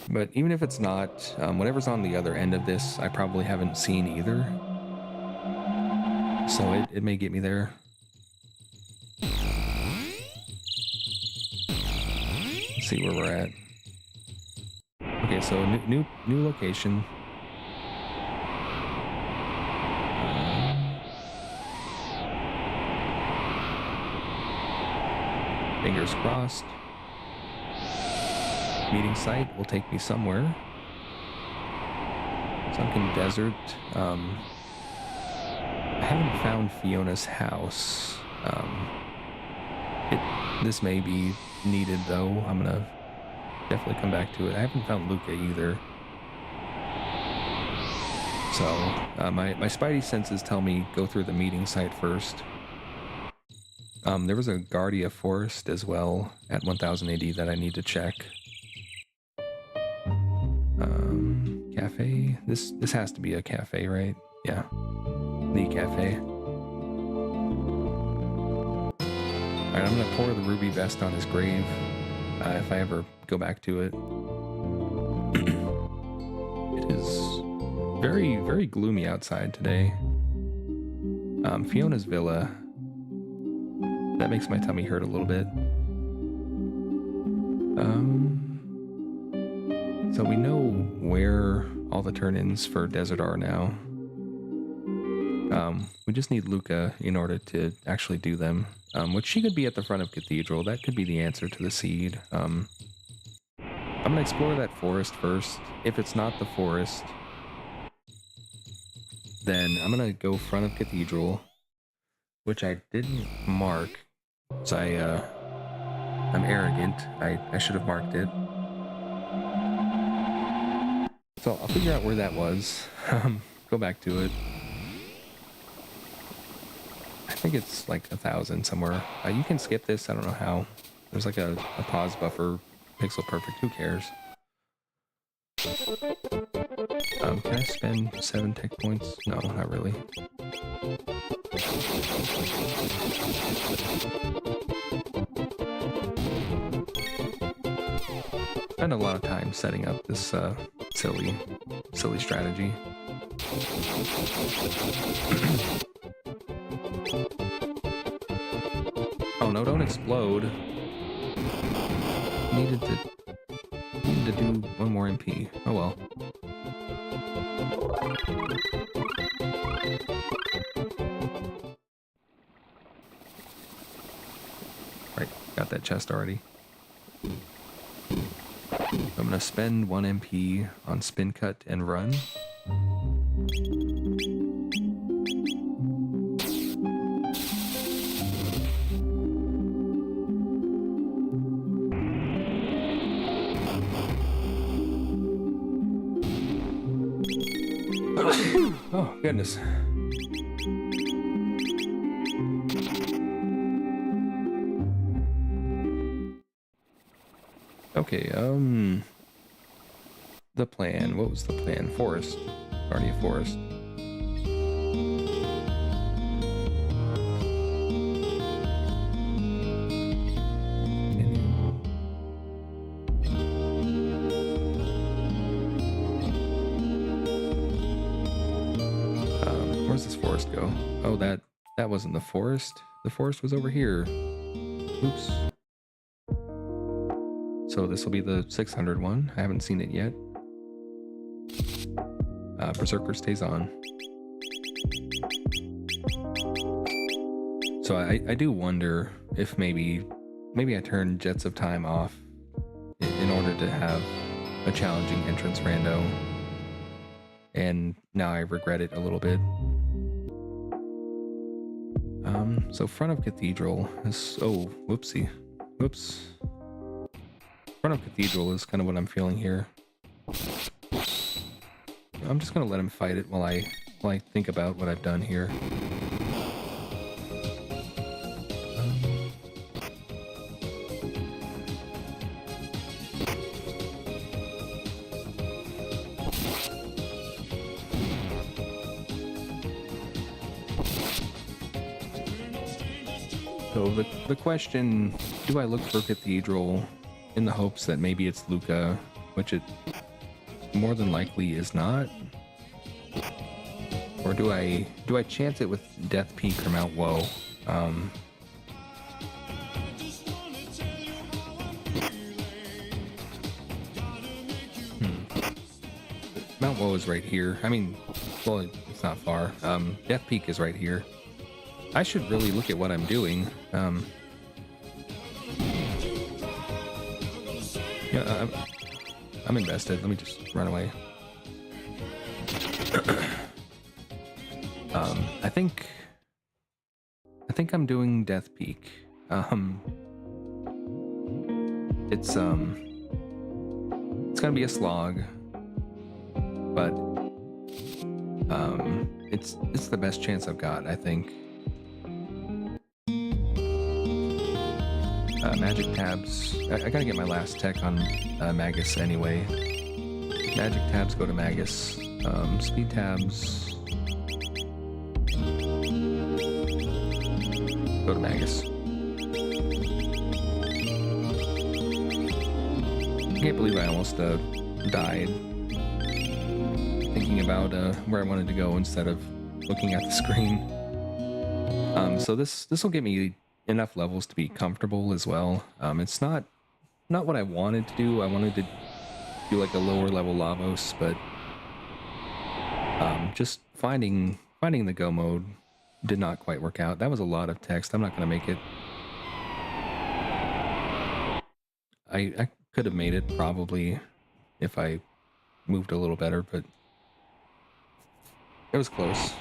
But even if it's not, whatever's on the other end of this, I probably haven't seen either. So it may get me there. Let's see where we're at. Okay, so new location. Fingers crossed. Meeting site will take me somewhere. Sunken Desert. I haven't found Fiona's house. This may be needed though. I'm gonna definitely come back to it. I haven't found Luca either. So my spidey senses tell me go through the meeting site first. There was a Guardia Forest as well at 1080 that I need to check. Cafe. This has to be a cafe, right? Yeah. The cafe. Alright, I'm gonna pour the ruby vest on his grave if I ever go back to it. It is very, very gloomy outside today. Fiona's villa. That makes my tummy hurt a little bit. So we know where all the turn-ins for Desert are now. We just need Luca in order to actually do them. Which she could be at the front of Cathedral. That could be the answer to the seed. I'm gonna explore that forest first. If it's not the forest, then I'm gonna go front of Cathedral, which I didn't mark. So I'm arrogant. I should have marked it. So I'll figure out where that was. Go back to it. I think it's like 1,000 somewhere. You can skip this. I don't know how. There's like a pause buffer. Pixel perfect. Who cares? Can I spend 7 tech points? No, not really. Spent a lot of time setting up this silly strategy. Oh no, don't explode. Needed to do one more MP. Oh well. Right, got that chest already. I'm gonna spend 1 MP on spin cut and run. Oh, goodness. Okay, the plan. What was the plan? Forest. Guardia Forest. forest go? Oh, that wasn't the forest. The forest was over here. Oops. So this will be the 600 one. I haven't seen it yet. Berserker stays on. So I do wonder if maybe I turn Jets of Time off in order to have a challenging entrance rando. And now I regret it a little bit. So front of Cathedral is, oh, whoopsie. Whoops. Front of Cathedral is kind of what I'm feeling here. I'm just gonna let him fight it while I think about what I've done here. So the question, do I look for Cathedral in the hopes that maybe it's Luca, which it more than likely is not? Or do I chance it with Death Peak or Mount Woe? Mount Woe is right here. I mean, well, it's not far. Death Peak is right here. I should really look at what I'm doing. Yeah, I'm invested. Let me just run away. I think I'm doing Death Peak. It's gonna be a slog, but it's the best chance I've got, I think. Magic tabs. I gotta get my last tech on Magus anyway. Magic tabs go to Magus. Speed tabs go to Magus. I can't believe I almost died thinking about where I wanted to go instead of looking at the screen. So this will get me enough levels to be comfortable as well. It's not what I wanted to do. I wanted to do like a lower level Lavos, but just finding the go mode did not quite work out. That was a lot of text. I'm not gonna make it. I could have made it probably if I moved a little better, but it was close.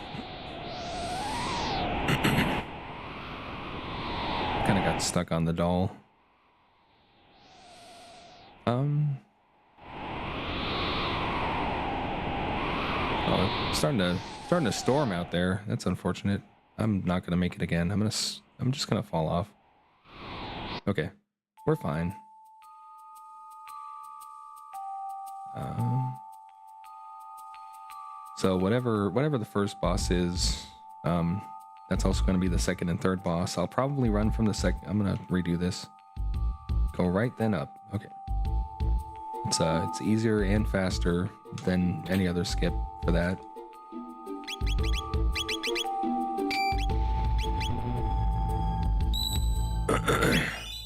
Kind of got stuck on the doll. Oh, it's starting to storm out there. That's unfortunate. I'm not gonna make it again. I'm just gonna fall off. Okay, we're fine. So whatever the first boss is, that's also going to be the second and third boss. I'll probably run from the second. I'm going to redo this. Go right then up. Okay. It's easier and faster than any other skip for that.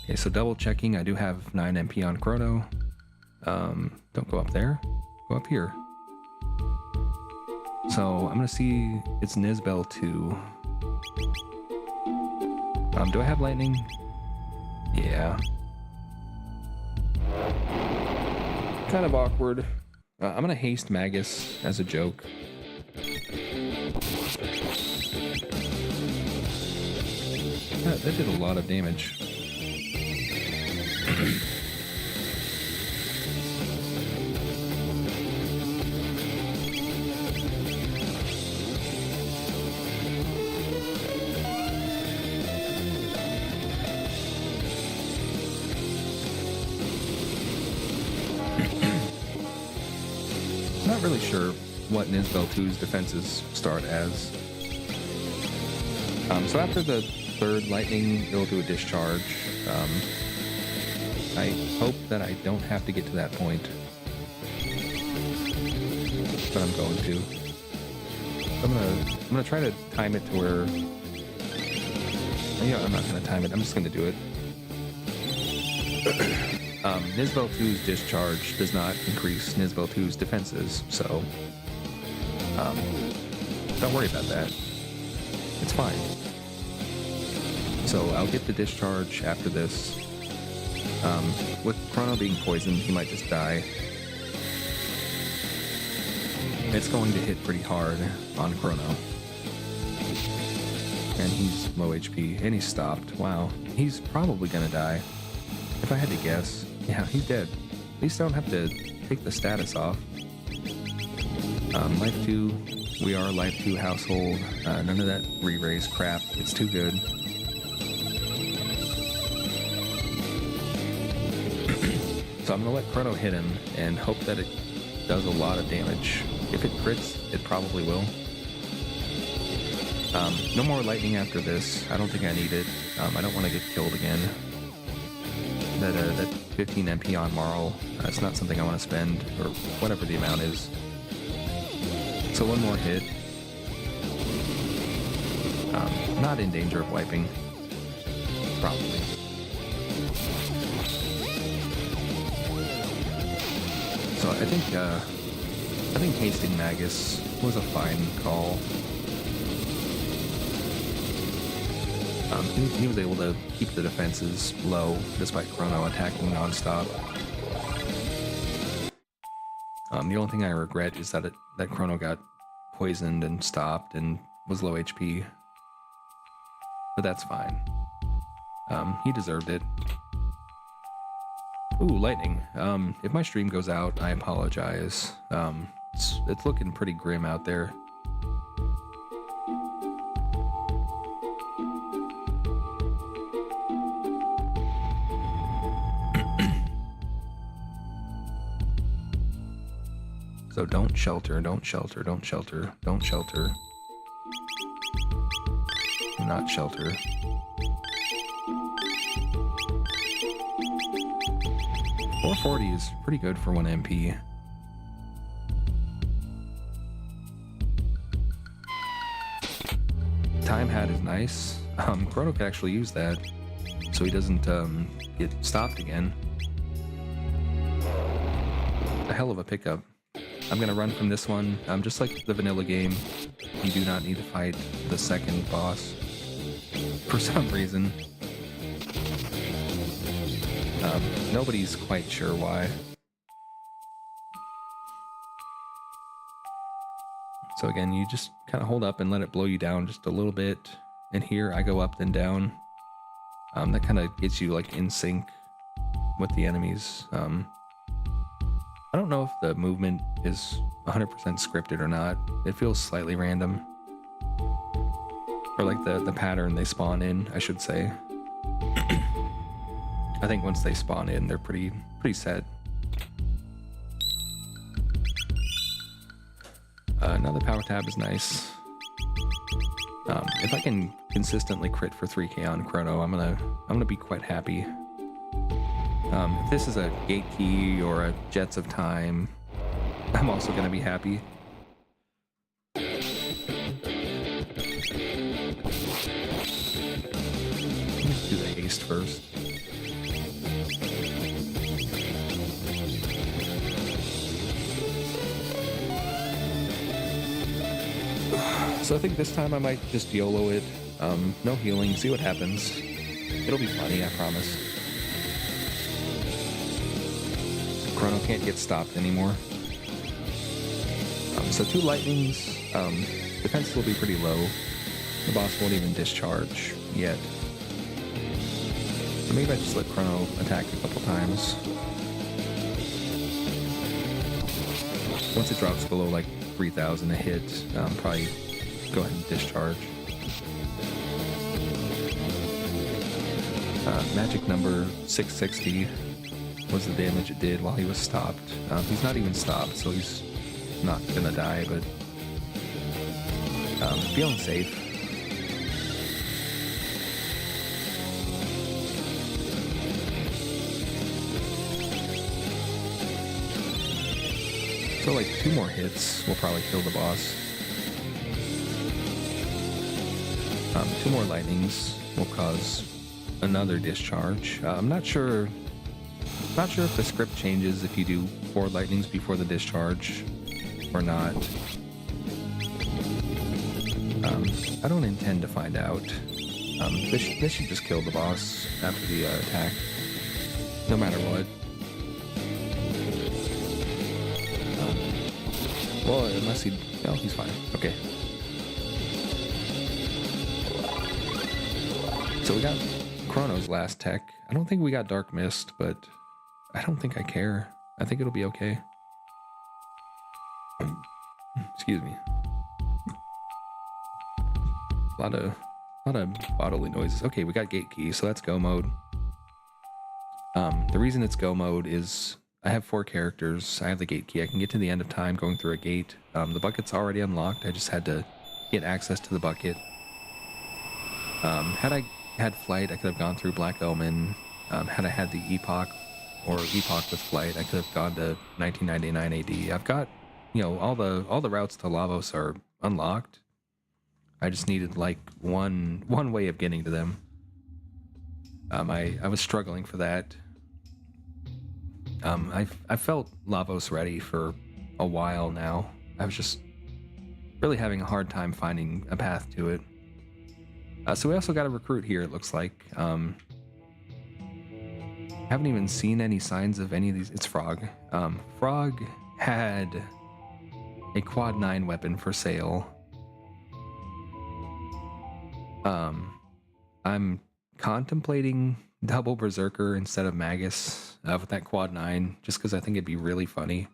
Okay, so double checking. I do have 9 MP on Chrono. Don't go up there. Go up here. So I'm gonna see it's Nizbel 2. Do I have lightning? Yeah. Kind of awkward. I'm gonna haste Magus as a joke. That did a lot of damage. Not really sure what Nizbel 2's defenses start as. So after the third lightning, it'll do a discharge. I hope that I don't have to get to that point, but I'm going to. I'm gonna try to time it to where. Yeah, I'm not gonna time it. I'm just gonna do it. Nisbel 2's discharge does not increase Nisbel 2's defenses, so don't worry about that. It's fine. So I'll get the discharge after this. With Chrono being poisoned, he might just die. It's going to hit pretty hard on Chrono. And he's low HP, and he's stopped. Wow. He's probably gonna die. If I had to guess. Yeah, he's dead. At least I don't have to take the status off. Life 2, we are Life 2 household. None of that re-raise crap. It's too good. So I'm gonna let Chrono hit him and hope that it does a lot of damage. If it crits, it probably will. No more lightning after this. I don't think I need it. I don't want to get killed again. That 15 MP on Marl, it's not something I want to spend, or whatever the amount is. So one more hit. Not in danger of wiping. Probably. So I think Hasting Magus was a fine call. He was able to keep the defenses low despite Chrono attacking nonstop. The only thing I regret is that Chrono got poisoned and stopped and was low HP. But that's fine. He deserved it. Ooh, lightning. If my stream goes out, I apologize. It's looking pretty grim out there. So don't shelter, don't shelter, don't shelter, don't shelter. Do not shelter. .440 is pretty good for 1 MP. Time hat is nice. Chrono could actually use that, so he doesn't get stopped again. A hell of a pickup. I'm gonna run from this one. Just like the vanilla game, you do not need to fight the second boss. For some reason. Nobody's quite sure why. So again, you just kind of hold up and let it blow you down just a little bit. And here I go up then down. That kind of gets you like in sync with the enemies. I don't know if the movement is 100% scripted or not. It feels slightly random. Or like the pattern they spawn in, I should say. I think once they spawn in, they're pretty set. Now the power tab is nice. If I can consistently crit for 3k on Chrono, I'm gonna be quite happy. If this is a Gate Key or a Jets of Time, I'm also gonna be happy. Let's do the haste first. So I think this time I might just YOLO it. No healing, see what happens. It'll be funny, I promise. Chrono can't get stopped anymore. So 2 lightnings, defense will be pretty low. The boss won't even discharge yet. So maybe I just let Chrono attack a couple times. Once it drops below like 3,000 a hit, probably go ahead and discharge. Magic number 660 was the damage it did while he was stopped. He's not even stopped, so he's not gonna die, but feeling safe. So like 2 more hits will probably kill the boss. 2 more lightnings will cause another discharge. I'm not sure if the script changes if you do 4 lightnings before the discharge or not. I don't intend to find out. This should just kill the boss after the attack, no matter what. Well, unless he... No, he's fine. Okay. So we got Chrono's last tech. I don't think we got Dark Mist, but I don't think I care. I think it'll be okay. Excuse me. A lot of bodily noises. Okay, we got gate key, so that's go mode. The reason it's go mode is I have 4 characters. I have the gate key. I can get to the end of time going through a gate. The bucket's already unlocked. I just had to get access to the bucket. Had I had flight, I could have gone through Black Omen. Had I had the Epoch or Epoch with flight, I could have gone to 1999 AD. I've got, all the routes to Lavos are unlocked. I just needed like one way of getting to them. I was struggling for that. I felt Lavos ready for a while now. I was just really having a hard time finding a path to it. So we also got a recruit here, it looks like. Haven't even seen any signs of any of these. It's Frog. Frog had a quad 9 weapon for sale. I'm contemplating double Berserker instead of Magus with that quad 9, just because I think it'd be really funny.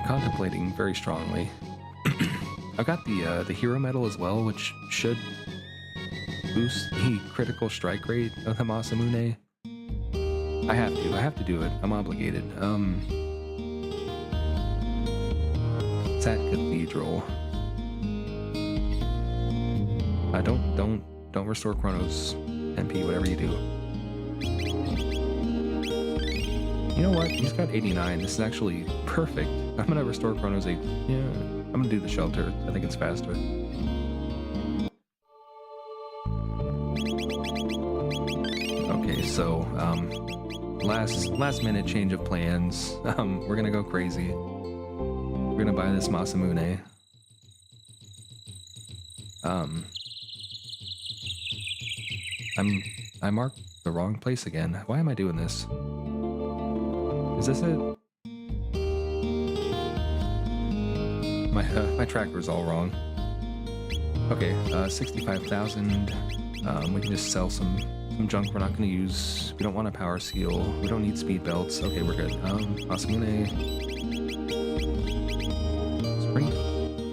Contemplating very strongly. I've got the hero medal as well, which should boost the critical strike rate of the Masamune. I have to do it. I'm obligated. It's at Cathedral. Don't restore Chrono's MP, whatever you do. You know what? He's got 89. This is actually perfect. I'm gonna restore Chrono's 8. Yeah, I'm gonna do the shelter. I think it's faster. Okay, so last minute change of plans. We're gonna go crazy. We're gonna buy this Masamune. I marked the wrong place again. Why am I doing this? Is this it? My tracker's all wrong. Okay, 65,000. We can just sell some junk we're not going to use. We don't want a power seal. We don't need speed belts. Okay, we're good. Masamune. Spring?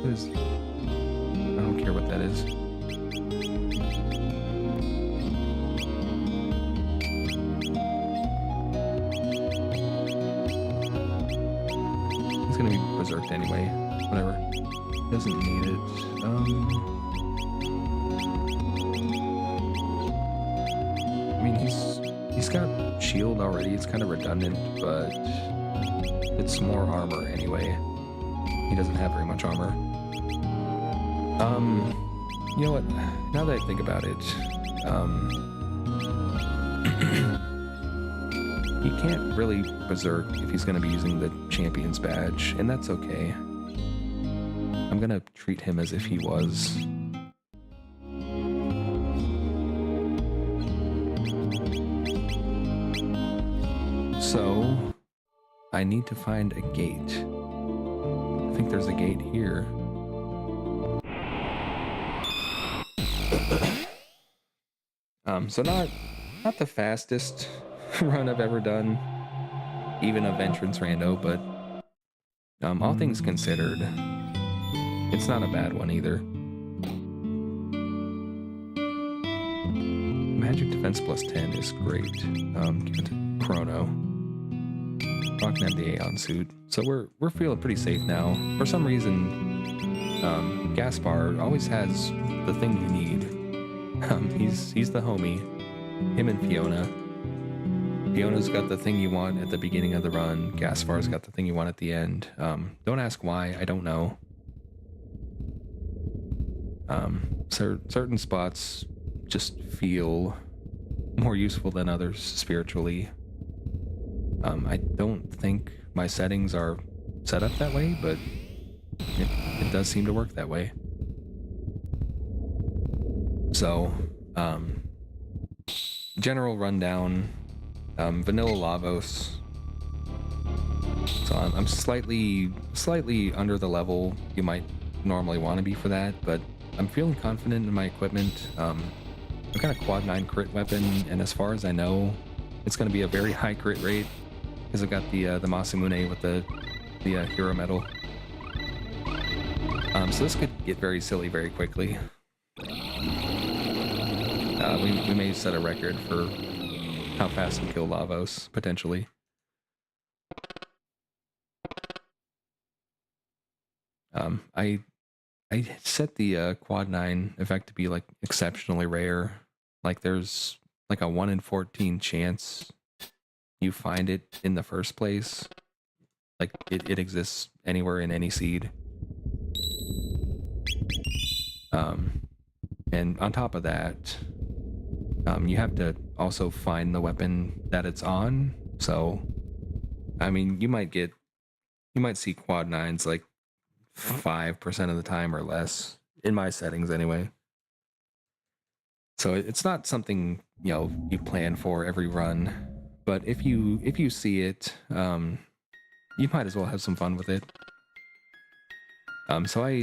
What is... I don't care what that is. He's gonna be berserked anyway. Whatever. Doesn't need it. I mean, he's got shield already. It's kind of redundant, but it's more armor anyway. He doesn't have very much armor. You know what? Now that I think about it, he can't really berserk if he's going to be using the champion's badge, and that's okay. I'm going to treat him as if he was. So, I need to find a gate. I think there's a gate here. So not the fastest run I've ever done, even of Entrance Rando, but all things considered, it's not a bad one either. Magic defense plus 10 is great. Give it to Chrono. Rock can have the Aeon suit. So we're feeling pretty safe now. For some reason, Gaspar always has the thing you need. He's the homie. Him and Fiona. Fiona's got the thing you want at the beginning of the run. Gaspar's got the thing you want at the end. Don't ask why. I don't know. Certain spots just feel more useful than others spiritually. I don't think my settings are set up that way, but it does seem to work that way. So, general rundown, vanilla Lavos. So I'm slightly under the level you might normally want to be for that, but I'm feeling confident in my equipment. I've got a quad 9 crit weapon, and as far as I know, it's going to be a very high crit rate because I've got the Masamune with the hero medal. So this could get very silly very quickly. We may set a record for how fast we kill Lavos, potentially. I set the quad 9 effect to be like exceptionally rare. Like there's like a 1 in 14 chance you find it in the first place. Like it exists anywhere in any seed. And on top of that, you have to also find the weapon that it's on. So, I mean, you might see quad 9s like 5% of the time or less in my settings anyway. So it's not something, you plan for every run, but if you see it, you might as well have some fun with it. So I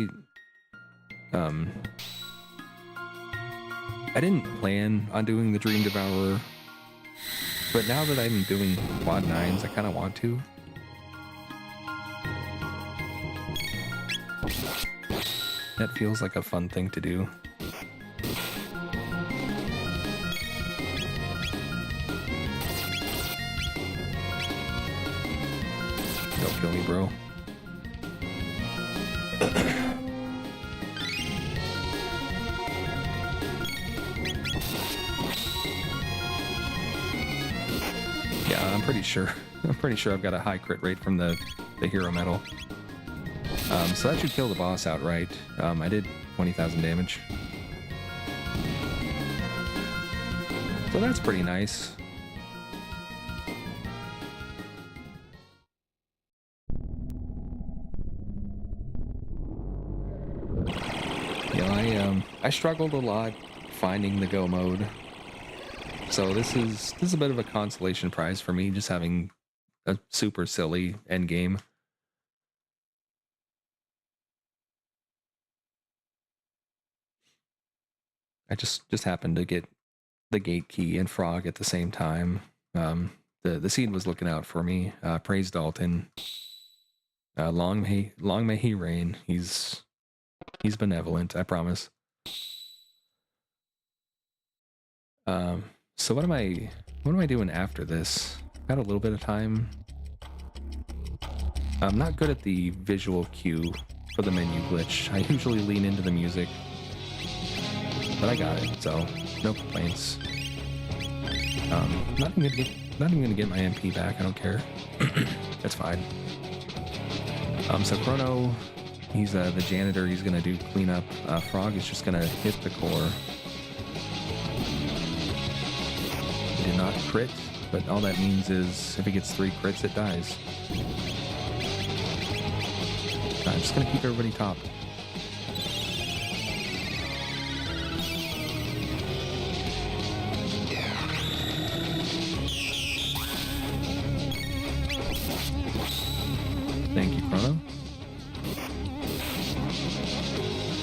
didn't plan on doing the Dream Devourer, but now that I'm doing quad 9s, I kind of want to. That feels like a fun thing to do. Don't kill me, bro. Yeah, I'm pretty sure I've got a high crit rate from the hero medal. So that should kill the boss outright. I did 20,000 damage. So that's pretty nice. I struggled a lot finding the go mode. So this is a bit of a consolation prize for me, just having a super silly end game. I just happened to get the gate key and frog at the same time. The seed was looking out for me. Praise Dalton. Long may he reign. He's benevolent, I promise. So what am I doing after this? Got a little bit of time. I'm not good at the visual cue for the menu glitch. I usually lean into the music, but I got it, so no complaints. Not even gonna get my MP back. I don't care. That's fine. So Chrono, he's the janitor. He's gonna do cleanup. Frog is just gonna hit the core. Did not crit, but all that means is if it gets 3 crits, it dies. I'm just gonna keep everybody top. Thank you, Chrono.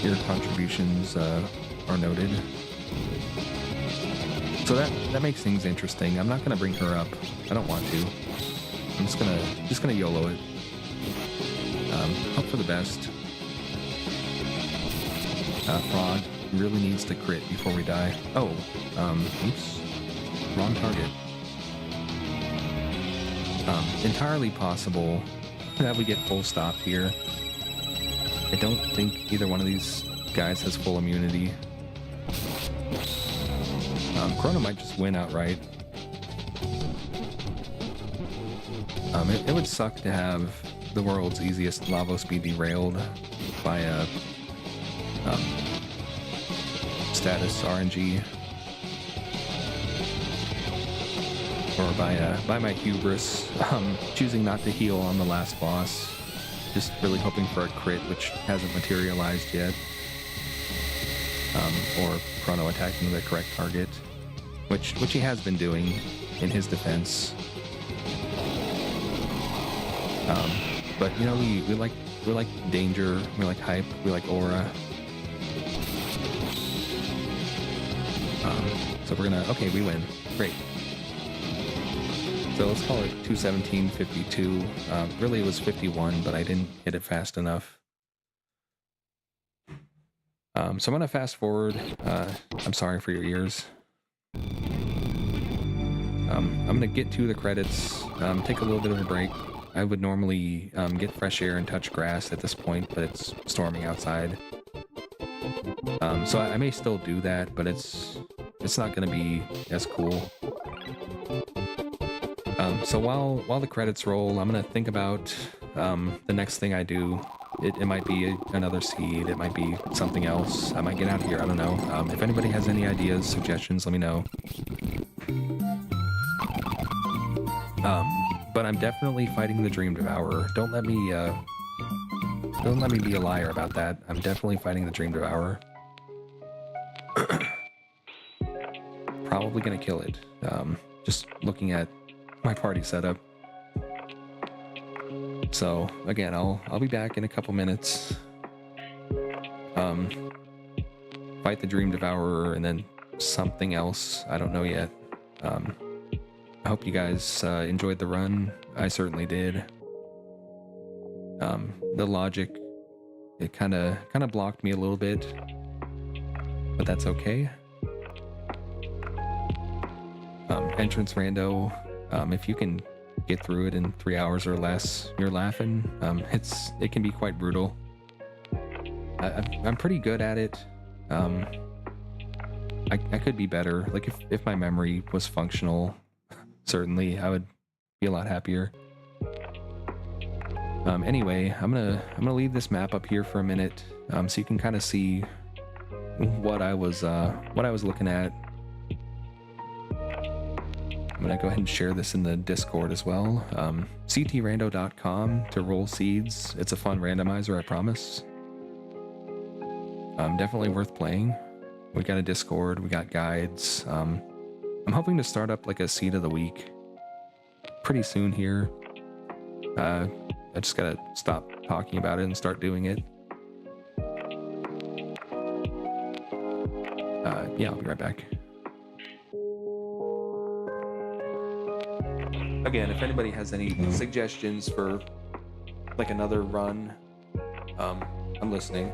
Your contributions are noted. So that makes things interesting. I'm not gonna bring her up. I don't want to. I'm just gonna YOLO it. Hope for the best. Frog really needs to crit before we die. Oh, oops, wrong target. Entirely possible that we get full stop here. I don't think either one of these guys has full immunity. Chrono might just win outright. It would suck to have the world's easiest Lavos be derailed by status RNG, or by my hubris, choosing not to heal on the last boss, just really hoping for a crit, which hasn't materialized yet, or Chrono attacking the correct target, which he has been doing in his defense. But you know, we like danger, we like hype, we like aura. So we're gonna, okay, we win, great. So let's call it 217.52. Really it was 51, but I didn't hit it fast enough. So I'm gonna fast forward. I'm sorry for your ears. I'm gonna get to the credits, take a little bit of a break. I would normally get fresh air and touch grass at this point, but it's storming outside. So I may still do that, but it's not gonna be as cool. So while the credits roll, I'm gonna think about the next thing I do. It might be another seed, it might be something else. I might get out of here, I don't know. If anybody has any ideas, suggestions, let me know. But I'm definitely fighting the Dream Devourer. Don't let me be a liar about that. I'm definitely fighting the Dream Devourer. Probably gonna kill it. Just looking at my party setup. So again, I'll be back in a couple minutes. Fight the Dream Devourer and then something else. I don't know yet. I hope you guys enjoyed the run. I certainly did. The logic, it kind of blocked me a little bit, but that's okay. Entrance Rando, if you can get through it in 3 hours or less, you're laughing. It can be quite brutal. I'm pretty good at it. I could be better. Like if my memory was functional, certainly I would be a lot happier. Anyway, I'm gonna leave this map up here for a minute, so you can kind of see what I was looking at. I'm gonna go ahead and share this in the Discord as well. ctrando.com to roll seeds. It's a fun randomizer, I promise. Definitely worth playing. We got a Discord, we got guides. I'm hoping to start up like a seed of the week pretty soon here. I just gotta stop talking about it and start doing it. Yeah, I'll be right back. Again, if anybody has any suggestions for like another run, I'm listening.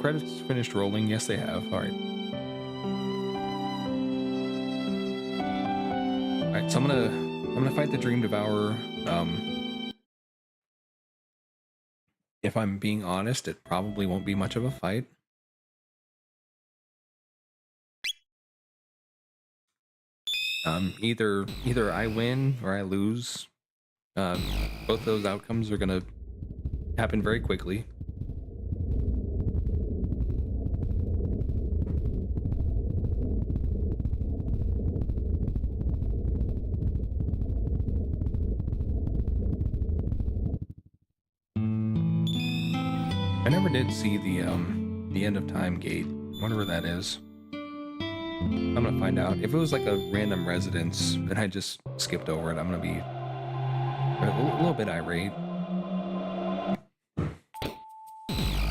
credits finished rolling? Yes, they have. All right. All right. So I'm gonna fight the Dream Devourer. If I'm being honest, it probably won't be much of a fight. Either I win or I lose. Both those outcomes are gonna happen very quickly. I never did see the end of time gate. I wonder where that is. I'm gonna find out. If it was like a random residence and I just skipped over it, I'm gonna be a little bit irate.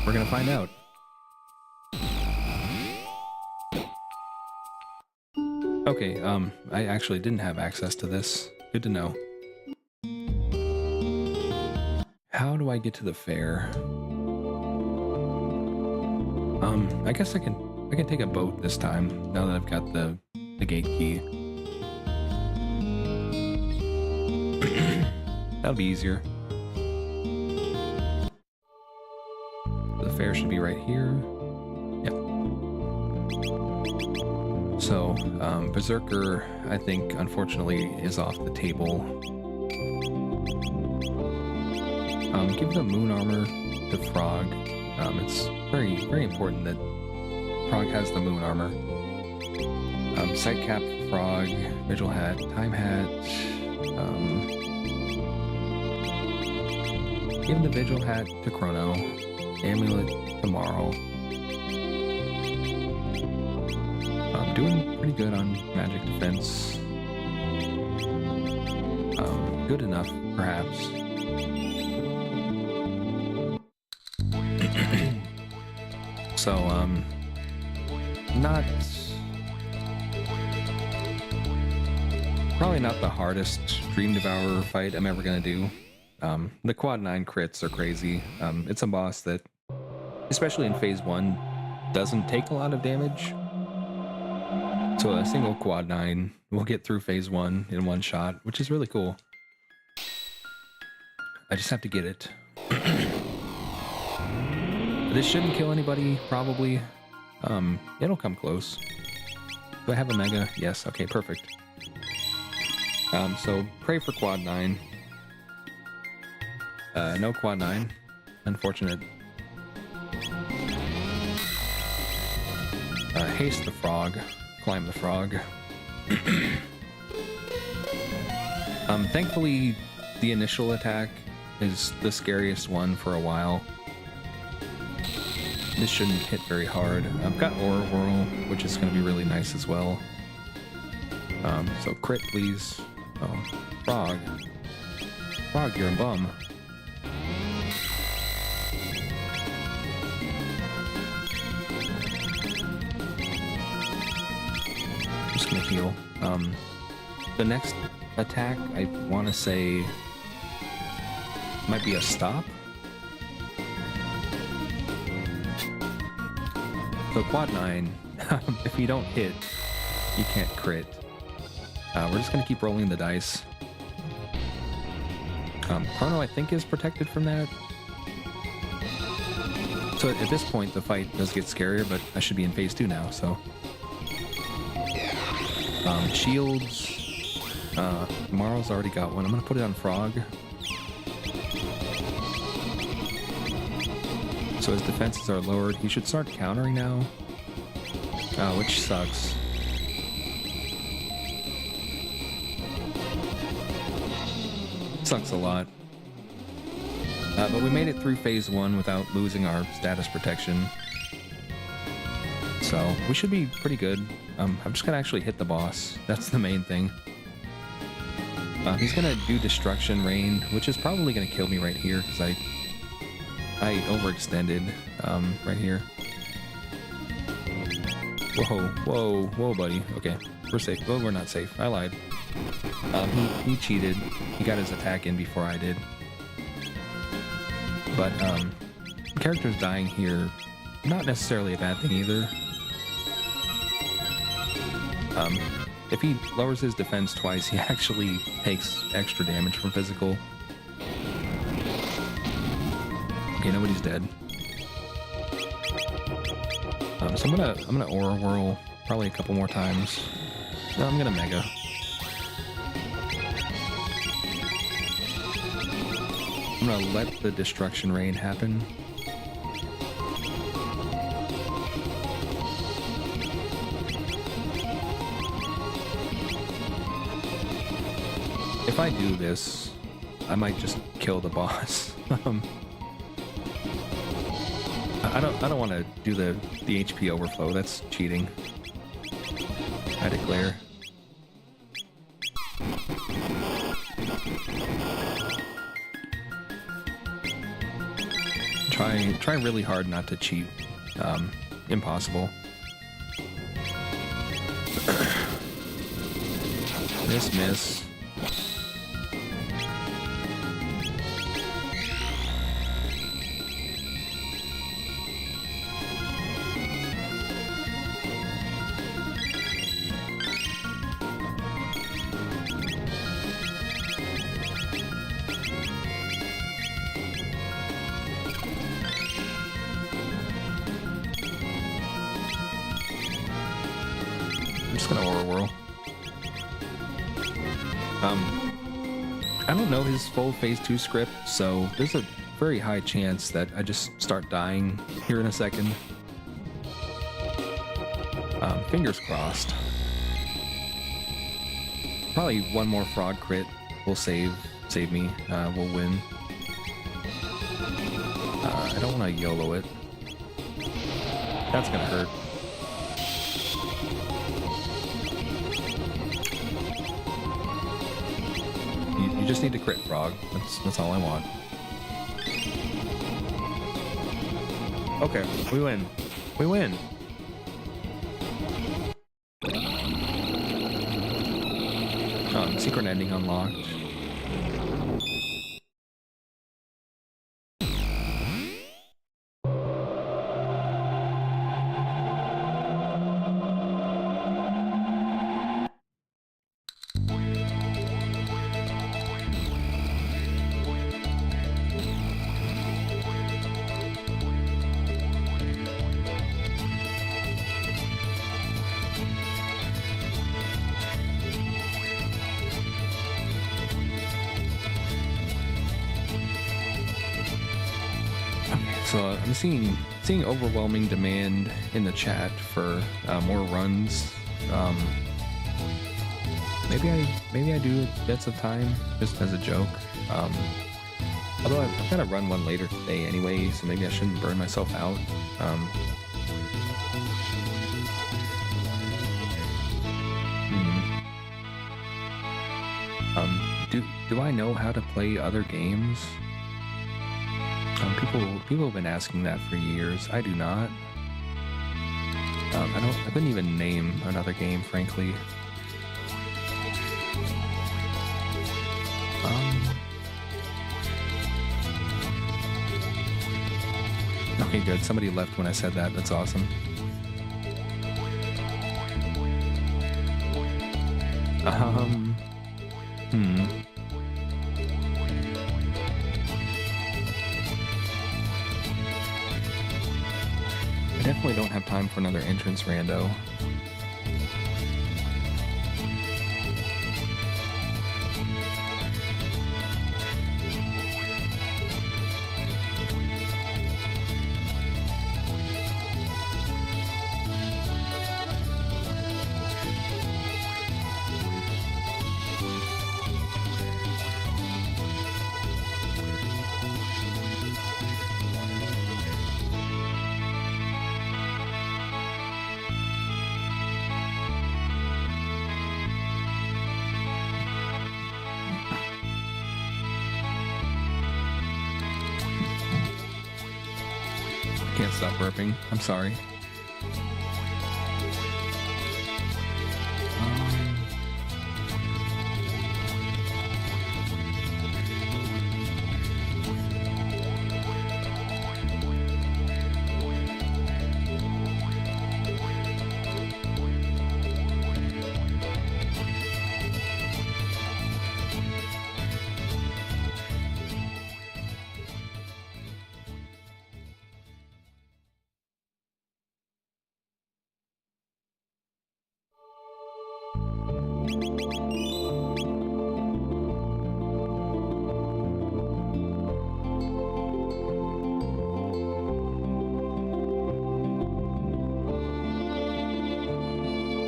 We're gonna find out. Okay, I actually didn't have access to this. Good to know. How do I get to the fair? I guess I can take a boat this time, now that I've got the gate key. That'll be easier. The fair should be right here. Yep. So, Berserker, I think, unfortunately, is off the table. Give the moon armor to Frog. It's very, very important that Frog has the moon armor. Sight cap for Frog, Vigil hat, time hat. Give the Vigil hat to Chrono, amulet to Marl. I'm doing pretty good on magic defense. Good enough, perhaps. So, probably not the hardest Dream Devourer fight I'm ever gonna do. The quad 9 crits are crazy. It's a boss that, especially in phase 1, doesn't take a lot of damage. So a single quad 9 will get through phase 1 in one shot, which is really cool. I just have to get it. This shouldn't kill anybody, probably. It'll come close. Do I have a mega? Yes, okay, perfect. So pray for quad 9. No quad 9. Unfortunate. Haste the frog. Climb the frog. Thankfully, the initial attack is the scariest one for a while. This shouldn't hit very hard. I've got Aura Whirl, which is going to be really nice as well. So crit, please. Oh, Frog. Frog, you're a bum. Just gonna heal. The next attack, I want to say, might be a stop. So quad 9, if you don't hit, you can't crit. We're just gonna keep rolling the dice. Chrono, I think, is protected from that. So at this point, the fight does get scarier, but I should be in phase 2 now, so. Shields. Marl's already got one. I'm gonna put it on Frog. So his defenses are lowered. He should start countering now. Which sucks. Sucks a lot. But we made it through phase 1 without losing our status protection. So we should be pretty good. I'm just gonna actually hit the boss. That's the main thing. He's gonna do Destruction Rain, which is probably gonna kill me right here because I overextended right here. Whoa, buddy. Okay, we're safe. Well, we're not safe. I lied. He cheated. He got his attack in before I did. But characters dying here not necessarily a bad thing either. If he lowers his defense twice, he actually takes extra damage from physical. Okay, nobody's dead. So I'm gonna Aura Whirl probably a couple more times. No, I'm gonna Mega. I'm gonna let the Destruction Rain happen. If I do this, I might just kill the boss. I don't want to do the HP overflow. That's cheating. I declare. Try really hard not to cheat. Impossible. Miss. I'm just gonna Aura Whirl. I don't know his full phase 2 script, so there's a very high chance that I just start dying here in a second. Fingers crossed. Probably one more frog crit will save me. We'll win. I don't want to YOLO it. That's gonna hurt. You just need to crit frog. That's all I want. Okay, we win. We win. Secret ending unlocked. So I'm seeing overwhelming demand in the chat for more runs. Maybe I do bits of time just as a joke. Although I've got to run one later today anyway, so maybe I shouldn't burn myself out. Do I know how to play other games? People have been asking that for years. I do not. I couldn't even name another game, frankly. Okay, good. Somebody left when I said that. That's awesome. I definitely don't have time for another entrance rando. Can't stop burping. I'm sorry.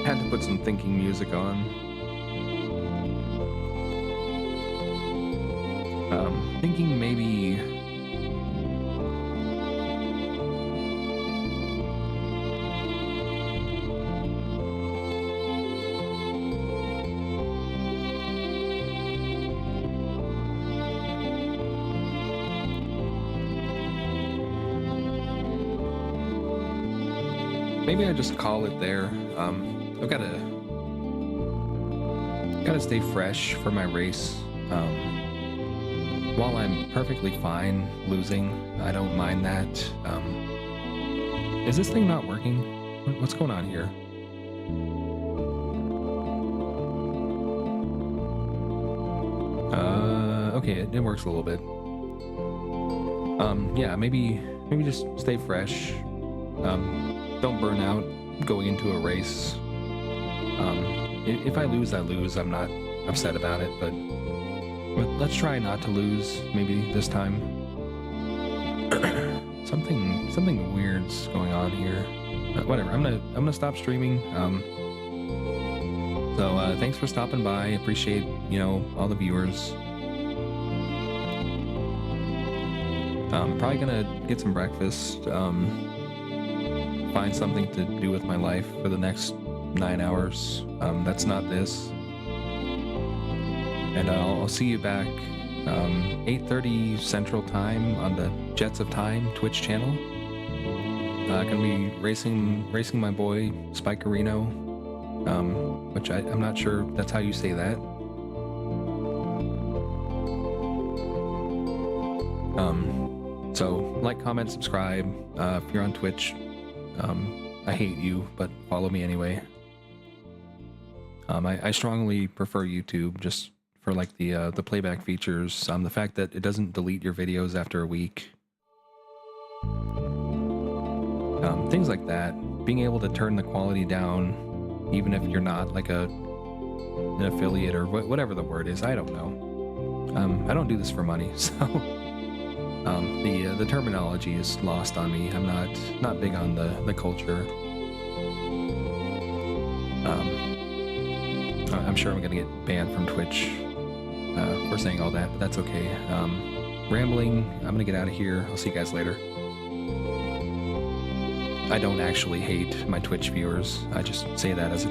Had to put some thinking music on. Thinking maybe I just call it there. I've gotta stay fresh for my race. While I'm perfectly fine losing, I don't mind that. Is this thing not working? What's going on here? Okay, it works a little bit. Yeah, maybe just stay fresh. Don't burn out going into a race. If I lose, I lose. I'm not upset about it, but let's try not to lose. Maybe this time. something weird's going on here. Whatever. I'm gonna stop streaming. So thanks for stopping by. Appreciate all the viewers. Probably gonna get some breakfast. Find something to do with my life for the next 9 hours. That's not this. And I'll see you back 8:30 Central Time on the Jets of Time Twitch channel. Gonna be racing my boy Spikerino, which I'm not sure that's how you say that. So like, comment, subscribe. If you're on Twitch, I hate you, but follow me anyway. I strongly prefer YouTube just for like the playback features. The fact that it doesn't delete your videos after a week. Things like that. Being able to turn the quality down, even if you're not like an affiliate or whatever the word is. I don't know. I don't do this for money, so the terminology is lost on me. I'm not big on the culture. I'm sure I'm gonna get banned from Twitch for saying all that, but that's okay. Rambling. I'm gonna get out of here. I'll see you guys later. I don't actually hate my Twitch viewers. I just say that as a